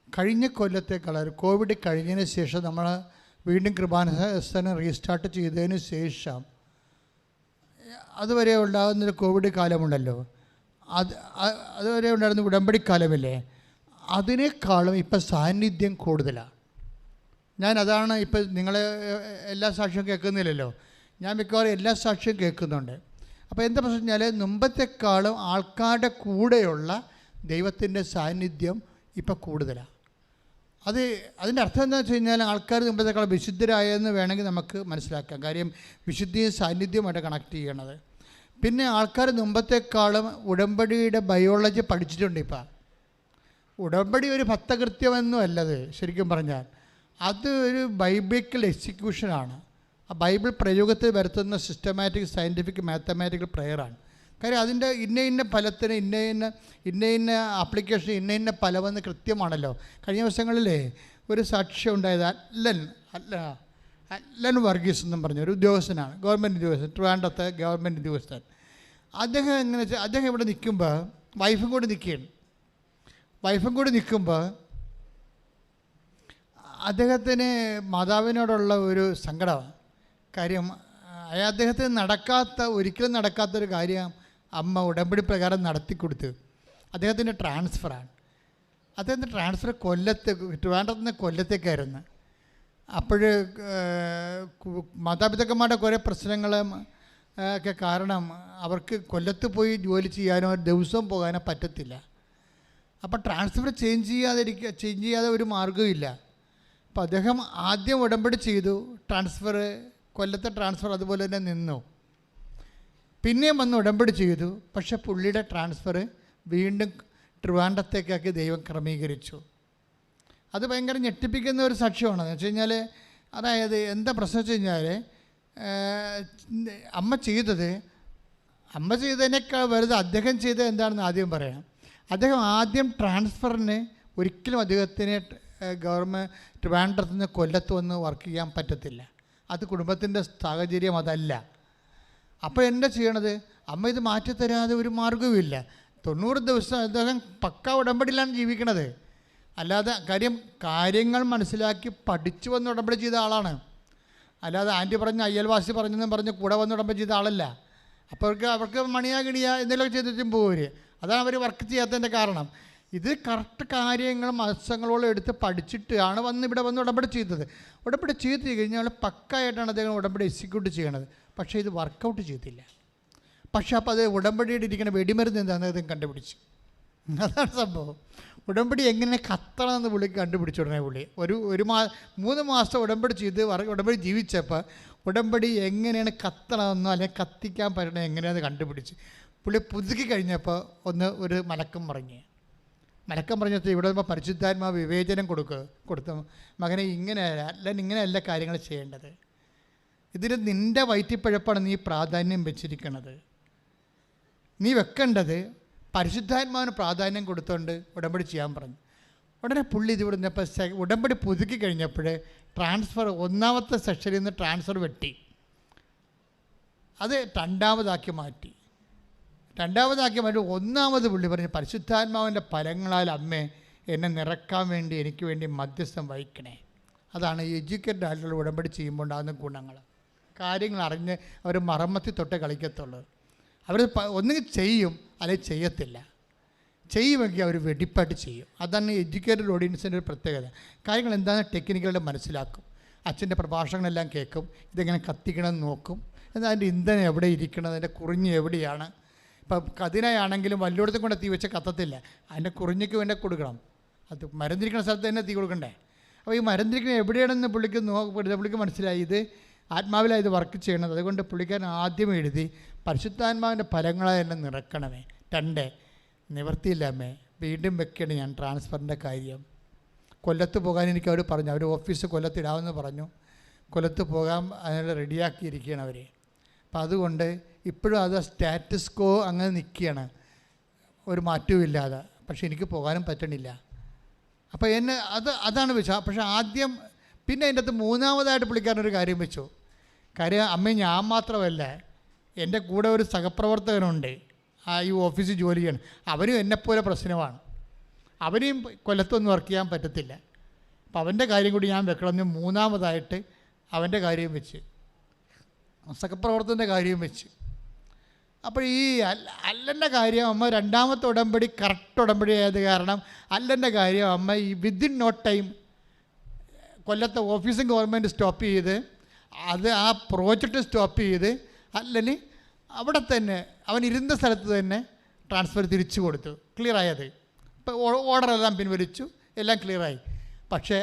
കഴിഞ്ഞ കൊല്ലത്തേക്കാളും കോവിഡ് കഴിഞ്ഞതിന് ശേഷം നമ്മൾ വീണ്ടും കൃപാസനം റീസ്റ്റാർട്ട് ചെയ്തതിന് ശേഷം അതുവരെ ഉണ്ടാകുന്നൊരു കോവിഡ് കാലമുണ്ടല്ലോ, അതുവരെ ഉണ്ടായിരുന്ന ഉടമ്പടിക്കാലമില്ലേ, അതിനേക്കാളും ഇപ്പം സാന്നിധ്യം കൂടുതലാണ്. അതാണ് ഇപ്പം നിങ്ങളെ എല്ലാ സാക്ഷ്യവും കേൾക്കുന്നില്ലല്ലോ, ഞാൻ മിക്കവാറും എല്ലാ സാക്ഷ്യവും കേൾക്കുന്നുണ്ട്. അപ്പോൾ എന്താ പ്രശ്നം വെച്ചാൽ മുമ്പത്തെക്കാളും ആൾക്കാരുടെ കൂടെയുള്ള ദൈവത്തിൻ്റെ സാന്നിധ്യം ഇപ്പം കൂടുതലാണ്. അതിൻ്റെ അർത്ഥം എന്താണെന്ന് വെച്ച് കഴിഞ്ഞാൽ ആൾക്കാർ മുമ്പത്തെക്കാളും വിശുദ്ധരായെന്ന് വേണമെങ്കിൽ നമുക്ക് മനസ്സിലാക്കാം. കാര്യം വിശുദ്ധിയും സാന്നിധ്യവുമായിട്ട് കണക്ട് ചെയ്യണത്. പിന്നെ ആൾക്കാർ മുമ്പത്തെക്കാളും ഉടമ്പടിയുടെ ബയോളജി പഠിച്ചിട്ടുണ്ട്. ഇപ്പം ഉടമ്പടി ഒരു ഭക്തകൃത്യമെന്നും അല്ലത്. ശരിക്കും പറഞ്ഞാൽ അത് ഒരു ബൈബിക്കൽ എക്സിക്യൂഷനാണ്. ആ ബൈബിൾ പ്രയോഗത്തിൽ വരുത്തുന്ന സിസ്റ്റമാറ്റിക് സയൻറ്റിഫിക് മാത്തമാറ്റിക്കൽ പ്രയറാണ്. കാര്യം അതിൻ്റെ ഇന്ന ഫലത്തിന് ഇന്ന ആപ്ലിക്കേഷൻ ഇന്ന ഫലമെന്ന് കൃത്യമാണല്ലോ. കഴിഞ്ഞ ദിവസങ്ങളിലേ ഒരു സാക്ഷ്യം ഉണ്ടായത് അല്ലൻ വർഗീസ് എന്നും പറഞ്ഞ ഒരു ഉദ്യോഗസ്ഥനാണ്, ഗവൺമെൻറ് ഉദ്യോഗസ്ഥൻ, ട്രിവാൻഡ്രത്തെ ഗവൺമെൻറ് ഉദ്യോഗസ്ഥൻ. അദ്ദേഹം എങ്ങനെ വെച്ചാൽ അദ്ദേഹം ഇവിടെ നിൽക്കുമ്പോൾ വൈഫും കൂടി നിൽക്കുമ്പോൾ അദ്ദേഹത്തിന് മാതാവിനോടുള്ള ഒരു സങ്കടമാണ്. കാര്യം അദ്ദേഹത്തിന് ഒരിക്കലും നടക്കാത്തൊരു കാര്യം അമ്മ ഉടമ്പടി പ്രകാരം നടത്തിക്കൊടുത്ത്. അദ്ദേഹത്തിൻ്റെ ട്രാൻസ്ഫറാണ്. അദ്ദേഹത്തിൻ്റെ ട്രാൻസ്ഫർ ട്രിവാൻഡ്രത്ത് നിന്ന് കൊല്ലത്തേക്കായിരുന്നു. അപ്പോൾ മാതാപിതാക്കന്മാരുടെ കുറേ പ്രശ്നങ്ങൾ ഒക്കെ കാരണം അവർക്ക് കൊല്ലത്ത് പോയി ജോലി ചെയ്യാനോ ദിവസവും പോകാനോ പറ്റത്തില്ല. അപ്പോൾ ട്രാൻസ്ഫർ ചേഞ്ച് ചെയ്യാതെ ഒരു മാർഗ്ഗമില്ല. അപ്പോൾ അദ്ദേഹം ആദ്യം ഉടമ്പടി ചെയ്തു, കൊല്ലത്തെ ട്രാൻസ്ഫർ അതുപോലെ തന്നെ നിന്നു. പിന്നെയും വന്ന് ഉടമ്പടി ചെയ്തു. പക്ഷെ പുള്ളിയുടെ ട്രാൻസ്ഫർ വീണ്ടും ട്രിവാൻഡ്രത്തേക്കാക്കി ദൈവം ക്രമീകരിച്ചു. അത് ഭയങ്കര ഞെട്ടിപ്പിക്കുന്ന ഒരു സാക്ഷ്യമാണ്. എന്ന് വെച്ച് കഴിഞ്ഞാൽ അതായത് എന്താ പ്രശ്നം വെച്ച് കഴിഞ്ഞാൽ അമ്മ ചെയ്തതിനേക്കാൾ വലുത് അദ്ദേഹം ചെയ്തത് എന്താണെന്ന് ആദ്യം പറയാം. അദ്ദേഹം ആദ്യം ട്രാൻസ്ഫറിന് ഒരിക്കലും അദ്ദേഹത്തിന് ട്രിവാൻഡ്രത്ത് നിന്ന് കൊല്ലത്ത് വന്ന് വർക്ക് ചെയ്യാൻ പറ്റത്തില്ല. അത് കുടുംബത്തിൻ്റെ സാഹചര്യം അതല്ല. അപ്പോൾ എന്താ ചെയ്യണത്? അമ്മ ഇത് മാറ്റിത്തരാതെ ഒരു മാർഗ്ഗവുമില്ല. 90 ദിവസം അദ്ദേഹം പക്കാ ഉടമ്പടിയിലാണ് ജീവിക്കണത്. അല്ലാതെ കാര്യങ്ങൾ മനസ്സിലാക്കി പഠിച്ചു വന്ന് ഉടമ്പടി ചെയ്ത ആളാണ്. അല്ലാതെ ആൻറ്റി പറഞ്ഞ അയൽവാസി പറഞ്ഞെന്നും പറഞ്ഞ് കൂടെ വന്ന് ഉടമ്പടി ചെയ്ത ആളല്ല. അപ്പോൾ അവർക്ക് മണിയാ കിണിയ എന്തെങ്കിലുമൊക്കെ ചെയ്തിട്ടും പോകും. അതാണ് അവർ വർക്ക് ചെയ്യാത്തതിൻ്റെ കാരണം. ഇത് കറക്റ്റ് കാര്യങ്ങൾ മാസങ്ങളോളം എടുത്ത് പഠിച്ചിട്ടാണ് ഇവിടെ വന്ന് ഉടമ്പടി ചെയ്തത്. ഉടമ്പടി ചെയ്ത് കഴിഞ്ഞാൽ പക്കായിട്ടാണ് അദ്ദേഹം ഉടമ്പടി എക്സിക്യൂട്ട് ചെയ്യണത്. പക്ഷേ ഇത് വർക്കൗട്ട് ചെയ്തില്ല. പക്ഷേ അപ്പോൾ അത് ഉടമ്പടിയുടെ ഇരിക്കുന്ന വെടിമരുന്ന് എന്താണെന്ന് അദ്ദേഹം കണ്ടുപിടിച്ചു. അതാണ് സംഭവം. ഉടമ്പടി എങ്ങനെ കത്തണമെന്ന് പുള്ളിക്ക് കണ്ടുപിടിച്ചു. ഉടനെ പുള്ളി 3 മാസം ഉടമ്പടി ചെയ്ത് ഉടമ്പടി ജീവിച്ചപ്പോൾ ഉടമ്പടി എങ്ങനെയാണ് കത്തണമെന്നോ അല്ലെങ്കിൽ കത്തിക്കാൻ പറ്റണോ എങ്ങനെയാണെന്ന് കണ്ടുപിടിച്ച് പുള്ളി പുതുക്കി കഴിഞ്ഞപ്പോൾ ഒരു മലക്കം പറഞ്ഞിട്ട് ഇവിടെ വരുമ്പോൾ പരിശുദ്ധാത്മാവ് വിവേചനം കൊടുത്തു മകനെ ഇങ്ങനെയല്ല കാര്യങ്ങൾ ചെയ്യേണ്ടത്. ഇതിന് നിൻ്റെ വയറ്റിപ്പഴപ്പാണ് നീ പ്രാധാന്യം വെച്ചിരിക്കുന്നത്. നീ വെക്കേണ്ടത് പരിശുദ്ധാത്മാവിന് പ്രാധാന്യം കൊടുത്തുകൊണ്ട് ഉടമ്പടി ചെയ്യാൻ പറഞ്ഞു. ഉടനെ പുള്ളി ഇത് വിടുന്നപ്പോൾ ഉടമ്പടി പുതുക്കി കഴിഞ്ഞപ്പോൾ ട്രാൻസ്ഫർ 1ാമത്തെ സെക്ഷനിൽ നിന്ന് ട്രാൻസ്ഫർ വെട്ടി അത് 2ാമതാക്കി മാറ്റി. 1ാമത് പുള്ളി പറഞ്ഞു, പരിശുദ്ധാത്മാവിൻ്റെ ഫലങ്ങളാൽ അമ്മേ എന്നെ നിറക്കാൻ വേണ്ടി എനിക്ക് വേണ്ടി മധ്യസ്ഥം വഹിക്കണേ. അതാണ് എഡ്യൂക്കേറ്റഡ് ആയിട്ടുള്ള ഉടമ്പടി ചെയ്യുമ്പോൾ ഉണ്ടാകുന്ന ഗുണങ്ങൾ. കാര്യങ്ങൾ അറിഞ്ഞ് അവർ മറമ്മത്തി തൊട്ടേ കളിക്കത്തുള്ളൂ. അവർ ഒന്നുകിൽ ചെയ്യും അല്ലെങ്കിൽ ചെയ്യത്തില്ല. ചെയ്യുമെങ്കിൽ അവർ വെടിപ്പായിട്ട് ചെയ്യും. അതാണ് എഡ്യൂക്കേറ്റഡ് ഓഡിയൻസിൻ്റെ ഒരു പ്രത്യേകത. കാര്യങ്ങൾ എന്താണെന്ന് ടെക്നിക്കലായിട്ട് മനസ്സിലാക്കും. അച്ഛൻ്റെ പ്രഭാഷണങ്ങളെല്ലാം കേൾക്കും. ഇതെങ്ങനെ കത്തിക്കണമെന്ന് നോക്കും. എന്നാൽ അതിൻ്റെ ഇന്ധനം എവിടെ ഇരിക്കണം, അതിൻ്റെ കുറിഞ്ഞ് എവിടെയാണ്. ഇപ്പം കതിനായാണെങ്കിലും വല്ലോടത്തും കൊണ്ട് തീ വെച്ച് കത്തത്തില്ല. അതിൻ്റെ കുറിഞ്ഞയ്ക്ക് വേണ്ടി കൊടുക്കണം. അത് മരുന്നിരിക്കുന്ന സ്ഥലത്ത് തന്നെ തീ കൊടുക്കണ്ടേ. അപ്പോൾ ഈ മരുന്നിരിക്കുന്നത് എവിടെയാണെന്ന് പുള്ളിക്ക് മനസ്സിലായി. ഇത് ആത്മാവിലാണ് ഇത് വർക്ക് ചെയ്യണത്. അതുകൊണ്ട് പുള്ളിക്കാരൻ ആദ്യം എഴുതി പരിശുദ്ധാത്മാവിൻ്റെ ഫലങ്ങളായി എന്നെ നിറക്കണമേ. 2 നിവർത്തിയില്ല അമ്മേ, വീണ്ടും വെക്കണം ഞാൻ ട്രാൻസ്ഫറിൻ്റെ കാര്യം. കൊല്ലത്ത് പോകാൻ എനിക്ക് അവർ പറഞ്ഞു. അവർ ഓഫീസ് കൊല്ലത്തിടാമെന്ന് പറഞ്ഞു. കൊല്ലത്ത് പോകാൻ അതിനുള്ള റെഡിയാക്കിയിരിക്കുകയാണ് അവർ. അപ്പം അതുകൊണ്ട് ഇപ്പോഴും അത് സ്റ്റാറ്റസ് കോ അങ്ങനെ നിൽക്കുകയാണ്, ഒരു മാറ്റവും ഇല്ലാതെ. പക്ഷേ എനിക്ക് പോകാനും പറ്റണില്ല. അപ്പോൾ അതാണ് വെച്ചു. പക്ഷേ ആദ്യം പിന്നെ അതിൻ്റെ അകത്ത് 3ാമതായിട്ട് പുള്ളിക്കാരനൊരു കാര്യം വെച്ചു. കാര്യം അമ്മ ഞാൻ മാത്രമല്ല, എൻ്റെ കൂടെ ഒരു സഹപ്രവർത്തകനുണ്ട് ഈ ഓഫീസിൽ ജോലി ചെയ്യണം. അവനും എന്നെപ്പോലെ പ്രശ്നമാണ്. അവനെയും കൊല്ലത്തൊന്നും വർക്ക് ചെയ്യാൻ പറ്റത്തില്ല. അപ്പോൾ അവൻ്റെ കാര്യം കൂടി ഞാൻ വെക്കണമെന്ന് 3ാമതായിട്ട് അവൻ്റെ കാര്യം വെച്ച്, സഹപ്രവർത്തകൻ്റെ കാര്യം വെച്ച്. അപ്പോൾ ഈ അല്ലൻ്റെ കാര്യം അമ്മ 2ാമത്തെ ഉടമ്പടി കറക്റ്റ് ഉടമ്പടി ആയത് കാരണം അല്ലൻ്റെ കാര്യം അമ്മ ഈ വിത്തിൻ നോ ടൈം കൊല്ലത്തെ ഓഫീസും ഗവൺമെൻറ് സ്റ്റോപ്പ് ചെയ്ത് ആ പ്രോജക്റ്റ് സ്റ്റോപ്പ് ചെയ്ത് അല്ലെങ്കിൽ അവിടെ തന്നെ അവൻ ഇരുന്ന സ്ഥലത്ത് തന്നെ ട്രാൻസ്ഫർ തിരിച്ചു കൊടുത്തു. ക്ലിയറായത്. ഇപ്പോൾ ഓർഡറെല്ലാം പിൻവലിച്ചു, എല്ലാം ക്ലിയറായി. പക്ഷേ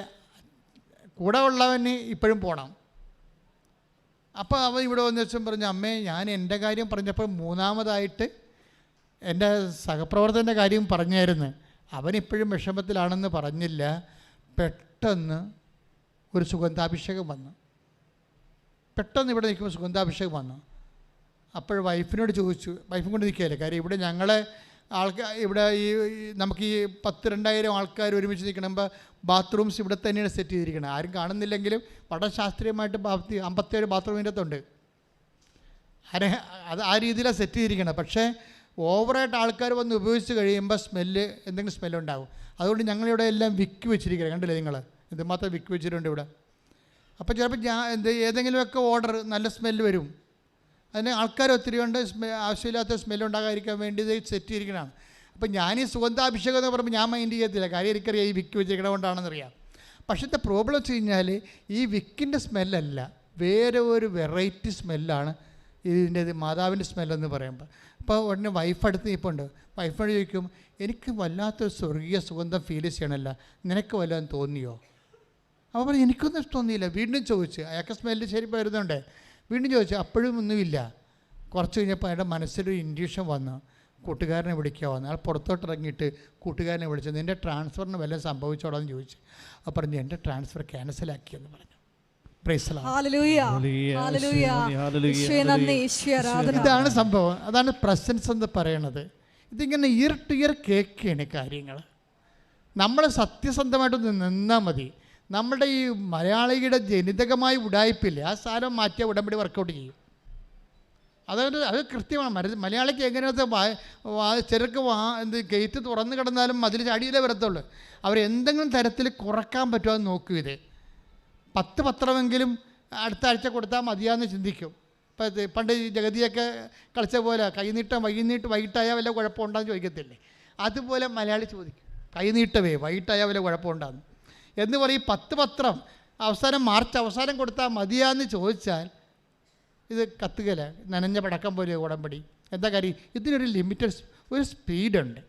കൂടെ ഉള്ളവന് ഇപ്പോഴും പോകണം. അപ്പോൾ അവൻ ഇവിടെ വന്ന ദിവസം പറഞ്ഞു, അമ്മേ ഞാൻ എൻ്റെ കാര്യം പറഞ്ഞപ്പോൾ 3ാമതായിട്ട് എൻ്റെ സഹപ്രവർത്തകൻ്റെ കാര്യം പറഞ്ഞായിരുന്നു. അവനിപ്പോഴും വിഷമത്തിലാണെന്ന് പറഞ്ഞില്ല. പെട്ടെന്ന് ഒരു സുഗന്ധാഭിഷേകം വന്നു. പെട്ടെന്ന് ഇവിടെ നിൽക്കുമ്പോൾ സുഗന്ധാഭിഷേകം വന്നു. അപ്പോൾ വൈഫിനോട് ചോദിച്ചു, വൈഫും കൊണ്ട് നിൽക്കുകയല്ലേ. കാര്യം ഇവിടെ ഞങ്ങളെ ഇവിടെ നമുക്ക് ഈ 10,000-2,000 ആൾക്കാർ ഒരുമിച്ച് നിൽക്കണമ്പോൾ ബാത്റൂംസ് ഇവിടെ തന്നെയാണ് സെറ്റ് ചെയ്തിരിക്കുന്നത്. ആരും കാണുന്നില്ലെങ്കിലും വളരെ ശാസ്ത്രീയമായിട്ട് 57 ബാത്റൂമിൻ്റെ അകത്തുണ്ട്. അത് ആ രീതിയിലാണ് സെറ്റ് ചെയ്തിരിക്കണം. പക്ഷേ ഓവറായിട്ട് ആൾക്കാർ വന്ന് ഉപയോഗിച്ച് കഴിയുമ്പോൾ എന്തെങ്കിലും സ്മെല്ലുണ്ടാകും. അതുകൊണ്ട് ഞങ്ങളിവിടെ എല്ലാം വിക്ക് വെച്ചിരിക്കുകയാണ്. കണ്ടില്ലേ നിങ്ങൾ, ഇതുമാത്രം വിക്ക് വെച്ചിട്ടുണ്ട് ഇവിടെ. അപ്പോൾ ചിലപ്പോൾ ഏതെങ്കിലുമൊക്കെ ഓർഡർ നല്ല സ്മെല്ല് വരും. അതിന് ആൾക്കാർ ഒത്തിരി കൊണ്ട് ആവശ്യമില്ലാത്ത സ്മെല്ലുണ്ടാകാതിരിക്കാൻ വേണ്ടി ഇത് സെറ്റ് ചെയ്തിരിക്കണതാണ്. അപ്പോൾ ഞാൻ ഈ സുഗന്ധാഭിഷേകം എന്ന് പറയുമ്പോൾ ഞാൻ മൈൻഡ് ചെയ്യത്തില്ല. കാര്യം എനിക്കറിയാം ഈ വിക്ക് വെച്ചിരിക്കണ കൊണ്ടാണെന്നറിയാം. പക്ഷേ ഇത്തെ പ്രോബ്ലം വെച്ച് കഴിഞ്ഞാൽ ഈ വിക്കിൻ്റെ സ്മെല്ലല്ല, വേറെ ഒരു വെറൈറ്റി സ്മെല്ലാണ് ഇതിൻ്റെ മാതാവിൻ്റെ സ്മെല്ലെന്ന് പറയുമ്പോൾ. അപ്പോൾ ഉടനെ വൈഫ് അടുത്ത് നിൽപ്പുണ്ട്. വൈഫോട് ചോദിക്കും, എനിക്ക് വല്ലാത്തൊരു സ്വർഗീയ സുഗന്ധം ഫീൽ ചെയ്യണമല്ല, നിനക്ക് വല്ലതും തോന്നിയോ? അപ്പോൾ പറഞ്ഞു എനിക്കൊന്നും തോന്നിയില്ല. വീണ്ടും ചോദിച്ചു, അയാൾക്ക് സ്മെല്ല് ശരി വരുന്നുണ്ട്. വീണ്ടും ചോദിച്ചു, അപ്പോഴും ഒന്നുമില്ല. കുറച്ച് കഴിഞ്ഞപ്പോൾ അയാളുടെ മനസ്സിലൊരു ഇൻഡ്യൂഷൻ വന്നു, കൂട്ടുകാരനെ വിളിക്കുക വന്നു. അയാൾ പുറത്തോട്ട് ഇറങ്ങിയിട്ട് കൂട്ടുകാരനെ വിളിച്ചു, നിൻ്റെ ട്രാൻസ്ഫറിന് വല്ലതും സംഭവിച്ചോടാന്ന് ചോദിച്ചു. അപ്പോൾ പറഞ്ഞു എൻ്റെ ട്രാൻസ്ഫർ ക്യാൻസലാക്കിയെന്ന് പറഞ്ഞു. ഇതാണ് സംഭവം. അതാണ് പ്രസൻസ് എന്ന് പറയണത്. ഇതിങ്ങനെ ഇയർ ടു ഇയർ കേൾക്കുകയാണ് കാര്യങ്ങൾ. നമ്മൾ സത്യസന്ധമായിട്ട് നിന്നാൽ മതി. നമ്മുടെ ഈ മലയാളിയുടെ ജനിതകമായി ഉടായ്പില്ലേ, ആ സാധനം മാറ്റിയ ഉടമ്പടി വർക്കൗട്ട് ചെയ്യും. അത് കൃത്യമാണ്. മലയാളിക്ക് എങ്ങനെയാത്ത ചിലർക്ക് ഗേറ്റ് തുറന്ന് കിടന്നാലും അതിൽ ചാടിയിലേ വരത്തുള്ളൂ. അവരെന്തെങ്കിലും തരത്തിൽ കുറക്കാൻ പറ്റുമോ എന്ന് നോക്കും. ഇത് 10 പത്രമെങ്കിലും അടുത്ത ആഴ്ച കൊടുത്താൽ മതിയാന്ന് ചിന്തിക്കും. ഇപ്പം പണ്ട് ജഗതിയൊക്കെ കളിച്ച പോലെ വൈകിട്ടായാൽ വല്ല കുഴപ്പമുണ്ടാന്ന് ചോദിക്കത്തില്ലേ, അതുപോലെ മലയാളി ചോദിക്കും. കൈനീട്ടവേ, വൈകിട്ടായ വല്ല കുഴപ്പമുണ്ടാകുന്നു എന്ന് പറയും. 10 പത്രം അവസാനം മാർച്ച് അവസാനം കൊടുത്താൽ മതിയാന്ന് ചോദിച്ചാൽ ഇത് കത്തുകയില്ല, നനഞ്ഞ പടക്കം പോലെ ഉടമ്പടി. എന്താ കാര്യം? ഇതിനൊരു ലിമിറ്റഡ് ഒരു സ്പീഡുണ്ട്.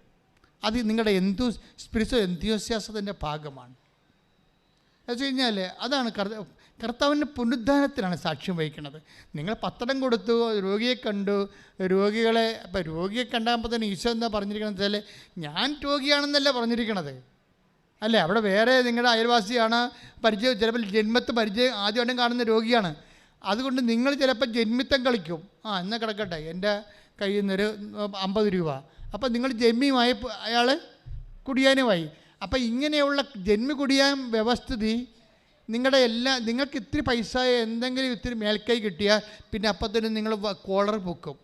അത് നിങ്ങളുടെ സ്പിരിച്വൽ എന്തൂസിയാസത്തിൻ്റെ ഭാഗമാണ്. എന്ന് വെച്ച് കഴിഞ്ഞാൽ അതാണ് കർത്താവിൻ്റെ പുനരുദ്ധാനത്തിലാണ് സാക്ഷ്യം വഹിക്കുന്നത്. നിങ്ങൾ പത്രം കൊടുത്തു, രോഗിയെ കണ്ടു, രോഗികളെ ഇപ്പം രോഗിയെ കണ്ടാകുമ്പോൾ തന്നെ ഈശോ എന്താ പറഞ്ഞിരിക്കണമെന്ന് വെച്ചാൽ ഞാൻ രോഗിയാണെന്നല്ല പറഞ്ഞിരിക്കണത്, അല്ലേ? അവിടെ വേറെ നിങ്ങളുടെ അയൽവാസിയാണ്, പരിചയം ചിലപ്പോൾ ജന്മത്ത് പരിചയം ആദ്യമായിട്ടും കാണുന്ന രോഗിയാണ്. അതുകൊണ്ട് നിങ്ങൾ ചിലപ്പോൾ ജന്മിത്തം കളിക്കും. എന്നാൽ കിടക്കട്ടെ, എൻ്റെ കയ്യിൽ നിന്നൊരു 50 രൂപ. അപ്പം നിങ്ങൾ ജന്മിയുമായി അയാൾ കുടിയാനുമായി. അപ്പം ഇങ്ങനെയുള്ള ജന്മി കുടിയാൻ വ്യവസ്ഥിതി നിങ്ങൾക്ക് ഇത്തിരി പൈസ എന്തെങ്കിലും ഇത്തിരി മേൽക്കൈ കിട്ടിയാൽ പിന്നെ അപ്പം തന്നെ നിങ്ങൾ കോളർ പൊക്കും.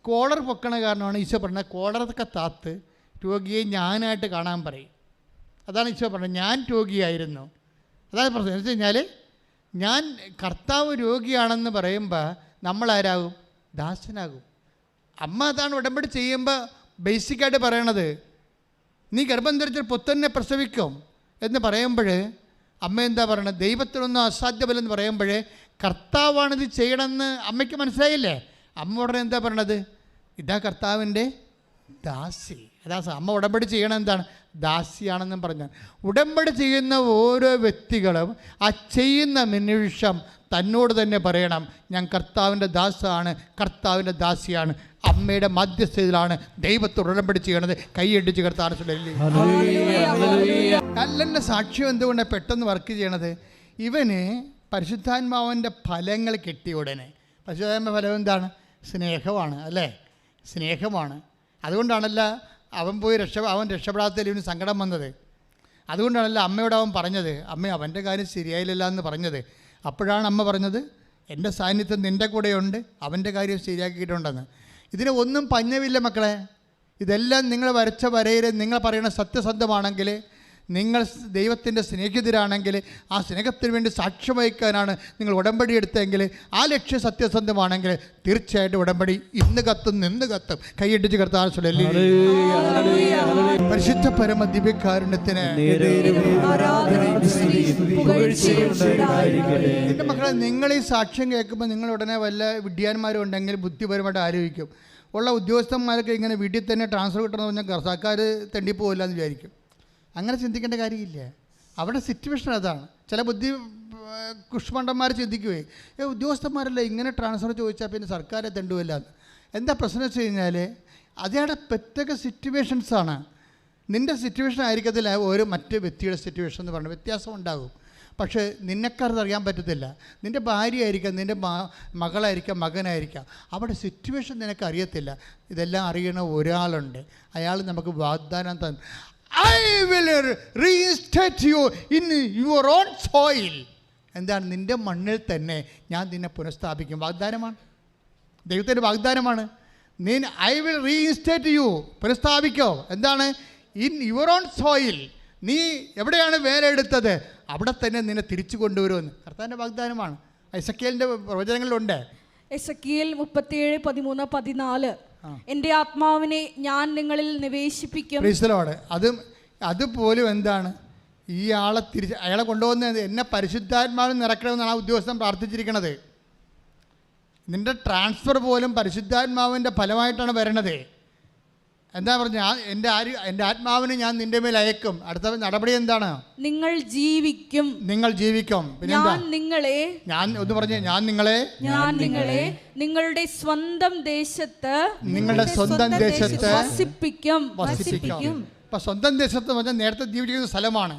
കോളർ പൊക്കണ കാരണമാണ് ഈശോ പറഞ്ഞത് കോളറൊക്കെ താത്ത് രോഗിയെ ഞാനായിട്ട് കാണാൻ പറയും. അതാണ് ഈശോ പറഞ്ഞത്, ഞാൻ രോഗിയായിരുന്നു. അതാണ് പ്രശ്നം. എന്ന് വെച്ച് കഴിഞ്ഞാൽ ഞാൻ കർത്താവ് രോഗിയാണെന്ന് പറയുമ്പോൾ നമ്മളാരാകും? ദാസനാകും. അമ്മ അതാണ് ഉടമ്പടി ചെയ്യുമ്പോൾ ബേസിക്കായിട്ട് പറയണത്, നീ ഗർഭം ധരിച്ചൊരു പുത്രനെ പ്രസവിക്കും എന്ന് പറയുമ്പോൾ അമ്മ എന്താ പറയണത്? ദൈവത്തിനൊന്നും അസാധ്യമല്ലെന്ന് പറയുമ്പോൾ കർത്താവാണിത് ചെയ്യണമെന്ന് അമ്മയ്ക്ക് മനസ്സിലായില്ലേ? അമ്മ ഉടനെ എന്താ പറയണത്? ഇതാ കർത്താവിൻ്റെ ദാസി. അതാ അമ്മ ഉടമ്പടി ചെയ്യണം എന്താണ്? ദാസിയാണെന്നും പറഞ്ഞാൽ ഉടമ്പടി ചെയ്യുന്ന ഓരോ വ്യക്തികളും ആ ചെയ്യുന്ന നിമിഷം തന്നോട് തന്നെ പറയണം, ഞാൻ കർത്താവിൻ്റെ ദാസാണ്, കർത്താവിൻ്റെ ദാസിയാണ്. അമ്മയുടെ മധ്യസ്ഥതയിലാണ് ദൈവത്തോട് ഉടമ്പടി ചെയ്യണത്. കൈയടിച്ച് കർത്താവ് അല്ലെൻ്റെ സാക്ഷ്യം എന്തുകൊണ്ടാണ് പെട്ടെന്ന് വർക്ക് ചെയ്യണത്? ഇവന് പരിശുദ്ധാത്മാവിൻ്റെ ഫലങ്ങൾ കിട്ടിയ ഉടനെ, പരിശുദ്ധാത്മാവിൻ്റെ ഫലം എന്താണ്? സ്നേഹമാണ്, അല്ലേ? സ്നേഹമാണ്. അതുകൊണ്ടാണല്ലോ അവൻ രക്ഷപ്പെടാത്തതിൽ ഇവന് സങ്കടം വന്നത്. അതുകൊണ്ടാണല്ലോ അമ്മയോട് അവൻ പറഞ്ഞത്, അമ്മ അവൻ്റെ കാര്യം ശരിയായില്ല എന്ന് പറഞ്ഞത്. അപ്പോഴാണ് അമ്മ പറഞ്ഞത്, എൻ്റെ സാന്നിധ്യം നിൻ്റെ കൂടെയുണ്ട്, അവൻ്റെ കാര്യം ശരിയാക്കിയിട്ടുണ്ടെന്ന്. ഇതിന് ഒന്നും പഞ്ഞമില്ല മക്കളെ. ഇതെല്ലാം നിങ്ങൾ വരച്ച വരയിൽ നിങ്ങൾ പറയുന്ന സത്യസന്ധമാണെങ്കിൽ, നിങ്ങൾ ദൈവത്തിൻ്റെ സ്നേഹിതരാണെങ്കിൽ, ആ സ്നേഹത്തിന് വേണ്ടി സാക്ഷ്യം വഹിക്കാനാണ് നിങ്ങൾ ഉടമ്പടി എടുത്തെങ്കിൽ, ആ ലക്ഷ്യം സത്യസന്ധമാണെങ്കിൽ തീർച്ചയായിട്ടും ഉടമ്പടി ഇന്ന് കത്തും നിന്ന് കത്തും. കൈയിട്ടിച്ച് കർത്താവ് പരിശുദ്ധ പരമ ദിവ്യകാരുണ്യത്തിന് എൻ്റെ മക്കളെ, നിങ്ങൾ ഈ സാക്ഷ്യം കേൾക്കുമ്പോൾ നിങ്ങൾ ഉടനെ വല്ല വിഡ്ഢിയാന്മാരും ഉണ്ടെങ്കിൽ ബുദ്ധിപരമായിട്ട് ആലോചിക്കും. ഉള്ള ഉദ്യോഗസ്ഥന്മാരൊക്കെ ഇങ്ങനെ വീട്ടിൽ തന്നെ ട്രാൻസ്ഫർ കിട്ടണമെന്ന് പറഞ്ഞാൽ സർക്കാർ തെണ്ടിപ്പോവില്ല എന്ന് വിചാരിക്കും. അങ്ങനെ ചിന്തിക്കേണ്ട കാര്യമില്ല. അവിടെ സിറ്റുവേഷൻ അതാണ്. ചില കുഷ്മണ്ഡന്മാർ ചിന്തിക്കുകയെ ഉദ്യോഗസ്ഥന്മാരല്ല ഇങ്ങനെ ട്രാൻസ്ഫർ ചോദിച്ചാൽ പിന്നെ സർക്കാരെ തെണ്ടുവില്ല എന്ന്. എന്താ പ്രശ്നം വെച്ച് കഴിഞ്ഞാൽ അതേടെ പ്രത്യേക സിറ്റുവേഷൻസാണ്. നിൻ്റെ സിറ്റുവേഷൻ ആയിരിക്കത്തില്ല ഒരു മറ്റ് വ്യക്തിയുടെ സിറ്റുവേഷൻ എന്ന് പറഞ്ഞാൽ വ്യത്യാസം ഉണ്ടാകും. പക്ഷേ നിന്നെക്കാരത് അറിയാൻ പറ്റത്തില്ല. നിൻ്റെ ഭാര്യ ആയിരിക്കാം, നിൻ്റെ മകളായിരിക്കാം, മകനായിരിക്കാം. അവിടെ സിറ്റുവേഷൻ നിനക്ക് അറിയത്തില്ല. ഇതെല്ലാം അറിയണ ഒരാളുണ്ട്. അയാൾ നമുക്ക് വാഗ്ദാനം തന്നു, I will reinstate you in your own soil. എന്താണ്? നിൻ്റെ മണ്ണിൽ തന്നെ ഞാൻ നിന്നെ പുനഃസ്ഥാപിക്കും. വാഗ്ദാനമാണ്, ദൈവത്തിൻ്റെ വാഗ്ദാനമാണ്. I will reinstate you, പുനഃസ്ഥാപിക്കോ. എന്താണ്? In your own soil. നീ എവിടെയാണ് വേല എടുത്തത് അവിടെ തന്നെ നിന്നെ തിരിച്ചു കൊണ്ടുവരുമെന്ന് കർത്താവിൻ്റെ വാഗ്ദാനമാണ്. എസെക്കിയേലിൻ്റെ പ്രവചനങ്ങളിലുണ്ട്. എസെക്കിയേൽ 37:13-14 എൻ്റെ ആത്മാവിനെ ഞാൻ നിങ്ങളിൽ നിവേശിപ്പിക്കും. അതുപോലും എന്താണ്? ഈ അയാളെ കൊണ്ടുപോകുന്നത് എന്നെ പരിശുദ്ധാത്മാവിൽ നിറയ്ക്കണമെന്നാണ് ആ ഉദ്യോഗസ്ഥൻ പ്രാർത്ഥിച്ചിരിക്കുന്നത്. നിൻ്റെ ട്രാൻസ്ഫർ പോലും പരിശുദ്ധാത്മാവിൻ്റെ ഫലമായിട്ടാണ് വരണത്. എന്താ പറഞ്ഞ? എൻ്റെ ആത്മാവിനെ ഞാൻ നിൻ്റെ മേൽ അയക്കും. അടുത്ത നടപടി എന്താണ്? നിങ്ങൾ ജീവിക്കും. പിന്നെ ഞാൻ നിങ്ങളെ നിങ്ങളുടെ സ്വന്തം ദേശത്ത് വസിപ്പിക്കും. ഇപ്പം സ്വന്തം ദേശത്ത് പറഞ്ഞാൽ നേരത്തെ ജീവിക്കുന്ന സ്ഥലമാണ്.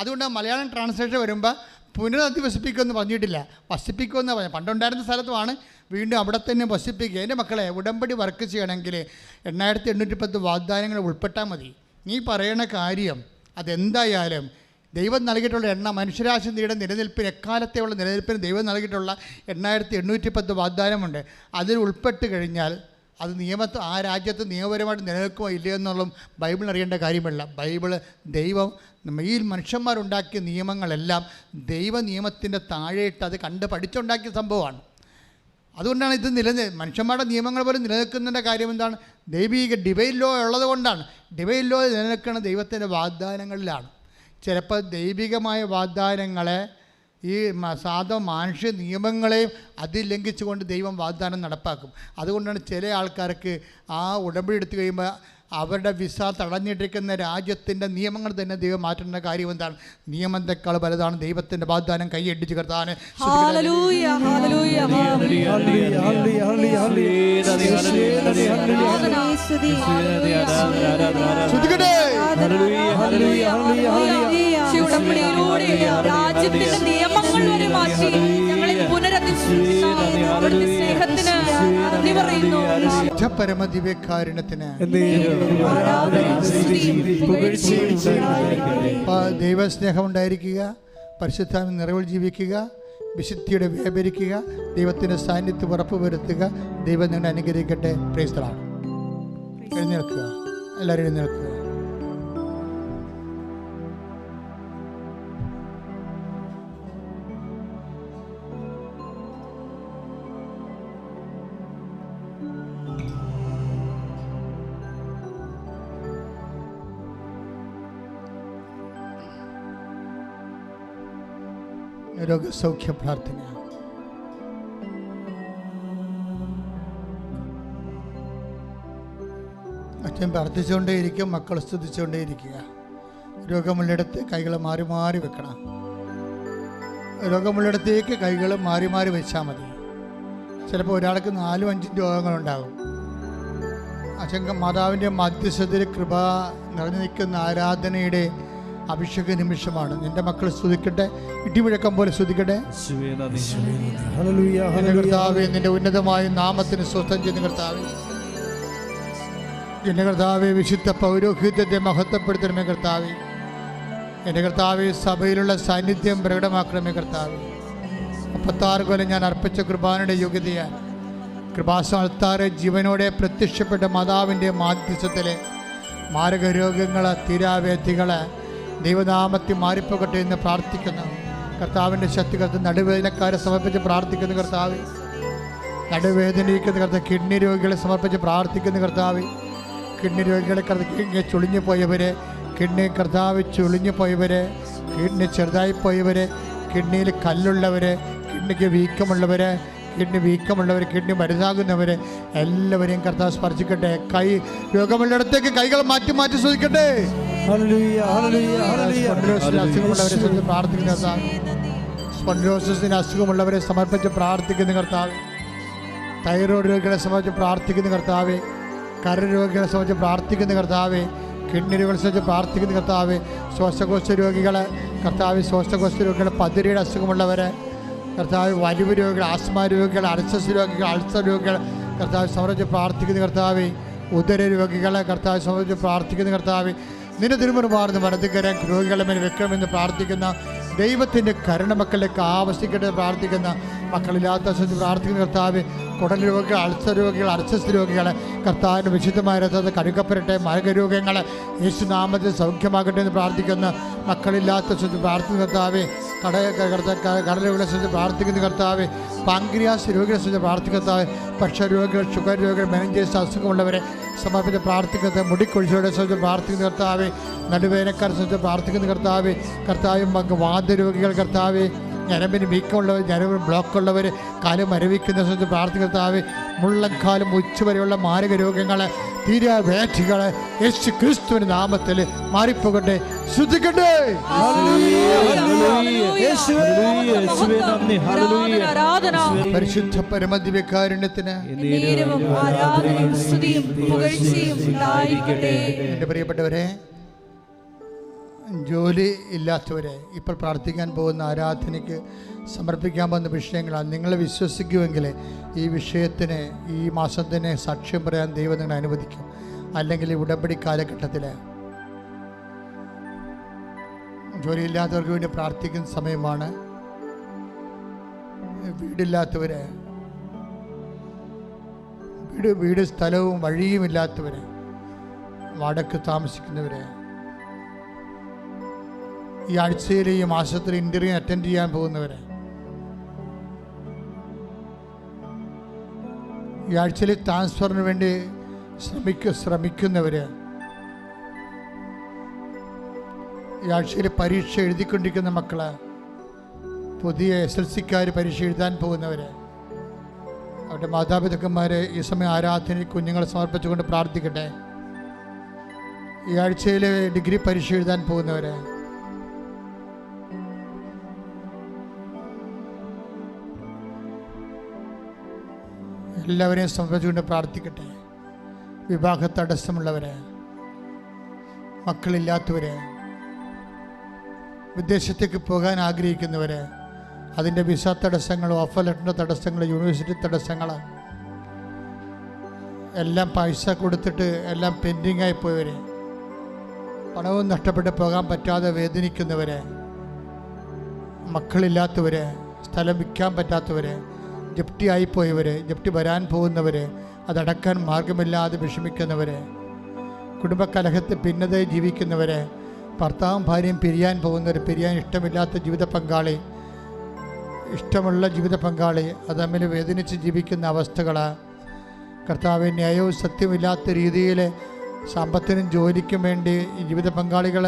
അതുകൊണ്ട് മലയാളം ട്രാൻസ്ലേഷൻ വരുമ്പോൾ പുനരധിവസിപ്പിക്കുമെന്ന് പറഞ്ഞിട്ടില്ല, വസിപ്പിക്കുമെന്ന് പറഞ്ഞു. പണ്ടുണ്ടായിരുന്ന സ്ഥലത്തുമാണ്, വീണ്ടും അവിടെ തന്നെ വസിപ്പിക്കുക. എൻ്റെ മക്കളെ, ഉടമ്പടി വർക്ക് ചെയ്യണമെങ്കിൽ 8810 വാഗ്ദാനങ്ങൾ ഉൾപ്പെട്ടാൽ മതി. നീ പറയണ കാര്യം അതെന്തായാലും ദൈവം നൽകിയിട്ടുള്ള മനുഷ്യരാശിയുടെ നിലനിൽപ്പിന്, എക്കാലത്തെയുള്ള നിലനിൽപ്പിന് ദൈവം നൽകിയിട്ടുള്ള 8810 വാഗ്ദാനമുണ്ട്. അതിൽ ഉൾപ്പെട്ട് കഴിഞ്ഞാൽ അത് ആ രാജ്യത്ത് നിയമപരമായിട്ട് നിലനിൽക്കുമോ ഇല്ലയോ എന്നുള്ളതും ബൈബിൾ അറിയേണ്ട കാര്യമില്ല. ദൈവം ഈ മനുഷ്യന്മാരുണ്ടാക്കിയ നിയമങ്ങളെല്ലാം ദൈവ നിയമത്തിൻ്റെ താഴെയിട്ട് അത് കണ്ട് പഠിച്ചുണ്ടാക്കിയ സംഭവമാണ്. അതുകൊണ്ടാണ് ഇത് മനുഷ്യന്മാരുടെ നിയമങ്ങൾ പോലും നിലനിൽക്കുന്നതിൻ്റെ കാര്യം എന്താണ്? ദൈവിക ഡിവൈൻ ലോ ഉള്ളത് കൊണ്ടാണ്. ഡിവൈൻ ലോ നിലനിൽക്കുന്ന ദൈവത്തിൻ്റെ വാഗ്ദാനങ്ങളിലാണ്. ചിലപ്പോൾ ദൈവികമായ വാഗ്ദാനങ്ങളെ ഈ സാധാ മാനുഷ്യ നിയമങ്ങളെയും അതിലംഘിച്ചുകൊണ്ട് ദൈവം വാഗ്ദാനം നടപ്പാക്കും. അതുകൊണ്ടാണ് ചില ആൾക്കാർക്ക് ആ ഉടമ്പടി എടുത്തു കഴിയുമ്പോൾ അവരുടെ വിസ തടഞ്ഞിട്ടിരിക്കുന്ന രാജ്യത്തിൻ്റെ നിയമങ്ങൾ തന്നെ ദൈവം മാറ്റുന്ന കാര്യം എന്താണ്? നിയമത്തെക്കാൾ വലുതാണ് ദൈവത്തിൻ്റെ വാഗ്ദാനം. കൈയടിച്ച് കർത്താവിനെ രാജ്യത്തിന്റെ നിയമങ്ങൾ വരെ മാറ്റി ഞങ്ങളെ സ്നേഹത്തിന് നന്ദി പറയുന്നു. പരമദിവ്യകാരുണ്യത്തിന് ദൈവസ്നേഹം ഉണ്ടായിരിക്കുക, പരിശുദ്ധാത്മ നിറവിൽ ജീവിക്കുക, വിശുദ്ധിയുടെ വ്യാപരിക്കുക, ദൈവത്തിൻ്റെ സാന്നിധ്യം ഉറപ്പുവരുത്തുക. ദൈവം നിങ്ങളെ അനുഗ്രഹിക്കട്ടെ. Praise the Lord. എഴുന്നേൽക്കുക, എല്ലാവരും എഴുന്നേൽക്കുക. രോഗസൗഖ്യ പ്രാർത്ഥന. അച്ഛൻ പ്രാർത്ഥിച്ചുകൊണ്ടേയിരിക്കും, മക്കൾ സ്തുതിച്ചുകൊണ്ടേയിരിക്കുക. രോഗമുള്ളിടത്ത് കൈകൾ മാറി മാറി വെക്കണം. രോഗമുള്ളിടത്തേക്ക് കൈകൾ മാറി മാറി വെച്ചാൽ മതി. ചിലപ്പോൾ ഒരാൾക്ക് 4-5 രോഗങ്ങളുണ്ടാകും. അച്ഛൻ മാതാവിൻ്റെ മധ്യസ്ഥതയിൽ കൃപ നിറഞ്ഞു നിൽക്കുന്ന ആരാധനയുടെ അഭിഷേക നിമിഷമാണ്. നിന്റെ മക്കൾ സ്തുതിക്കട്ടെ, ഇടിമുഴക്കം പോലെ സ്തുതിക്കട്ടെ. കർത്താവേ, നിന്റെ ഉന്നതമായ നാമത്തിന് സ്വസ്ഥം ചെയ്യുന്ന കർത്താവേ, എൻ്റെ കർത്താവേ, വിശുദ്ധ പൗരോഹിത്യത്തെ മഹത്വപ്പെടുത്തണമേ കർത്താവേ. എൻ്റെ കർത്താവേ, സഭയിലുള്ള സാന്നിധ്യം പ്രകടമാക്കണമേ കർത്താവേ. 36 കൊല്ലം ഞാൻ അർപ്പിച്ച കൃപാനയുടെ യോഗ്യതയാൽ കൃപാസ്ഥാനത്താറെ ജീവനോടെ പ്രത്യക്ഷപ്പെട്ട മാതാവിൻ്റെ മാധ്യസ്ഥത്തിലെ മാരകരോഗങ്ങൾ, തീരാവേദികൾ ദൈവനാമത്തിൽ മാറിപ്പോകട്ടെ എന്ന് പ്രാർത്ഥിക്കുന്നു. കർത്താവിൻ്റെ ശക്തി കർത്താവ് നടുവേദനക്കാരെ സമർപ്പിച്ച് പ്രാർത്ഥിക്കുന്നു കർത്താവ്. നടുവേദനയ്ക്കുന്ന കർത്താവ് കിഡ്നി രോഗികളെ സമർപ്പിച്ച് പ്രാർത്ഥിക്കുന്നു കർത്താവ്. കിഡ്നി രോഗികളെ കിഡ്നി ചുളിഞ്ഞു പോയവരെ, കിഡ്നി കർത്താവ് ചുളിഞ്ഞു പോയവരെ, കിഡ്നി ചെറുതായി പോയവരെ, കിഡ്നിയിൽ കല്ലുള്ളവരെ, കിഡ്നിക്ക് വീക്കമുള്ളവരെ, കിഡ്നി വലുതാകുന്നവരെ എല്ലാവരെയും കർത്താവ് സ്പർശിക്കട്ടെ. കൈ രോഗമുള്ളിടത്തേക്ക് കൈകൾ മാറ്റി മാറ്റി ശ്രദ്ധിക്കട്ടെ. അസുഖമുള്ളവരെ പ്രാർത്ഥിക്കുന്ന കർത്താവ്, സ്പോണ്ടിലോസിന് അസുഖമുള്ളവരെ സമർപ്പിച്ച് പ്രാർത്ഥിക്കുന്ന കർത്താവ്, തൈറോയ്ഡ് രോഗികളെ സംബന്ധിച്ച് പ്രാർത്ഥിക്കുന്ന കർത്താവ്, കരരോഗികളെ സംബന്ധിച്ച് പ്രാർത്ഥിക്കുന്ന കർത്താവ്, കിഡ്നി രോഗികളെ സംബന്ധിച്ച് പ്രാർത്ഥിക്കുന്ന കർത്താവ്, ശ്വാസകോശ രോഗികളെ കർത്താവ്, ശ്വാസകോശ രോഗികൾ, പതിരിയുടെ അസുഖമുള്ളവരെ കർത്താവ്, വലിവ് രോഗികൾ, ആസ്മ രോഗികൾ, അൾസസ് രോഗികൾ, അൾസർ രോഗികൾ കർത്താവ് സമർപ്പിച്ച് പ്രാർത്ഥിക്കുന്ന കർത്താവ്, ഉദര രോഗികളെ കർത്താവ് സമർപ്പിച്ച് പ്രാർത്ഥിക്കുന്ന കർത്താവ്, നിന്റെ തിരുമുറുമാർന്ന് വലതുകരം രോഗികളെ മേൽ വെക്കണമെന്ന് പ്രാർത്ഥിക്കുന്ന ദൈവത്തിൻ്റെ കരുണ മക്കളിലേക്ക് ആവശ്യിക്കട്ടെ പ്രാർത്ഥിക്കുന്ന മക്കളില്ലാത്ത പ്രാർത്ഥിക്കുന്ന കർത്താവ്, കുടൽ രോഗികൾ, അൾസർ രോഗികൾ, അർച്ചസ് രോഗികളെ കർത്താവിൻ്റെ വിശുദ്ധമായ രഥത്തെ കഴുകപ്പെടട്ടെ. മാരകരോഗങ്ങളെ യേശുനാമത്തിൽ സൗഖ്യമാകട്ടെ എന്ന് പ്രാർത്ഥിക്കുന്ന മക്കളില്ലാത്ത പ്രാർത്ഥിക്കുന്ന കർത്താവ്, കടലുകളെ സംബന്ധിച്ച് പ്രാർത്ഥിക്കുന്ന കർത്താവ്, പാങ്ക്രിയാസ് രോഗികളെ സംബന്ധിച്ച് പ്രാർത്ഥിക്കുന്ന കർത്താവ്, ഭക്ഷ്യരോഗികൾ, ഷുഗർ രോഗികൾ, മെനിഞ്ചൈറ്റിസ് അസുഖമുള്ളവരെ സമർപ്പിച്ച് പ്രാർത്ഥിക്കുന്നത്, മുടിക്കൊഴിച്ചവരെ സംബന്ധിച്ച് പ്രാർത്ഥിക്കുന്ന കർത്താവ്, നടുവേദനക്കാരെ സംബന്ധിച്ച് പ്രാർത്ഥിക്കുന്ന കർത്താവ്, വാതരോഗികൾ കർത്താവ്, ഞരമ്പിന് വീക്കമുള്ളവർ, ഞരമ്പിന് ബ്ലോക്കുള്ളവർ, കാലം മരവിക്കുന്ന സംബന്ധിച്ച് പ്രാർത്ഥിക്കുന്ന കർത്താവ്, മുള്ളൻകാലം ഉച്ചവരെയുള്ള മാരക രോഗങ്ങളെ, തീരാവേധികളെ യേശു ക്രിസ്തുവിന്റെ നാമത്തിൽ മാറിപ്പോകട്ടെ. ശ്രദ്ധിക്കട്ടെ. പരിശുദ്ധ പരമദിവ്യകാരുണ്യത്തിന് എൻ്റെ പ്രിയപ്പെട്ടവരെ, ജോലി ഇല്ലാത്തവരെ, ഇപ്പോൾ പ്രാർത്ഥിക്കാൻ പോകുന്ന ആരാധനയ്ക്ക് സമർപ്പിക്കാൻ പോകുന്ന വിഷയങ്ങളാണ്. നിങ്ങൾ വിശ്വസിക്കുമെങ്കിൽ ഈ വിഷയത്തിന് ഈ മാസം തന്നെ സാക്ഷ്യം പറയാൻ ദൈവം നിങ്ങളെ അനുവദിക്കും. അല്ലെങ്കിൽ ഈ ഉടമ്പടി കാലഘട്ടത്തിൽ ജോലിയില്ലാത്തവർക്ക് വേണ്ടി പ്രാർത്ഥിക്കുന്ന സമയമാണ്. വീടില്ലാത്തവരെ, വീട് സ്ഥലവും വഴിയുമില്ലാത്തവരെ, വാടകയ്ക്ക് താമസിക്കുന്നവരെ, ഈ ആഴ്ചയിൽ ഈ മാസത്തിൽ ഇൻ്റർവ്യൂ അറ്റൻഡ് ചെയ്യാൻ പോകുന്നവരെ, ഈ ആഴ്ചയിൽ ട്രാൻസ്ഫറിന് വേണ്ടി ശ്രമിക്കുന്നവർ, ഈ ആഴ്ചയിൽ പരീക്ഷ എഴുതിക്കൊണ്ടിരിക്കുന്ന മക്കൾ, പുതിയ SLCക്കാർ പരീക്ഷ എഴുതാൻ പോകുന്നവർ, അവരുടെ മാതാപിതാക്കന്മാരെ ഈ സമയം ആരാധനയിൽ കുഞ്ഞുങ്ങളെ സമർപ്പിച്ചുകൊണ്ട് പ്രാർത്ഥിക്കട്ടെ. ഈ ആഴ്ചയിൽ ഡിഗ്രി പരീക്ഷ എഴുതാൻ പോകുന്നവർ, എല്ലാവരെയും സമർപ്പിച്ചുകൊണ്ട് പ്രാർത്ഥിക്കട്ടെ. വിവാഹ തടസ്സമുള്ളവർ, മക്കളില്ലാത്തവർ, വിദേശത്തേക്ക് പോകാൻ ആഗ്രഹിക്കുന്നവർ, അതിൻ്റെ വിസ തടസ്സങ്ങൾ, ഓഫർ ലെറ്ററിൻ്റെ തടസ്സങ്ങൾ, യൂണിവേഴ്സിറ്റി തടസ്സങ്ങൾ, എല്ലാം പൈസ കൊടുത്തിട്ട് എല്ലാം പെൻഡിങ്ങായി പോയവർ, പണവും നഷ്ടപ്പെട്ട് പോകാൻ പറ്റാതെ വേദനിക്കുന്നവർ, മക്കളില്ലാത്തവർ, സ്ഥലം വിൽക്കാൻ പറ്റാത്തവർ, ജപ്തി ആയിപ്പോയവർ, ജപ്തി വരാൻ പോകുന്നവർ, അതടക്കാൻ മാർഗമില്ലാതെ വിഷമിക്കുന്നവർ, കുടുംബകലഹത്തിൽ ഭിന്നതയെ ജീവിക്കുന്നവർ, ഭർത്താവും ഭാര്യയും പിരിയാൻ പോകുന്നവർ, പിരിയാൻ ഇഷ്ടമില്ലാത്ത ജീവിത പങ്കാളി, ഇഷ്ടമുള്ള ജീവിത പങ്കാളി, അത് തമ്മിൽ വേദനിച്ച് ജീവിക്കുന്ന അവസ്ഥകൾ, കർത്താവ് ന്യായവും സത്യമില്ലാത്ത രീതിയിൽ സമ്പത്തിനും ജോലിക്കും വേണ്ടി ഈ ജീവിത പങ്കാളികൾ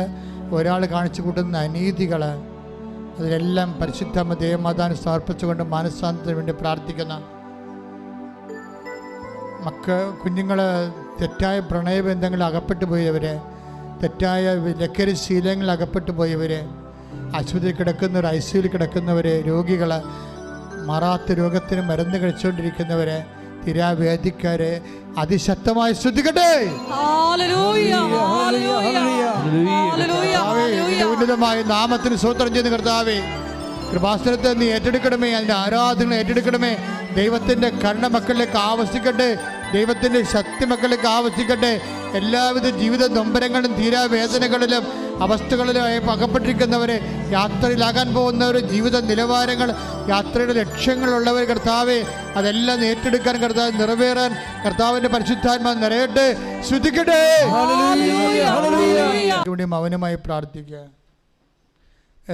ഒരാൾ കാണിച്ചു കൂട്ടുന്ന അനീതികൾ, അതിലെല്ലാം പരിശുദ്ധ ദേവമാതാവിനെ സമർപ്പിച്ചുകൊണ്ട് മാനസാന്തരത്തിന് വേണ്ടി പ്രാർത്ഥിക്കുന്ന കുഞ്ഞുങ്ങൾ, തെറ്റായ പ്രണയബന്ധങ്ങളിൽ അകപ്പെട്ടു പോയവർ, തെറ്റായ ലഹരി ശീലങ്ങളിൽ അകപ്പെട്ടു പോയവർ, ആശുപത്രിയിൽ കിടക്കുന്നവർ, ICUയിൽ കിടക്കുന്നവർ, രോഗികൾ, മാറാത്ത രോഗത്തിന് മരുന്ന് കഴിച്ചുകൊണ്ടിരിക്കുന്നവർ, തിരാവേദിക്കാരെ അതിശക്തമായി ശ്രദ്ധിക്കട്ടെ. ഉന്നതമായ നാമത്തിന് സ്തോത്രം ചെയ്യുന്ന കർത്താവേ, കൃപാസനത്തെ നീ ഏറ്റെടുക്കണമേ, അതിൻ്റെ ആരാധന ഏറ്റെടുക്കണമേ. ദൈവത്തിൻ്റെ കരുണ മക്കളിലേക്ക് ആവശ്യിക്കട്ടെ, ദൈവത്തിൻ്റെ ശക്തി മക്കളിലേക്ക് ആവശ്യിക്കട്ടെ. എല്ലാവിധ ജീവിത നൊമ്പരങ്ങളും തീരാവേദനകളിലും അവസ്ഥകളിലും അകപ്പെട്ടിരിക്കുന്നവരെ, യാത്രയിലാകാൻ പോകുന്നവർ, ജീവിത നിലവാരങ്ങൾ, യാത്രയുടെ ലക്ഷ്യങ്ങളുള്ളവർ, കർത്താവെ അതെല്ലാം ഏറ്റെടുക്കാൻ, കർത്താവ് നിറവേറാൻ കർത്താവിൻ്റെ പരിശുദ്ധാത്മാവ് നിറയട്ടെ. ശ്രദ്ധിക്കട്ടെ. ഇവിടെ മൗനമായി പ്രാർത്ഥിക്കുക.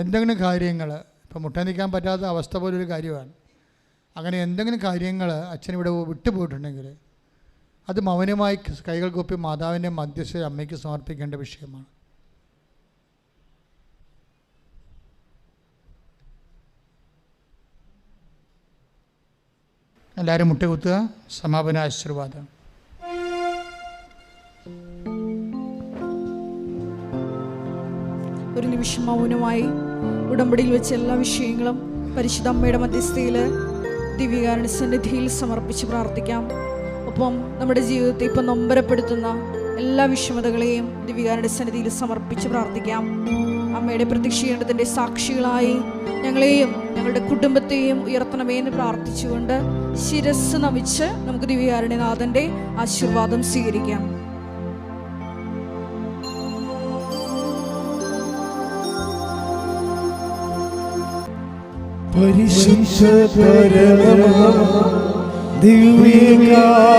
എന്തെങ്കിലും കാര്യങ്ങൾ ഇപ്പം മുട്ടനിക്കാൻ പറ്റാത്ത അവസ്ഥ പോലൊരു കാര്യമാണ്. അങ്ങനെ എന്തെങ്കിലും കാര്യങ്ങൾ അച്ഛനിവിടെ വിട്ടുപോയിട്ടുണ്ടെങ്കിൽ അത് മൗനമായി കൈകൾ കൂപ്പി മാതാവിൻ്റെ മധ്യസ്ഥ അമ്മയ്ക്ക് സമർപ്പിക്കേണ്ട വിഷയമാണ്. എല്ലാവരും മുട്ടുകുത്തുക. സമാപന ആശീർവാദം. ഒരു നിമിഷം മൗനമായി ഉടമ്പടിയിൽ വെച്ച എല്ലാ വിഷയങ്ങളും പരിശുദ്ധ അമ്മയുടെ മധ്യസ്ഥയിൽ ദിവ്യകാരുണ്യ സന്നിധിയിൽ സമർപ്പിച്ച് പ്രാർത്ഥിക്കാം. ഒപ്പം നമ്മുടെ ജീവിതത്തെ ഇപ്പം നൊമ്പരപ്പെടുത്തുന്ന എല്ലാ വിഷമതകളെയും ദിവ്യകാരുണ്യ സന്നിധിയിൽ സമർപ്പിച്ച് പ്രാർത്ഥിക്കാം. അമ്മയുടെ പ്രത്യക്ഷീകരണത്തിൻ്റെ സാക്ഷികളായി ഞങ്ങളെയും ഞങ്ങളുടെ കുടുംബത്തെയും ഉയർത്തണമേ എന്ന് പ്രാർത്ഥിച്ചുകൊണ്ട് ശിരസ് നമിച്ച് നമുക്ക് ദിവ്യകാരുണ്യനാഥൻ്റെ ആശീർവാദം സ്വീകരിക്കാം. പരിശുദ്ധ പരമ ദിവ്യകാരുണ്യമേ,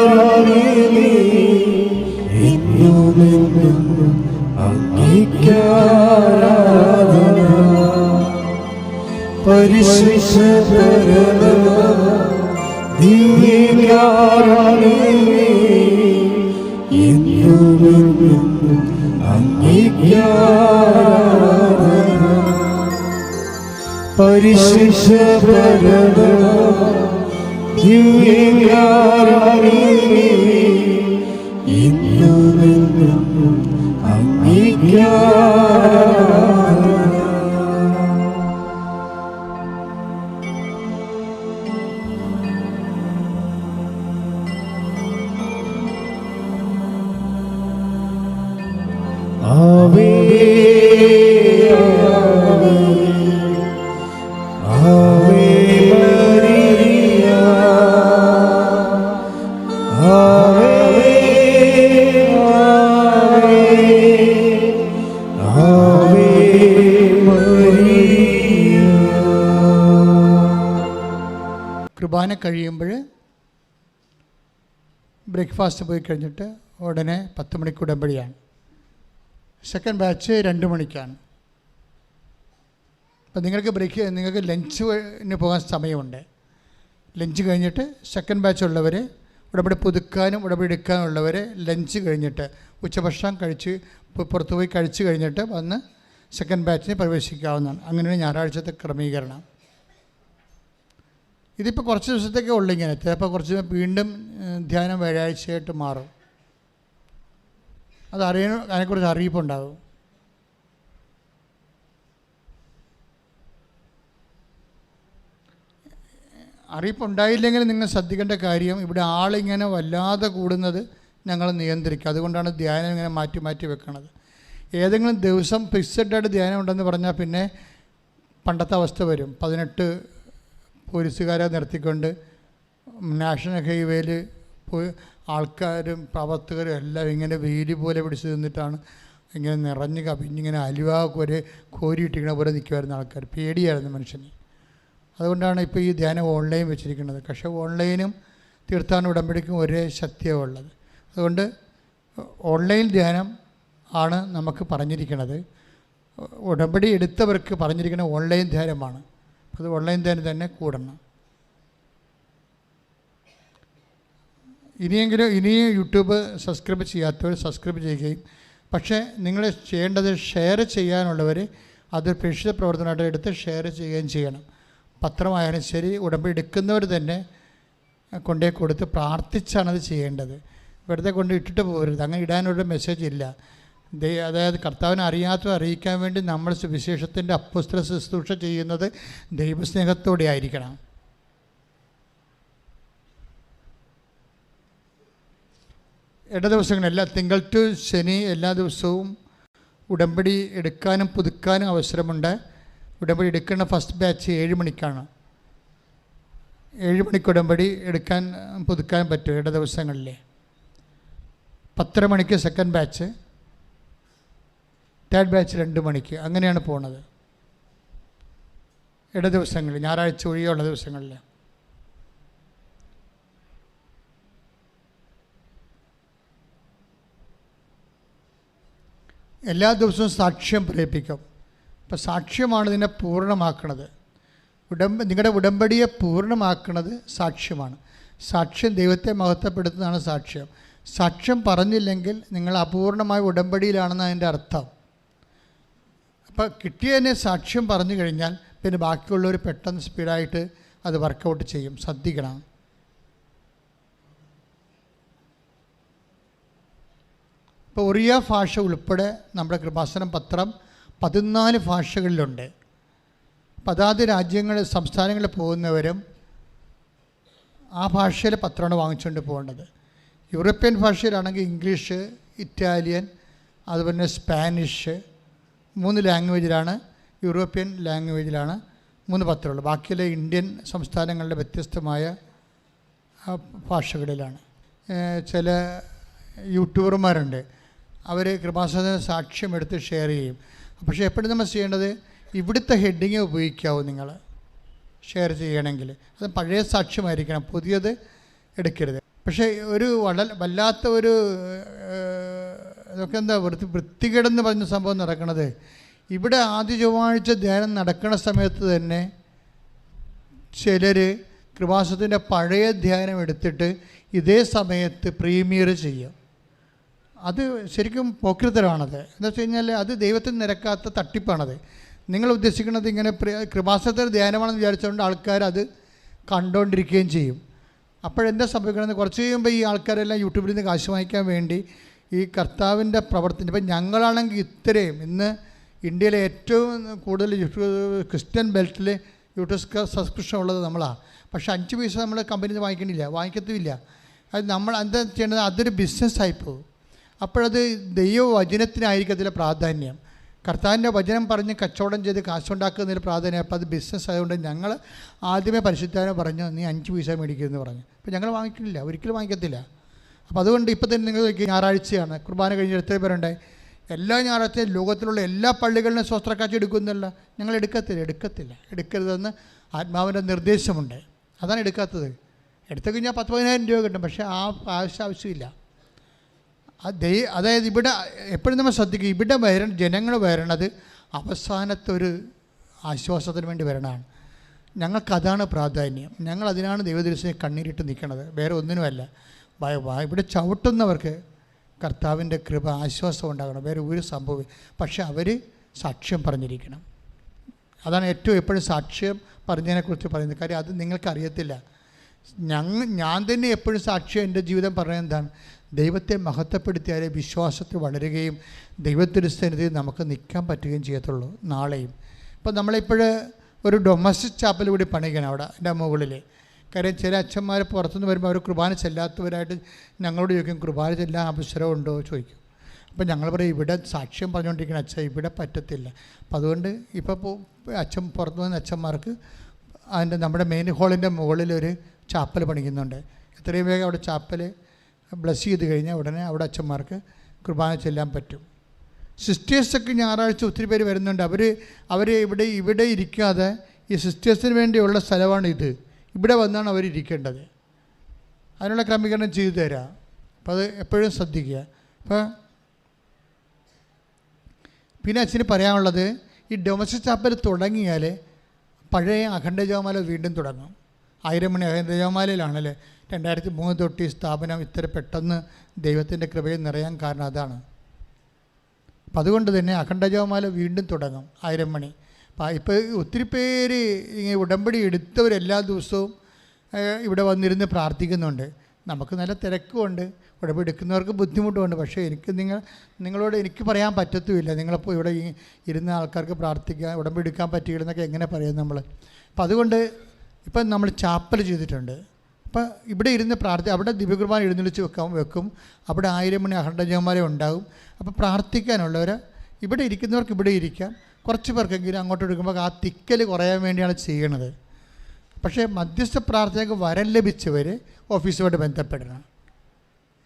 എന്നുമെന്നും അങ്ങേയ്ക്കാരാധന. പരിശുദ്ധ പരമ ദിവ്യകാരുണ്യമേ, എന്നുമെന്നും അങ്ങേയ്ക്കാരാധന. പരിശുദ്ധ പരമ ദിവ്യകാരുണ്യമേ, എന്നുമെന്നും അങ്ങേയ്ക്കാരാധന. ആവേ ആവേ മരിയ, ആവേ ആവേ മരിയ. കുർബാന കഴിയുമ്പോൾ ബ്രേക്ക്ഫാസ്റ്റ് പോയി കഴിഞ്ഞിട്ട് ഉടനെ 10 മണിക്ക് ഉടമ്പടിയാണ്. സെക്കൻഡ് ബാച്ച് 2 മണിക്കാണ്. അപ്പം നിങ്ങൾക്ക് ലഞ്ചിന് പോകാൻ സമയമുണ്ട്. ലഞ്ച് കഴിഞ്ഞിട്ട് സെക്കൻഡ് ബാച്ച് ഉള്ളവർ ഉടമ്പടി പുതുക്കാനും ഉടമ്പടി എടുക്കാനുള്ളവർ ലഞ്ച് കഴിഞ്ഞിട്ട് ഉച്ചഭക്ഷണം കഴിച്ച് പുറത്തു പോയി കഴിച്ച് കഴിഞ്ഞിട്ട് വന്ന് സെക്കൻഡ് ബാച്ചിന് പ്രവേശിക്കാവുന്നതാണ്. അങ്ങനെയാണ് ഞായറാഴ്ചത്തെ ക്രമീകരണം. ഇതിപ്പോൾ കുറച്ച് ദിവസത്തേക്കേ ഉള്ളൂ ഇങ്ങനെ. ചിലപ്പോൾ കുറച്ച് വീണ്ടും ധ്യാനം വ്യാഴാഴ്ചയായിട്ട് മാറും. അതിനെക്കുറിച്ച് അറിയിപ്പുണ്ടാകും. അറിയിപ്പുണ്ടായില്ലെങ്കിൽ നിങ്ങൾ ശ്രദ്ധിക്കേണ്ട കാര്യം, ഇവിടെ ആളിങ്ങനെ വല്ലാതെ കൂടുന്നത് ഞങ്ങൾ നിയന്ത്രിക്കുക. അതുകൊണ്ടാണ് ധ്യാനം ഇങ്ങനെ മാറ്റി മാറ്റി വെക്കുന്നത്. ഏതെങ്കിലും ദിവസം ഫിക്സഡായിട്ട് ധ്യാനം ഉണ്ടെന്ന് പറഞ്ഞാൽ പിന്നെ പണ്ടത്തെ അവസ്ഥ വരും. 18 പോലീസുകാരെ നിർത്തിക്കൊണ്ട് നാഷണൽ ഹൈവേയിൽ പോയി ആൾക്കാരും പ്രവർത്തകരും എല്ലാം ഇങ്ങനെ വെയിൽ പോലെ പിടിച്ച് നിന്നിട്ടാണ് ഇങ്ങനെ നിറഞ്ഞ് കവിഞ്ഞിങ്ങനെ അലുവ കോരിയിട്ടിരിക്കണ പോലെ നിൽക്കുമായിരുന്നു ആൾക്കാർ. പേടിയായിരുന്നു മനുഷ്യന്. അതുകൊണ്ടാണ് ഇപ്പോൾ ഈ ധ്യാനം ഓൺലൈൻ വെച്ചിരിക്കുന്നത്. പക്ഷേ ഓൺലൈനും തീർത്ഥാടന ഉടമ്പടിക്കും ഒരേ ശക്തിയാണ് ഉള്ളത്. അതുകൊണ്ട് ഓൺലൈൻ ധ്യാനം ആണ് നമുക്ക് പറഞ്ഞിരിക്കുന്നത്. ഉടമ്പടി എടുത്തവർക്ക് പറഞ്ഞിരിക്കുന്ന ഓൺലൈൻ ധ്യാനമാണ്. അത് ഓൺലൈൻ ധ്യാനം തന്നെ കൂടണം. ഇനിയും യൂട്യൂബ് സബ്സ്ക്രൈബ് ചെയ്യാത്തവർ സബ്സ്ക്രൈബ് ചെയ്യുകയും, പക്ഷേ നിങ്ങൾ ചെയ്യേണ്ടത് ഷെയർ ചെയ്യാനുള്ളവർ അത് പ്രേക്ഷിത പ്രവർത്തനമായിട്ട് എടുത്ത് ഷെയർ ചെയ്യുകയും ചെയ്യണം. പത്രമായാലും ശരി, ഉടമ്പടി എടുക്കുന്നവർ തന്നെ കൊണ്ടേ കൊടുത്ത് പ്രാർത്ഥിച്ചാണത് ചെയ്യേണ്ടത്. വെറുതെ കൊണ്ട് ഇട്ടിട്ട് പോകരുത്. അങ്ങനെ ഇടാനൊരു മെസ്സേജ് ഇല്ല. അതായത് കർത്താവിനെ അറിയിക്കാൻ വേണ്ടി നമ്മൾ സുവിശേഷത്തിൻ്റെ അപ്പോസ്തല ശുശ്രൂഷ ചെയ്യുന്നത് ദൈവസ്നേഹത്തോടെ ആയിരിക്കണം. ദിവസങ്ങളെല്ലാ തിങ്കൾ ടു ശനി എല്ലാ ദിവസവും ഉടമ്പടി എടുക്കാനും പുതുക്കാനും അവസരമുണ്ട്. ഉടമ്പടി എടുക്കുന്ന ഫസ്റ്റ് ബാച്ച് 7 മണിക്കാണ്. 7 മണിക്ക് ഉടമ്പടി എടുക്കാൻ പുതുക്കാൻ പറ്റും ദിവസങ്ങളിൽ. 10:30 മണിക്ക് സെക്കൻഡ് ബാച്ച്, തേർഡ് ബാച്ച് 2 മണിക്ക്. അങ്ങനെയാണ് പോണത് ദിവസങ്ങളിൽ, ഞായറാഴ്ച ഒഴികെയുള്ള ദിവസങ്ങളിൽ. എല്ലാ ദിവസവും സാക്ഷ്യം പ്രേരിപ്പിക്കും. അപ്പോൾ സാക്ഷ്യമാണ് ഇതിനെ പൂർണ്ണമാക്കുന്നത്. നിങ്ങളുടെ ഉടമ്പടിയെ പൂർണ്ണമാക്കുന്നത് സാക്ഷ്യമാണ്. സാക്ഷ്യം ദൈവത്തെ മഹത്വപ്പെടുത്തുന്നതാണ് സാക്ഷ്യം. സാക്ഷ്യം പറഞ്ഞില്ലെങ്കിൽ നിങ്ങൾ അപൂർണമായ ഉടമ്പടിയിലാണെന്ന് അതിൻ്റെ അർത്ഥം. അപ്പോൾ കിട്ടിയതിനെ സാക്ഷ്യം പറഞ്ഞു കഴിഞ്ഞാൽ പിന്നെ ബാക്കിയുള്ളവർ പെട്ടെന്ന് സ്പീഡായിട്ട് അത് വർക്കൗട്ട് ചെയ്യും. ശ്രദ്ധിക്കണം. ഇപ്പോൾ ഒറിയ ഭാഷ ഉൾപ്പെടെ നമ്മുടെ കൃപാസനം പത്രം 14 ഭാഷകളിലുണ്ട്. അപ്പോൾ അതാത് സംസ്ഥാനങ്ങളിൽ പോകുന്നവരും ആ ഭാഷയിലെ പത്രമാണ് വാങ്ങിച്ചുകൊണ്ട് പോകേണ്ടത്. യൂറോപ്യൻ ഭാഷയിലാണെങ്കിൽ ഇംഗ്ലീഷ്, ഇറ്റാലിയൻ, അതുപോലെ സ്പാനിഷ് 3 ലാംഗ്വേജിലാണ്. യൂറോപ്യൻ ലാംഗ്വേജിലാണ് 3 പത്രമുള്ളത്. ബാക്കിയുള്ള ഇന്ത്യൻ സംസ്ഥാനങ്ങളിലെ വ്യത്യസ്തമായ ഭാഷകളിലാണ്. ചില യൂട്യൂബർമാരുണ്ട്, അവർ കൃപാസന സാക്ഷ്യം എടുത്ത് ഷെയർ ചെയ്യും. പക്ഷേ എപ്പോഴും നമ്മൾ ചെയ്യേണ്ടത് ഇവിടുത്തെ ഹെഡിങ് ഉപയോഗിക്കാവൂ. നിങ്ങൾ ഷെയർ ചെയ്യണമെങ്കിൽ അത് പഴയ സാക്ഷ്യമായിരിക്കണം, പുതിയത് എടുക്കരുത്. പക്ഷേ ഒരു വല്ലാത്ത ഒരു ഇതൊക്കെ എന്താ വൃത്തികേടെന്ന് പറഞ്ഞ സംഭവം നടക്കുന്നത്. ഇവിടെ ആദ്യ ചൊവ്വാഴ്ച ധ്യാനം നടക്കുന്ന സമയത്ത് തന്നെ ചിലർ കൃപാസനത്തിൻ്റെ പഴയ ധ്യാനം എടുത്തിട്ട് ഇതേ സമയത്ത് പ്രീമിയർ ചെയ്യും. അത് ശരിക്കും പോക്രിത്തരമാണത്. എന്താ വെച്ച് കഴിഞ്ഞാൽ അത് ദൈവത്തിന് നിരക്കാത്ത തട്ടിപ്പാണത്. നിങ്ങൾ ഉദ്ദേശിക്കുന്നത് ഇങ്ങനെ കൃപാസനത്തിൽ ധ്യാനമാണെന്ന് വിചാരിച്ചുകൊണ്ട് ആൾക്കാർ അത് കണ്ടുകൊണ്ടിരിക്കുകയും ചെയ്യും. അപ്പോഴെന്താ സംഭവിക്കണമെന്ന് കുറച്ച് കഴിയുമ്പോൾ ഈ ആൾക്കാരെല്ലാം യൂട്യൂബിൽ നിന്ന് കാശ് വാങ്ങിക്കാൻ വേണ്ടി ഈ കർത്താവിൻ്റെ പ്രവർത്തനം. ഇപ്പം ഞങ്ങളാണെങ്കിൽ ഇത്രയും ഇന്ന് ഇന്ത്യയിലെ ഏറ്റവും കൂടുതൽ ക്രിസ്ത്യൻ ബെൽറ്റിൽ യൂട്യൂബ് സബ്സ്ക്രിപ്ഷൻ ഉള്ളത് നമ്മളാണ്. പക്ഷേ 5 പൈസ നമ്മൾ കമ്പനിയിൽ നിന്ന് വാങ്ങിക്കത്തുമില്ല. അത് നമ്മൾ എന്താ ചെയ്യേണ്ടത്, അതൊരു ബിസിനസ്സായിപ്പോകും. അപ്പോഴത് ദൈവവചനത്തിനായിരിക്കത്തില്ല പ്രാധാന്യം. കർത്താവിൻ്റെ വചനം പറഞ്ഞ് കച്ചവടം ചെയ്ത് കാശുണ്ടാക്കുന്നതിൽ പ്രാധാന്യം. അപ്പോൾ അത് ബിസിനസ് ആയതുകൊണ്ട് ഞങ്ങൾ ആദ്യമേ പരിശുദ്ധാനെ പറഞ്ഞു, നീ 5 പൈസ മേടിക്കുമെന്ന് പറഞ്ഞു. അപ്പോൾ ഞങ്ങൾ വാങ്ങിക്കില്ല, ഒരിക്കലും വാങ്ങിക്കത്തില്ല. അപ്പോൾ അതുകൊണ്ട് ഇപ്പോൾ തന്നെ നിങ്ങൾ ഞായറാഴ്ചയാണ് കുർബാന കഴിഞ്ഞ് എത്ര പേരുണ്ട്? എല്ലാ ഞായറാഴ്ചയും ലോകത്തിലുള്ള എല്ലാ പള്ളികളിലും സ്വസ്ത്രക്കാഴ്ച എടുക്കുന്നില്ല. ഞങ്ങൾ എടുക്കരുതെന്ന് ആത്മാവിൻ്റെ നിർദ്ദേശമുണ്ട്. അതാണ് എടുക്കാത്തത്. എടുത്തു കഴിഞ്ഞാൽ 10,000 രൂപ കിട്ടും. പക്ഷേ ആ ആവശ്യമില്ല. അതായത് ഇവിടെ എപ്പോഴും നമ്മൾ ശ്രദ്ധിക്കുക, ഇവിടെ ജനങ്ങൾ വരണത് അവസാനത്തെ ഒരു ആശ്വാസത്തിന് വേണ്ടി വരണതാണ്. ഞങ്ങൾക്കതാണ് പ്രാധാന്യം. ഞങ്ങളതിനാണ് ദൈവദൃശ്യം കണ്ണീരിട്ട് നിൽക്കുന്നത്, വേറെ ഒന്നിനുമല്ല. ഇവിടെ ചവിട്ടുന്നവർക്ക് കർത്താവിൻ്റെ കൃപ ആശ്വാസം ഉണ്ടാകണം, വേറെ ഒരു സംഭവം. പക്ഷെ അവർ സാക്ഷ്യം പറഞ്ഞിരിക്കണം. അതാണ് ഏറ്റവും എപ്പോഴും സാക്ഷ്യം പറഞ്ഞതിനെക്കുറിച്ച് പറയുന്നത്. കാര്യം അത് നിങ്ങൾക്കറിയത്തില്ല. ഞാൻ തന്നെ എപ്പോഴും സാക്ഷ്യം എൻ്റെ ജീവിതം പറയുന്നത് എന്താണ്? ദൈവത്തെ മഹത്വപ്പെടുത്തിയാലേ വിശ്വാസത്തിൽ വളരുകയും ദൈവത്തിൻ്റെ സന്നിധിയിൽ നമുക്ക് നിൽക്കാൻ പറ്റുകയും ചെയ്യത്തുള്ളൂ നാളെയും. ഇപ്പോൾ നമ്മളിപ്പോൾ ഒരു ഡൊമസ്റ്റിക് ചാപ്പൽ കൂടി പണിയണം അവിടെ എൻ്റെ മുകളിൽ. കാര്യം ചില അച്ഛന്മാർ പുറത്തുനിന്ന് വരുമ്പോൾ അവർ കുർബാന ചെല്ലാത്തവരായിട്ട് ഞങ്ങളോട് ചോദിക്കും, കുർബാന ചെല്ലാൻ അവസരമുണ്ടോ ചോദിക്കും. അപ്പോൾ ഞങ്ങൾ പറയും, ഇവിടെ സാക്ഷ്യം പറഞ്ഞുകൊണ്ടിരിക്കുന്ന അച്ഛൻ ഇവിടെ പറ്റത്തില്ല. അപ്പോൾ അതുകൊണ്ട് ഇപ്പോൾ അച്ഛൻ പുറത്തു വന്ന അച്ഛന്മാർക്ക് അതിൻ്റെ നമ്മുടെ മെയിൻ ഹാളിൻ്റെ മുകളിലൊരു ചാപ്പൽ പണിക്കുന്നുണ്ട്. എത്രയും വേഗം അവിടെ ചാപ്പൽ ബ്ലസ് ചെയ്ത് കഴിഞ്ഞാൽ ഉടനെ അവിടെ അച്ഛന്മാർക്ക് കുർബാന ചെല്ലാൻ പറ്റും. സിസ്റ്റേഴ്സൊക്കെ ഞായറാഴ്ച ഒത്തിരി പേര് വരുന്നുണ്ട്. അവർ ഇവിടെ ഇരിക്കാതെ ഈ സിസ്റ്റേഴ്സിന് വേണ്ടിയുള്ള സ്ഥലമാണ് ഇത്. ഇവിടെ വന്നാണ് അവരിരിക്കേണ്ടത്. അതിനുള്ള ക്രമീകരണം ചെയ്തു തരാം. അപ്പോൾ അത് എപ്പോഴും ശ്രദ്ധിക്കുക. അപ്പോൾ പിന്നെ അച്ഛന് പറയാനുള്ളത്, ഈ ഡൊമസ്റ്റിക് ചാപ്പൽ തുടങ്ങിയാൽ പഴയ അഖണ്ഡ ജപമാല വീണ്ടും തുടങ്ങും. 1000 മണി അഖണ്ഡ ജപമാലയിലാണല്ലേ 2003 തൊട്ട് ഈ സ്ഥാപനം ഇത്ര പെട്ടെന്ന് ദൈവത്തിൻ്റെ കൃപയിൽ നിറയാൻ കാരണം അതാണ്. അപ്പം അതുകൊണ്ട് തന്നെ അഖണ്ഡ ജപമാല വീണ്ടും തുടങ്ങും 1000 മണി. ഇപ്പോൾ ഒത്തിരി പേര് ഇങ്ങനെ ഉടമ്പടി എടുത്തവരെല്ലാ ദിവസവും ഇവിടെ വന്നിരുന്ന് പ്രാർത്ഥിക്കുന്നുണ്ട്. നമുക്ക് നല്ല തിരക്കുമുണ്ട്, ഉടമ്പടി എടുക്കുന്നവർക്ക് ബുദ്ധിമുട്ടുമുണ്ട്. പക്ഷേ നിങ്ങളോട് എനിക്ക് പറയാൻ പറ്റത്തുമില്ല, നിങ്ങളിപ്പോൾ ഇവിടെ ഇരുന്ന ആൾക്കാർക്ക് പ്രാർത്ഥിക്കാൻ ഉടമ്പടി എടുക്കാൻ പറ്റുകയെന്നൊക്കെ എങ്ങനെ പറയും നമ്മൾ. അപ്പം അതുകൊണ്ട് ഇപ്പം നമ്മൾ ചാപ്പൽ ചെയ്തിട്ടുണ്ട്. അപ്പം ഇവിടെ ഇരുന്ന് അവിടെ ദിവ്യകുർബാന എഴുന്നള്ളിച്ച് വെക്കും. അവിടെ 1000 മണി അഖണ്ഡ ജപമാല ഉണ്ടാകും. അപ്പോൾ പ്രാർത്ഥിക്കാനുള്ളവർ ഇവിടെ ഇരിക്കുന്നവർക്ക് ഇവിടെ ഇരിക്കാം. കുറച്ച് പേർക്കെങ്കിലും അങ്ങോട്ട് എടുക്കുമ്പോൾ ആ തിക്കൽ കുറയാൻ വേണ്ടിയാണ് ചെയ്യണത്. പക്ഷേ മധ്യസ്ഥ പ്രാർത്ഥനയ്ക്ക് വരം ലഭിച്ചവർ ഓഫീസുമായിട്ട് ബന്ധപ്പെടണം.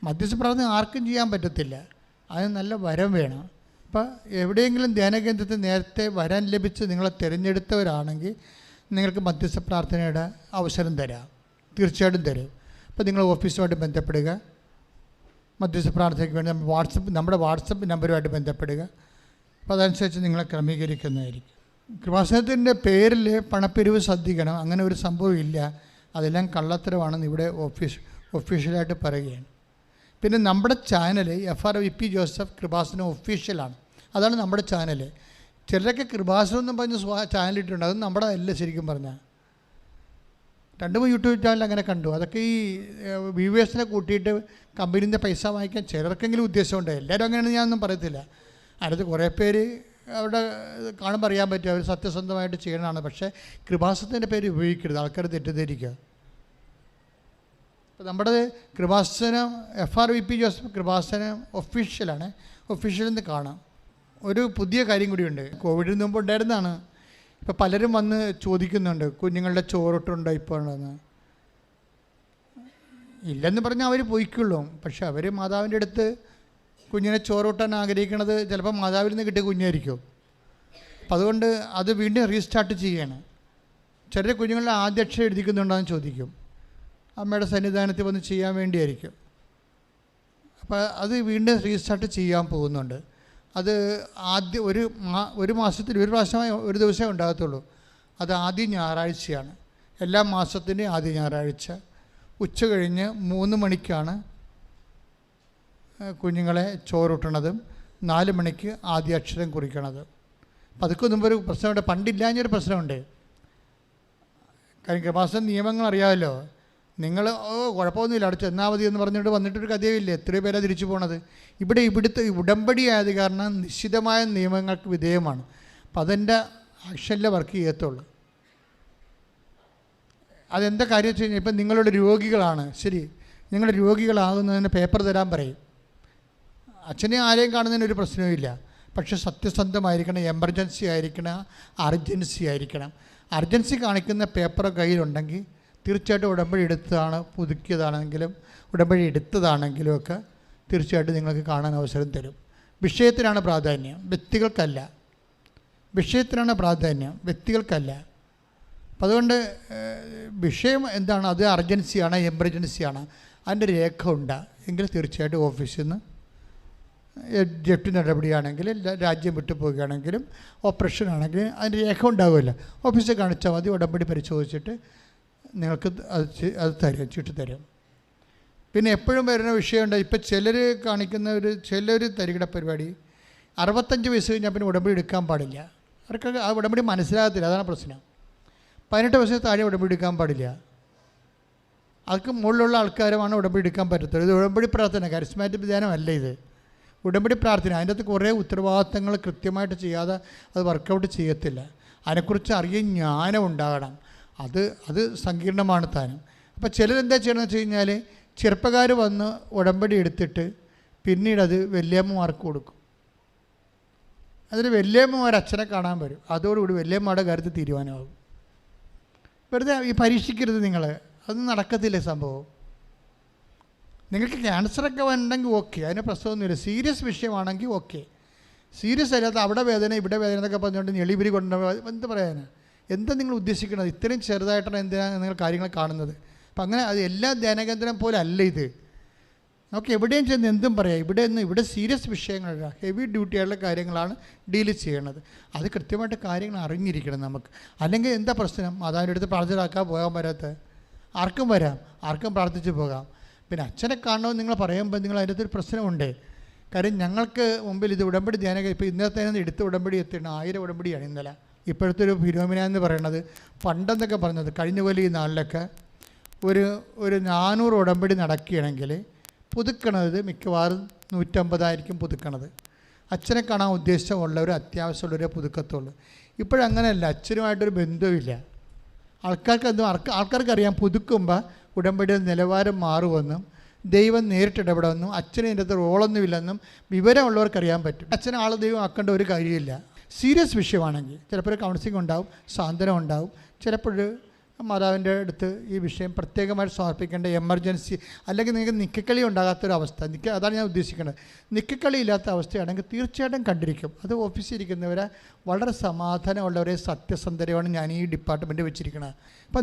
മധ്യസ്ഥ പ്രാർത്ഥന ആർക്കും ചെയ്യാൻ പറ്റത്തില്ല, അതിന് നല്ല വരം വേണം. അപ്പോൾ എവിടെയെങ്കിലും ധ്യാനകേന്ദ്രത്തിൽ നേരത്തെ വരം ലഭിച്ച് നിങ്ങളെ തിരഞ്ഞെടുത്തവരാണെങ്കിൽ നിങ്ങൾക്ക് മധ്യസ്ഥ പ്രാർത്ഥനയുടെ അവസരം തരാം, തീർച്ചയായിട്ടും തരും. അപ്പോൾ നിങ്ങൾ ഓഫീസുമായിട്ട് ബന്ധപ്പെടുക, മധ്യസ്ഥ പ്രാർത്ഥനയ്ക്ക് വേണ്ടി നമ്മുടെ വാട്സപ്പ് നമ്പറുമായിട്ട് ബന്ധപ്പെടുക. അപ്പോൾ അതനുസരിച്ച് നിങ്ങളെ ക്രമീകരിക്കുന്നതായിരിക്കും. കൃപാസനത്തിൻ്റെ പേരിൽ പണപ്പിരിവ് ശ്രദ്ധിക്കണം, അങ്ങനെ ഒരു സംഭവം ഇല്ല. അതെല്ലാം കള്ളത്തരമാണെന്ന് ഇവിടെ ഒഫീഷ്യലായിട്ട് പറയുകയാണ്. പിന്നെ നമ്മുടെ ചാനൽ FRVP ജോസഫ് കൃപാസനം ഒഫീഷ്യലാണ്, അതാണ് നമ്മുടെ ചാനൽ. ചിലരൊക്കെ കൃപാസനം എന്നും പറഞ്ഞ് ചാനലിട്ടുണ്ട്, അത് നമ്മുടെ അല്ല. ശരിക്കും പറഞ്ഞാൽ 2 യൂട്യൂബ് ചാനൽ അങ്ങനെ കണ്ടു. അതൊക്കെ ഈ വ്യൂവേഴ്സിനെ കൂട്ടിയിട്ട് കമ്പനീൻ്റെ പൈസ വാങ്ങിക്കാൻ ചിലർക്കെങ്കിലും ഉദ്ദേശമുണ്ട്. എല്ലാവരും അങ്ങനെയാണെന്ന് ഞാനൊന്നും പറയത്തില്ല. അടുത്ത് കുറേ പേര് അവിടെ കാണുമ്പോൾ അറിയാൻ പറ്റും അവർ സത്യസന്ധമായിട്ട് ചെയ്യണതാണ്. പക്ഷേ കൃപാസനത്തിൻ്റെ പേര് ഉപയോഗിക്കരുത്, ആൾക്കാർ തെറ്റിദ്ധരിക്കുക. അപ്പോൾ നമ്മുടെ കൃപാസനം FRVP ജോസഫ് കൃപാസനം ഒഫീഷ്യലാണ്, ഒഫീഷ്യലിൽ നിന്ന് കാണാം. ഒരു പുതിയ കാര്യം കൂടിയുണ്ട്, കോവിഡിന് മുമ്പ് ഉണ്ടായിരുന്നതാണ്. ഇപ്പോൾ പലരും വന്ന് ചോദിക്കുന്നുണ്ട്, കുഞ്ഞുങ്ങളുടെ ചോറിട്ടുണ്ടോ ഇപ്പോൾ ഉണ്ടെന്ന്. ഇല്ലെന്ന് പറഞ്ഞാൽ അവർ പോയിക്കുള്ളൂ. പക്ഷെ അവർ മാതാവിൻ്റെ അടുത്ത് കുഞ്ഞിനെ ചോറൂട്ടാൻ ആഗ്രഹിക്കുന്നത് ചിലപ്പോൾ മാതാവിൽ നിന്ന് കിട്ടിയ കുഞ്ഞായിരിക്കും. അപ്പം അതുകൊണ്ട് അത് വീണ്ടും റീസ്റ്റാർട്ട് ചെയ്യാണ്. ചെറിയ കുഞ്ഞുങ്ങളുടെ ആദ്യ അക്ഷരം എഴുതിക്കുന്നുണ്ടോയെന്ന് ചോദിക്കും. അമ്മയുടെ സന്നിധാനത്തിൽ വന്ന് ചെയ്യാൻ വേണ്ടിയായിരിക്കും. അപ്പോൾ അത് വീണ്ടും റീസ്റ്റാർട്ട് ചെയ്യാൻ പോകുന്നുണ്ട്. അത് ആദ്യം ഒരു മാസത്തിൽ ഒരു പ്രാവശ്യമായി ഒരു ദിവസമേ ഉണ്ടാകത്തുള്ളൂ. അത് ആദ്യ ഞായറാഴ്ചയാണ്, എല്ലാ മാസത്തിൻ്റെയും ആദ്യ ഞായറാഴ്ച ഉച്ച കഴിഞ്ഞ് 3 മണിക്കാണ് കുഞ്ഞുങ്ങളെ ചോറൂട്ടണതും 4 മണിക്ക് ആദ്യ അക്ഷരം കുറിക്കണത്. അപ്പം അതൊക്കെ മുമ്പൊരു പ്രശ്നമുണ്ട്, പണ്ടില്ലാഞ്ഞൊരു പ്രശ്നമുണ്ട്. കാര്യം കൃപാസന നിയമങ്ങൾ അറിയാമല്ലോ. നിങ്ങൾ കുഴപ്പമൊന്നുമില്ല അവിടെ ചെന്നാൽ മതി എന്ന് പറഞ്ഞിട്ട് വന്നിട്ടൊരു കഥയുമില്ല. എത്രയോ പേരാണ് തിരിച്ചു പോണത്. ഇവിടുത്തെ ഉടമ്പടി ആയത് കാരണം നിശ്ചിതമായ നിയമങ്ങൾക്ക് വിധേയമാണ്. അപ്പം അതെൻ്റെ ആക്ഷനിലെ വർക്ക് ചെയ്യത്തുള്ളൂ. അതെന്താ കാര്യം വെച്ച് കഴിഞ്ഞാൽ ഇപ്പം നിങ്ങളുടെ രോഗികളാണ്, ശരി, നിങ്ങൾ രോഗികളാകുന്നതിന് പേപ്പർ തരാൻ പറയും. അച്ഛനെ ആരെയും കാണുന്നതിന് ഒരു പ്രശ്നവുമില്ല. പക്ഷെ സത്യസന്ധമായിരിക്കണം, എമർജൻസി ആയിരിക്കണം, അർജൻസി ആയിരിക്കണം. അർജൻസി കാണിക്കുന്ന പേപ്പർ കയ്യിലുണ്ടെങ്കിൽ തീർച്ചയായിട്ടും ഉടമ്പടി എടുത്തതാണ്, പുതുക്കിയതാണെങ്കിലും ഉടമ്പടി എടുത്തതാണെങ്കിലും ഒക്കെ തീർച്ചയായിട്ടും നിങ്ങൾക്ക് കാണാൻ അവസരം തരും. വിഷയത്തിനാണ് പ്രാധാന്യം, വ്യക്തികൾക്കല്ല. വിഷയത്തിനാണ് പ്രാധാന്യം, വ്യക്തികൾക്കല്ല. അപ്പം അതുകൊണ്ട് വിഷയം എന്താണ്, അത് അർജൻസിയാണ്, എമർജൻസിയാണ്, അതിൻ്റെ രേഖ ഉണ്ട് എങ്കിൽ തീർച്ചയായിട്ടും ഓഫീസിൽ നിന്ന് ജപ്തി നടപടിയാണെങ്കിൽ, രാജ്യം വിട്ടു പോവുകയാണെങ്കിലും, ഓപ്പറേഷൻ ആണെങ്കിലും അതിൻ്റെ രേഖ ഉണ്ടാവുമല്ലോ. ഓഫീസിൽ കാണിച്ചാൽ മതി, ഉടമ്പടി പരിശോധിച്ചിട്ട് നിങ്ങൾക്ക് അത് തരും, ചീട്ട് തരും. പിന്നെ എപ്പോഴും വരുന്ന വിഷയമുണ്ട്, ഇപ്പോൾ ചിലർ കാണിക്കുന്ന ചിലർ തരികിട പരിപാടി, 65 വയസ്സ് കഴിഞ്ഞാൽ പിന്നെ ഉടമ്പടി എടുക്കാൻ പാടില്ല. അവർക്ക് ആ ഉടമ്പടി മനസ്സിലാകത്തില്ല, അതാണ് പ്രശ്നം. 18 വയസ്സിന് താഴെ ഉടമ്പടി എടുക്കാൻ പാടില്ല. അവർക്ക് മുകളിലുള്ള ആൾക്കാരുമാണ് ഉടമ്പടി എടുക്കാൻ പറ്റത്തുള്ളൂ. ഇത് ഉടമ്പടി പ്രാർത്ഥന, കരിസ്മാറ്റിക് ധ്യാനമല്ല ഇത്. ഉടമ്പടി പ്രാർത്ഥന, അതിൻ്റെ അകത്ത് കുറേ ഉത്തരവാദിത്തങ്ങൾ കൃത്യമായിട്ട് ചെയ്യാതെ അത് വർക്കൗട്ട് ചെയ്യത്തില്ല. അതിനെക്കുറിച്ച് അറിയാൻ ജ്ഞാനം ഉണ്ടാകണം. അത് സങ്കീർണമാണ് താനും. അപ്പോൾ ചിലരെന്താ ചെയ്യണമെന്ന് വെച്ച് കഴിഞ്ഞാൽ, ചെറുപ്പക്കാർ വന്ന് ഉടമ്പടി എടുത്തിട്ട് പിന്നീട് അത് വല്യമ്മമാർക്ക് കൊടുക്കും. അതിൽ വല്യമ്മമാർ അച്ഛനെ കാണാൻ വരും. അതോടുകൂടി വല്യമ്മയുടെ കാര്യത്തിൽ തീരുമാനമാകും. വെറുതെ ഈ പരീക്ഷിക്കരുത് നിങ്ങൾ, അതൊന്നും നടക്കത്തില്ല സംഭവം. നിങ്ങൾക്ക് ക്യാൻസറൊക്കെ ഉണ്ടെങ്കിൽ ഓക്കെ, അതിന് പ്രശ്നമൊന്നുമില്ല. Serious വിഷയമാണെങ്കിൽ okay. സീരിയസ് അല്ലാത്ത അവിടെ വേദന ഇവിടെ വേദന എന്നൊക്കെ പറഞ്ഞുകൊണ്ട് ഞെളിപിരി കൊണ്ടുപോകുക എന്ത് പറയാനാണ്? എന്താ നിങ്ങൾ ഉദ്ദേശിക്കുന്നത്? ഇത്രയും ചെറുതായിട്ടാണ് എന്തിനാണ് നിങ്ങൾ കാര്യങ്ങൾ കാണുന്നത്? അപ്പം അങ്ങനെ അത് എല്ലാ ധ്യാനകേന്ദ്രം പോലെ അല്ല ഇത്. നമുക്ക് എവിടെയും ചെന്ന് എന്തും പറയാം. ഇവിടെ സീരിയസ് വിഷയങ്ങളല്ല, ഹെവി ഡ്യൂട്ടിയുള്ള കാര്യങ്ങളാണ് ഡീൽ ചെയ്യണത്. അത് കൃത്യമായിട്ട് കാര്യങ്ങൾ അറിഞ്ഞിരിക്കണം നമുക്ക്. അല്ലെങ്കിൽ എന്താ പ്രശ്നം? മാതാവിൻ്റെ അടുത്ത് പ്രാർത്ഥനയാക്കാൻ പോകാൻ വരാത്ത ആർക്കും വരാം, ആർക്കും പ്രാർത്ഥിച്ച് പോകാം. പിന്നെ അച്ഛനെ കാണണമെന്ന് നിങ്ങൾ പറയുമ്പോൾ നിങ്ങൾ അതിൻ്റെ അകത്തൊരു പ്രശ്നമുണ്ട്. കാര്യം ഞങ്ങൾക്ക് മുമ്പിൽ ഇത് ഉടമ്പടി ധ്യാനം, ഇപ്പോൾ ഇന്നത്തെ എടുത്ത ഉടമ്പടി എത്തിയാണ് 1000 ഉടമ്പടിയാണ് ഇന്നലെ. ഇപ്പോഴത്തെ ഒരു ഫിനോമിന എന്ന് പറയുന്നത്, പണ്ടെന്നൊക്കെ പറഞ്ഞത് കഴിഞ്ഞ പോലെ ഈ നാളിലൊക്കെ ഒരു 400 ഉടമ്പടി നടക്കുകയാണെങ്കിൽ പുതുക്കണത് മിക്കവാറും 150 പുതുക്കണത്. അച്ഛനെ കാണാൻ ഉദ്ദേശമുള്ളവർ അത്യാവശ്യമുള്ളവരെ പുതുക്കത്തുള്ളൂ. ഇപ്പോഴങ്ങനെയല്ല, അച്ഛനുമായിട്ടൊരു ബന്ധവുമില്ല. ആൾക്കാർക്കറിയാം പുതുക്കുമ്പോൾ ഉടമ്പടിയുടെ നിലവാരം മാറുമെന്നും ദൈവം നേരിട്ടിടപെടുമെന്നും അച്ഛന് ഇതിൻ്റെ അകത്ത് റോളൊന്നുമില്ലെന്നും വിവരമുള്ളവർക്കറിയാൻ പറ്റും. അച്ഛനെ ആൾ ദൈവം ആക്കേണ്ട ഒരു കാര്യമില്ല. സീരിയസ് വിഷയമാണെങ്കിൽ ചിലപ്പോൾ കൗൺസിലിംഗ് ഉണ്ടാവും, സാന്ത്വനം ഉണ്ടാവും. ചിലപ്പോൾ മാതാവിൻ്റെ അടുത്ത് ഈ വിഷയം പ്രത്യേകമായിട്ട് സമർപ്പിക്കേണ്ട എമർജൻസി, അല്ലെങ്കിൽ നിങ്ങൾക്ക് നിക്കക്കളി ഉണ്ടാകാത്തൊരവസ്ഥ, അതാണ് ഞാൻ ഉദ്ദേശിക്കുന്നത്. നിക്കക്കളി ഇല്ലാത്ത അവസ്ഥയാണെങ്കിൽ തീർച്ചയായിട്ടും കണ്ടിരിക്കും. അത് ഓഫീസിൽ ഇരിക്കുന്നവരെ വളരെ സമാധാനമുള്ളവരെ സത്യസന്ധരമാണ് ഞാൻ ഈ ഡിപ്പാർട്ട്മെൻറ്റ് വെച്ചിരിക്കുന്നത്. അപ്പം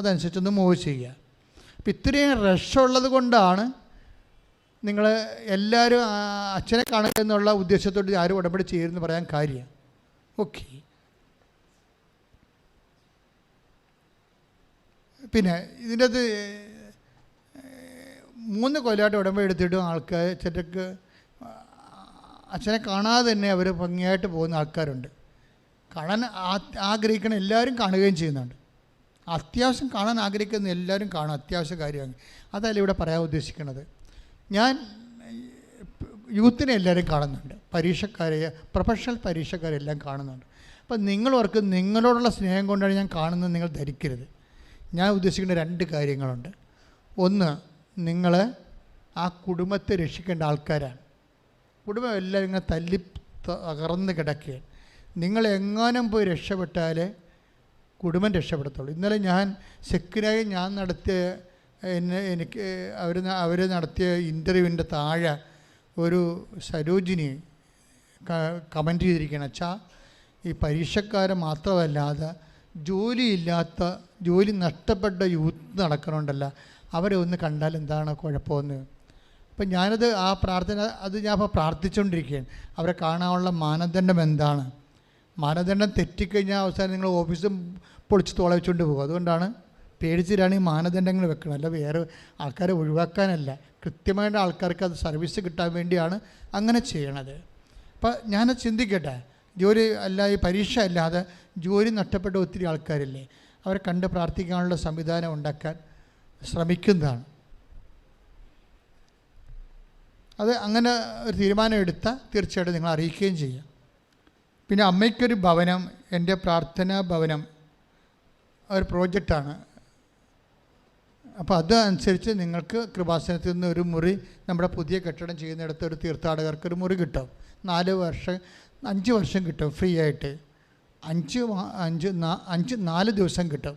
അതനുസരിച്ചൊന്ന് മൂവ് ചെയ്യുക. അപ്പം ഇത്രയും റഷുള്ളത് കൊണ്ടാണ് നിങ്ങൾ എല്ലാവരും അച്ഛനെ കാണുക എന്നുള്ള ഉദ്ദേശത്തോട് ആരും ഉടമ്പടി ചെയ്യരുതെന്ന് പറയാൻ കാര്യം. ഓക്കെ. പിന്നെ ഇതിൻ്റെ അത് 3 കൊല്ലമായിട്ട് ഉടമ്പടി എടുത്തിട്ടും ആൾക്കാർ ചിലർക്ക് അച്ഛനെ കാണാതെ തന്നെ അവർ ഭംഗിയായിട്ട് പോകുന്ന ആൾക്കാരുണ്ട്. കാണാൻ ആഗ്രഹിക്കണം, എല്ലാവരും കാണുകയും ചെയ്യുന്നുണ്ട്. അത്യാവശ്യം കാണാൻ ആഗ്രഹിക്കുന്ന എല്ലാവരും കാണും, അത്യാവശ്യ കാര്യമാണ്. അതല്ല ഇവിടെ പറയാൻ ഉദ്ദേശിക്കുന്നത്. ഞാൻ യൂത്തിനെ എല്ലാവരും കാണുന്നുണ്ട്, പരീക്ഷക്കാരെ, പ്രൊഫഷണൽ പരീക്ഷക്കാരെല്ലാം കാണുന്നുണ്ട്. അപ്പം നിങ്ങളവർക്ക് നിങ്ങളോടുള്ള സ്നേഹം കൊണ്ടാണ് ഞാൻ കാണുന്നത് നിങ്ങൾ ധരിക്കരുത്. ഞാൻ ഉദ്ദേശിക്കുന്ന 2 കാര്യങ്ങളുണ്ട്. ഒന്ന്, നിങ്ങൾ ആ കുടുംബത്തെ രക്ഷിക്കേണ്ട ആൾക്കാരാണ്. കുടുംബം എല്ലാവരും ഇങ്ങനെ തല്ലി തകർന്ന് കിടക്കുകയാണ്. നിങ്ങളെങ്ങാനും പോയി രക്ഷപ്പെട്ടാലേ കുടുംബം രക്ഷപ്പെടത്തുള്ളൂ. ഇന്നലെ ഞാൻ സെക്യൂരായി ഞാൻ നടത്തിയ എനിക്ക് അവർ നടത്തിയ ഇൻ്റർവ്യൂവിൻ്റെ താഴെ ഒരു സരോജിനി കമൻറ്റ് ചെയ്തിരിക്കുകയാണ്. അച്ഛാ, ഈ പരീക്ഷക്കാരെ മാത്രമല്ലാതെ ജോലി നഷ്ടപ്പെട്ട യൂത്ത് നടക്കണമുണ്ടല്ലോ, അവരെ ഒന്ന് കണ്ടാൽ എന്താണ് കുഴപ്പമെന്ന്. അപ്പം ഞാനത് ആ പ്രാർത്ഥന ഞാൻ ഇപ്പോൾ പ്രാർത്ഥിച്ചുകൊണ്ടിരിക്കുകയാണ്. അവരെ കാണാനുള്ള മാനദണ്ഡം എന്താണ്? മാനദണ്ഡം തെറ്റിക്കഴിഞ്ഞാൽ അവസാനം നിങ്ങൾ ഓഫീസും പൊളിച്ച് തോളവെച്ചുകൊണ്ട് പോകും. അതുകൊണ്ടാണ് പേടിച്ചിട്ടാണ് ഈ മാനദണ്ഡങ്ങൾ വെക്കണം, അല്ല വേറെ ആൾക്കാരെ ഒഴിവാക്കാനല്ല. കൃത്യമായിട്ട് ആൾക്കാർക്ക് അത് സർവീസ് കിട്ടാൻ വേണ്ടിയാണ് അങ്ങനെ ചെയ്യണത്. അപ്പം ഞാനത് ചിന്തിക്കട്ടെ, ഈ പരീക്ഷ അല്ലാതെ ജോലി നഷ്ടപ്പെട്ട ഒത്തിരി ആൾക്കാരില്ലേ, അവരെ കണ്ട് പ്രാർത്ഥിക്കാനുള്ള സംവിധാനം ഉണ്ടാക്കാൻ ശ്രമിക്കുന്നതാണ്. അത് അങ്ങനെ ഒരു തീരുമാനം എടുത്താൽ തീർച്ചയായിട്ടും നിങ്ങൾ അറിയിക്കുകയും ചെയ്യാം. പിന്നെ അമ്മയ്ക്കൊരു ഭവനം, എൻ്റെ പ്രാർത്ഥനാ ഭവനം ഒരു പ്രോജക്റ്റാണ്. അപ്പോൾ അതനുസരിച്ച് നിങ്ങൾക്ക് കൃപാസനത്തിൽ നിന്ന് ഒരു മുറി, നമ്മുടെ പുതിയ കെട്ടിടം ചെയ്യുന്നിടത്ത് ഒരു തീർത്ഥാടകർക്ക് ഒരു മുറി കിട്ടും. 5 വർഷം കിട്ടും ഫ്രീ ആയിട്ട്. 4 ദിവസം കിട്ടും.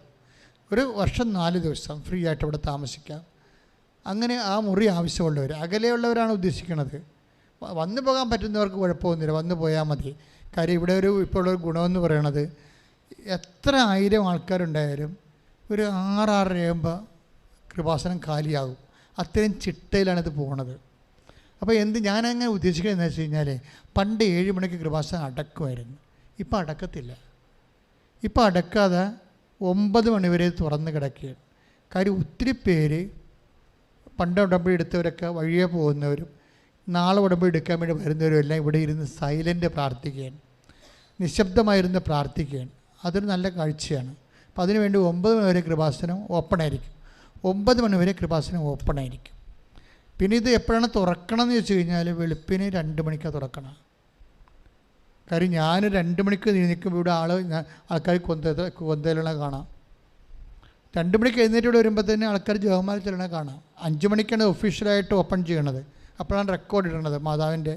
ഒരു വർഷം 4 ദിവസം ഫ്രീ ആയിട്ട് ഇവിടെ താമസിക്കാം. അങ്ങനെ ആ മുറി ആവശ്യമുള്ളവർ, അകലെയുള്ളവരാണ് ഉദ്ദേശിക്കുന്നത്. വന്നു പോകാൻ പറ്റുന്നവർക്ക് കുഴപ്പമൊന്നുമില്ല, വന്നു പോയാൽ മതി. കാര്യം ഇവിടെ ഇപ്പോൾ ഉള്ളൊരു ഗുണമെന്ന് പറയണത്, എത്ര 1000 ആൾക്കാരുണ്ടായാലും ഒരു 6-6:30 കൃപാസനം കാലിയാകും. അത്രയും ചിട്ടയിലാണിത് പോണത്. അപ്പോൾ ഞാനങ്ങനെ ഉദ്ദേശിക്കുന്നത് എന്ന് വെച്ച് കഴിഞ്ഞാൽ പണ്ട് 7 മണിക്ക് കൃപാസനം അടക്കുമായിരുന്നു. ഇപ്പം അടക്കത്തില്ല. ഇപ്പം അടക്കാതെ 9 മണി വരെ തുറന്ന് കിടക്കുകയാണ്. കാര്യം ഒത്തിരി പേര് പണ്ട് ഉടമ്പടി എടുത്തവരൊക്കെ വഴിയെ പോകുന്നവരും നാളെ ഉടമ്പടി എടുക്കാൻ വേണ്ടി വരുന്നവരും എല്ലാം ഇവിടെ ഇരുന്ന് സൈലൻ്റ് പ്രാർത്ഥിക്കുകയാണ്, നിശബ്ദമായിരുന്ന് പ്രാർത്ഥിക്കുകയാണ്. അതൊരു നല്ല കാഴ്ചയാണ്. അപ്പോൾ അതിനുവേണ്ടി 9 മണി വരെ കൃപാസനം ഓപ്പൺ ആയിരിക്കും. 9 മണി വരെ കൃപാസനം ഓപ്പൺ ആയിരിക്കും. പിന്നെ ഇത് എപ്പോഴാണ് തുറക്കണം എന്ന് ചോദിച്ചു കഴിഞ്ഞാൽ വെളുപ്പിന് 2 മണിക്കാണ് തുറക്കണം. കാര്യം ഞാൻ 2 മണിക്ക് നിൽക്കുമ്പോൾ ഇവിടെ ആൾക്കാർ കൊന്തയിലണ കാണാം. 2 മണിക്ക് എഴുന്നേറ്റ് ഇവിടെ വരുമ്പോൾ തന്നെ ആൾക്കാർ ജവമാല ചെല്ലണ കാണാം. 5 മണിക്കാണ് ഒഫീഷ്യലായിട്ട് ഓപ്പൺ ചെയ്യണത്. അപ്പോഴാണ് റെക്കോർഡ് ഇടണത്. മാതാവിൻ്റെ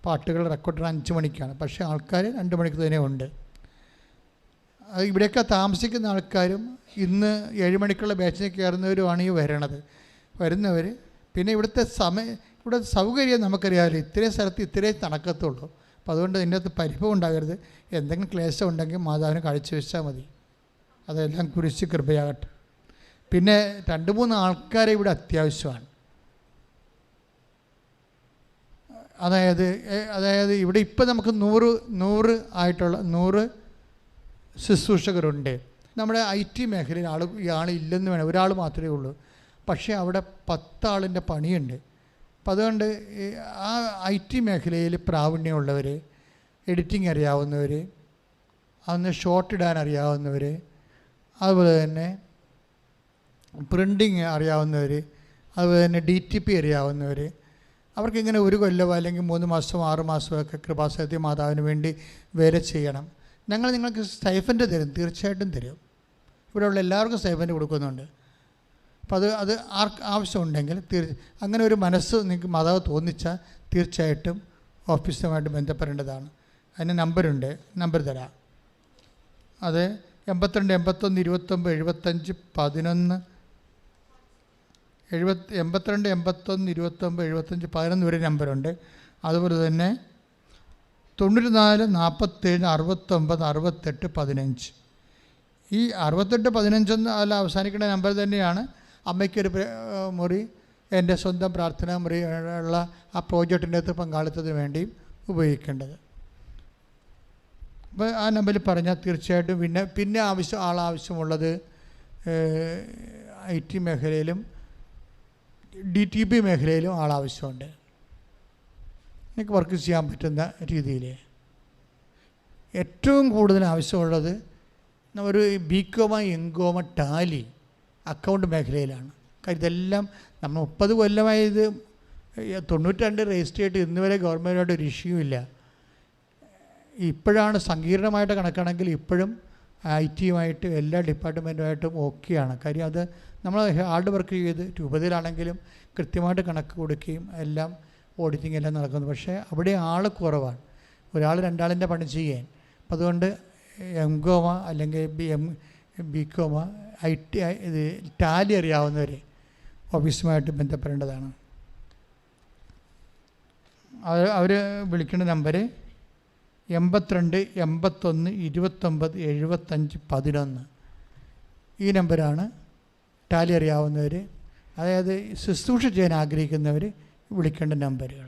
പാട്ടുകൾ റെക്കോർഡ് ഇടുന്നത് 5 മണിക്കാണ്. പക്ഷേ ആൾക്കാർ 2 മണിക്ക് തന്നെ ഉണ്ട്. ഇവിടെയൊക്കെ താമസിക്കുന്ന ആൾക്കാരും ഇന്ന് 7 മണിക്കുള്ള ബാച്ചിൽ കയറുന്നവരുമാണ് ഈ വരുന്നവർ. പിന്നെ ഇവിടുത്തെ ഇവിടെ സൗകര്യം നമുക്കറിയാമല്ലോ, ഇത്രയും സ്ഥലത്ത് ഇത്രയും നടക്കത്തുള്ളൂ. അപ്പോൾ അതുകൊണ്ട് ഇതിൻ്റെ അകത്ത് പരിഭവം ഉണ്ടാകരുത്. എന്തെങ്കിലും ക്ലേശം ഉണ്ടെങ്കിൽ മാതാവിന് കാഴ്ചവെച്ചാൽ മതി. അതെല്ലാം കുരിശ് കൃപയാകട്ടെ. പിന്നെ 2-3 ആൾക്കാരെ ഇവിടെ അത്യാവശ്യമാണ്. അതായത് ഇവിടെ ഇപ്പം നമുക്ക് 100 ആയിട്ടുള്ള 100 ശുശ്രൂഷകരുണ്ട്. നമ്മുടെ IT മേഖലയിൽ ഇല്ലെന്ന് വേണം, ഒരാൾ മാത്രമേ ഉള്ളൂ. പക്ഷേ അവിടെ 10 ആളിൻ്റെ പണിയുണ്ട്. അപ്പം അതുകൊണ്ട് ആ IT മേഖലയിൽ പ്രാവീണ്യമുള്ളവർ, എഡിറ്റിംഗ് അറിയാവുന്നവർ, അന്ന് ഷോട്ട് ഇടാൻ അറിയാവുന്നവർ, അതുപോലെ തന്നെ പ്രിൻറ്റിങ് അറിയാവുന്നവർ, അതുപോലെ തന്നെ DTP അറിയാവുന്നവർ, അവർക്കിങ്ങനെ 1 കൊല്ലമോ അല്ലെങ്കിൽ 3 മാസമോ 6 മാസമോ ഒക്കെ കൃപാസനത്തിൽ മാതാവിന് വേണ്ടി വേല ചെയ്യണം. ഞങ്ങൾ നിങ്ങൾക്ക് സ്റ്റൈഫൻഡ് തരും, തീർച്ചയായിട്ടും തരും. ഇവിടെയുള്ള എല്ലാവർക്കും സ്റ്റൈഫൻഡ് കൊടുക്കുന്നുണ്ട്. അപ്പോൾ അത് ആവശ്യമുണ്ടെങ്കിൽ അങ്ങനെ ഒരു മനസ്സ് നിങ്ങൾക്ക് മാതാവ് തോന്നിച്ചാൽ തീർച്ചയായിട്ടും ഓഫീസുമായിട്ട് ബന്ധപ്പെടേണ്ടതാണ്. അതിന് നമ്പർ തരാം. അത് 82 81 29 75 11 82 81 29 75 11 വരെ നമ്പറുണ്ട്. അതുപോലെ തന്നെ 94 47 69 68 15. ഈ 68 15 അല്ല അവസാനിക്കുന്ന നമ്പർ തന്നെയാണ് അമ്മയ്ക്കൊരു മുറി, എൻ്റെ സ്വന്തം പ്രാർത്ഥനാ മുറി ഉള്ള ആ പ്രോജക്റ്റിൻ്റെ അകത്ത് പങ്കാളിത്തത്തിന് വേണ്ടിയും ഉപയോഗിക്കേണ്ടത്. അപ്പോൾ ആ നമ്പറിൽ പറഞ്ഞാൽ തീർച്ചയായിട്ടും പിന്നെ ആവശ്യമുള്ളത് IT മേഖലയിലും DTP മേഖലയിലും ആവശ്യമുണ്ട്. എനിക്ക് വർക്ക് ചെയ്യാൻ പറ്റുന്ന രീതിയിൽ ഏറ്റവും കൂടുതൽ ആവശ്യമുള്ളത് ഒരു BCom MCom ടാലി അക്കൗണ്ട് മേഖലയിലാണ്. കാര്യം ഇതെല്ലാം നമ്മൾ 30 കൊല്ലമായി ഇത് 92 രജിസ്റ്റർ ചെയ്തിട്ട് ഇന്ന് വരെ ഗവൺമെൻറ്റുമായിട്ട് ഒരു ഇഷ്യൂ ഇല്ല. ഇപ്പോഴാണ് സങ്കീർണമായിട്ട് കണക്കാണെങ്കിൽ ഇപ്പോഴും IT-യുമായിട്ട് എല്ലാ ഡിപ്പാർട്ട്മെൻറ്റുമായിട്ടും ഓക്കെയാണ്. കാര്യം അത് നമ്മൾ ഹാർഡ് വർക്ക് ചെയ്ത് രൂപതയിലാണെങ്കിലും കൃത്യമായിട്ട് കണക്ക് കൊടുക്കുകയും എല്ലാം ഓഡിറ്റിംഗ് എല്ലാം നടക്കുന്നു. പക്ഷേ അവിടെ ആൾ കുറവാണ്, 1-2 ആളിൻ്റെ പണി ചെയ്യാൻ. അപ്പം അതുകൊണ്ട് MCom അല്ലെങ്കിൽ BCom IT ഇത് ടാലി അറിയാവുന്നവർ ഓഫീസുമായിട്ട് ബന്ധപ്പെടേണ്ടതാണ്. അവർ വിളിക്കേണ്ട നമ്പർ 82 81 29 75 11. ഈ നമ്പറാണ് ടാലി അറിയാവുന്നവർ, അതായത് ശുശ്രൂഷ ചെയ്യാൻ ആഗ്രഹിക്കുന്നവർ വിളിക്കേണ്ട നമ്പറുകൾ.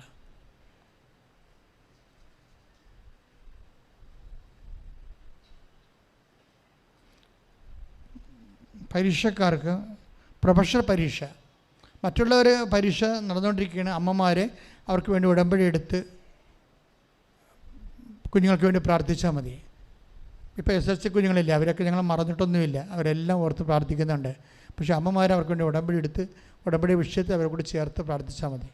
പരീക്ഷക്കാർക്ക് പ്രൊഫഷണൽ പരീക്ഷ, മറ്റുള്ളവർ പരീക്ഷ നടന്നുകൊണ്ടിരിക്കുകയാണ്. അമ്മമാരെ അവർക്ക് വേണ്ടി ഉടമ്പടി എടുത്ത് കുഞ്ഞുങ്ങൾക്ക് വേണ്ടി പ്രാർത്ഥിച്ചാൽ മതി. ഇപ്പോൾ SSC കുഞ്ഞുങ്ങളില്ലേ, അവരൊക്കെ ഞങ്ങൾ മറന്നിട്ടൊന്നുമില്ല, അവരെല്ലാം ഓർത്ത് പ്രാർത്ഥിക്കുന്നുണ്ട്. പക്ഷേ അമ്മമാരെ അവർക്ക് വേണ്ടി ഉടമ്പടി എടുത്ത് ഉടമ്പടി വിഷയത്തെ അവരെ കൂടി ചേർത്ത് പ്രാർത്ഥിച്ചാൽ മതി.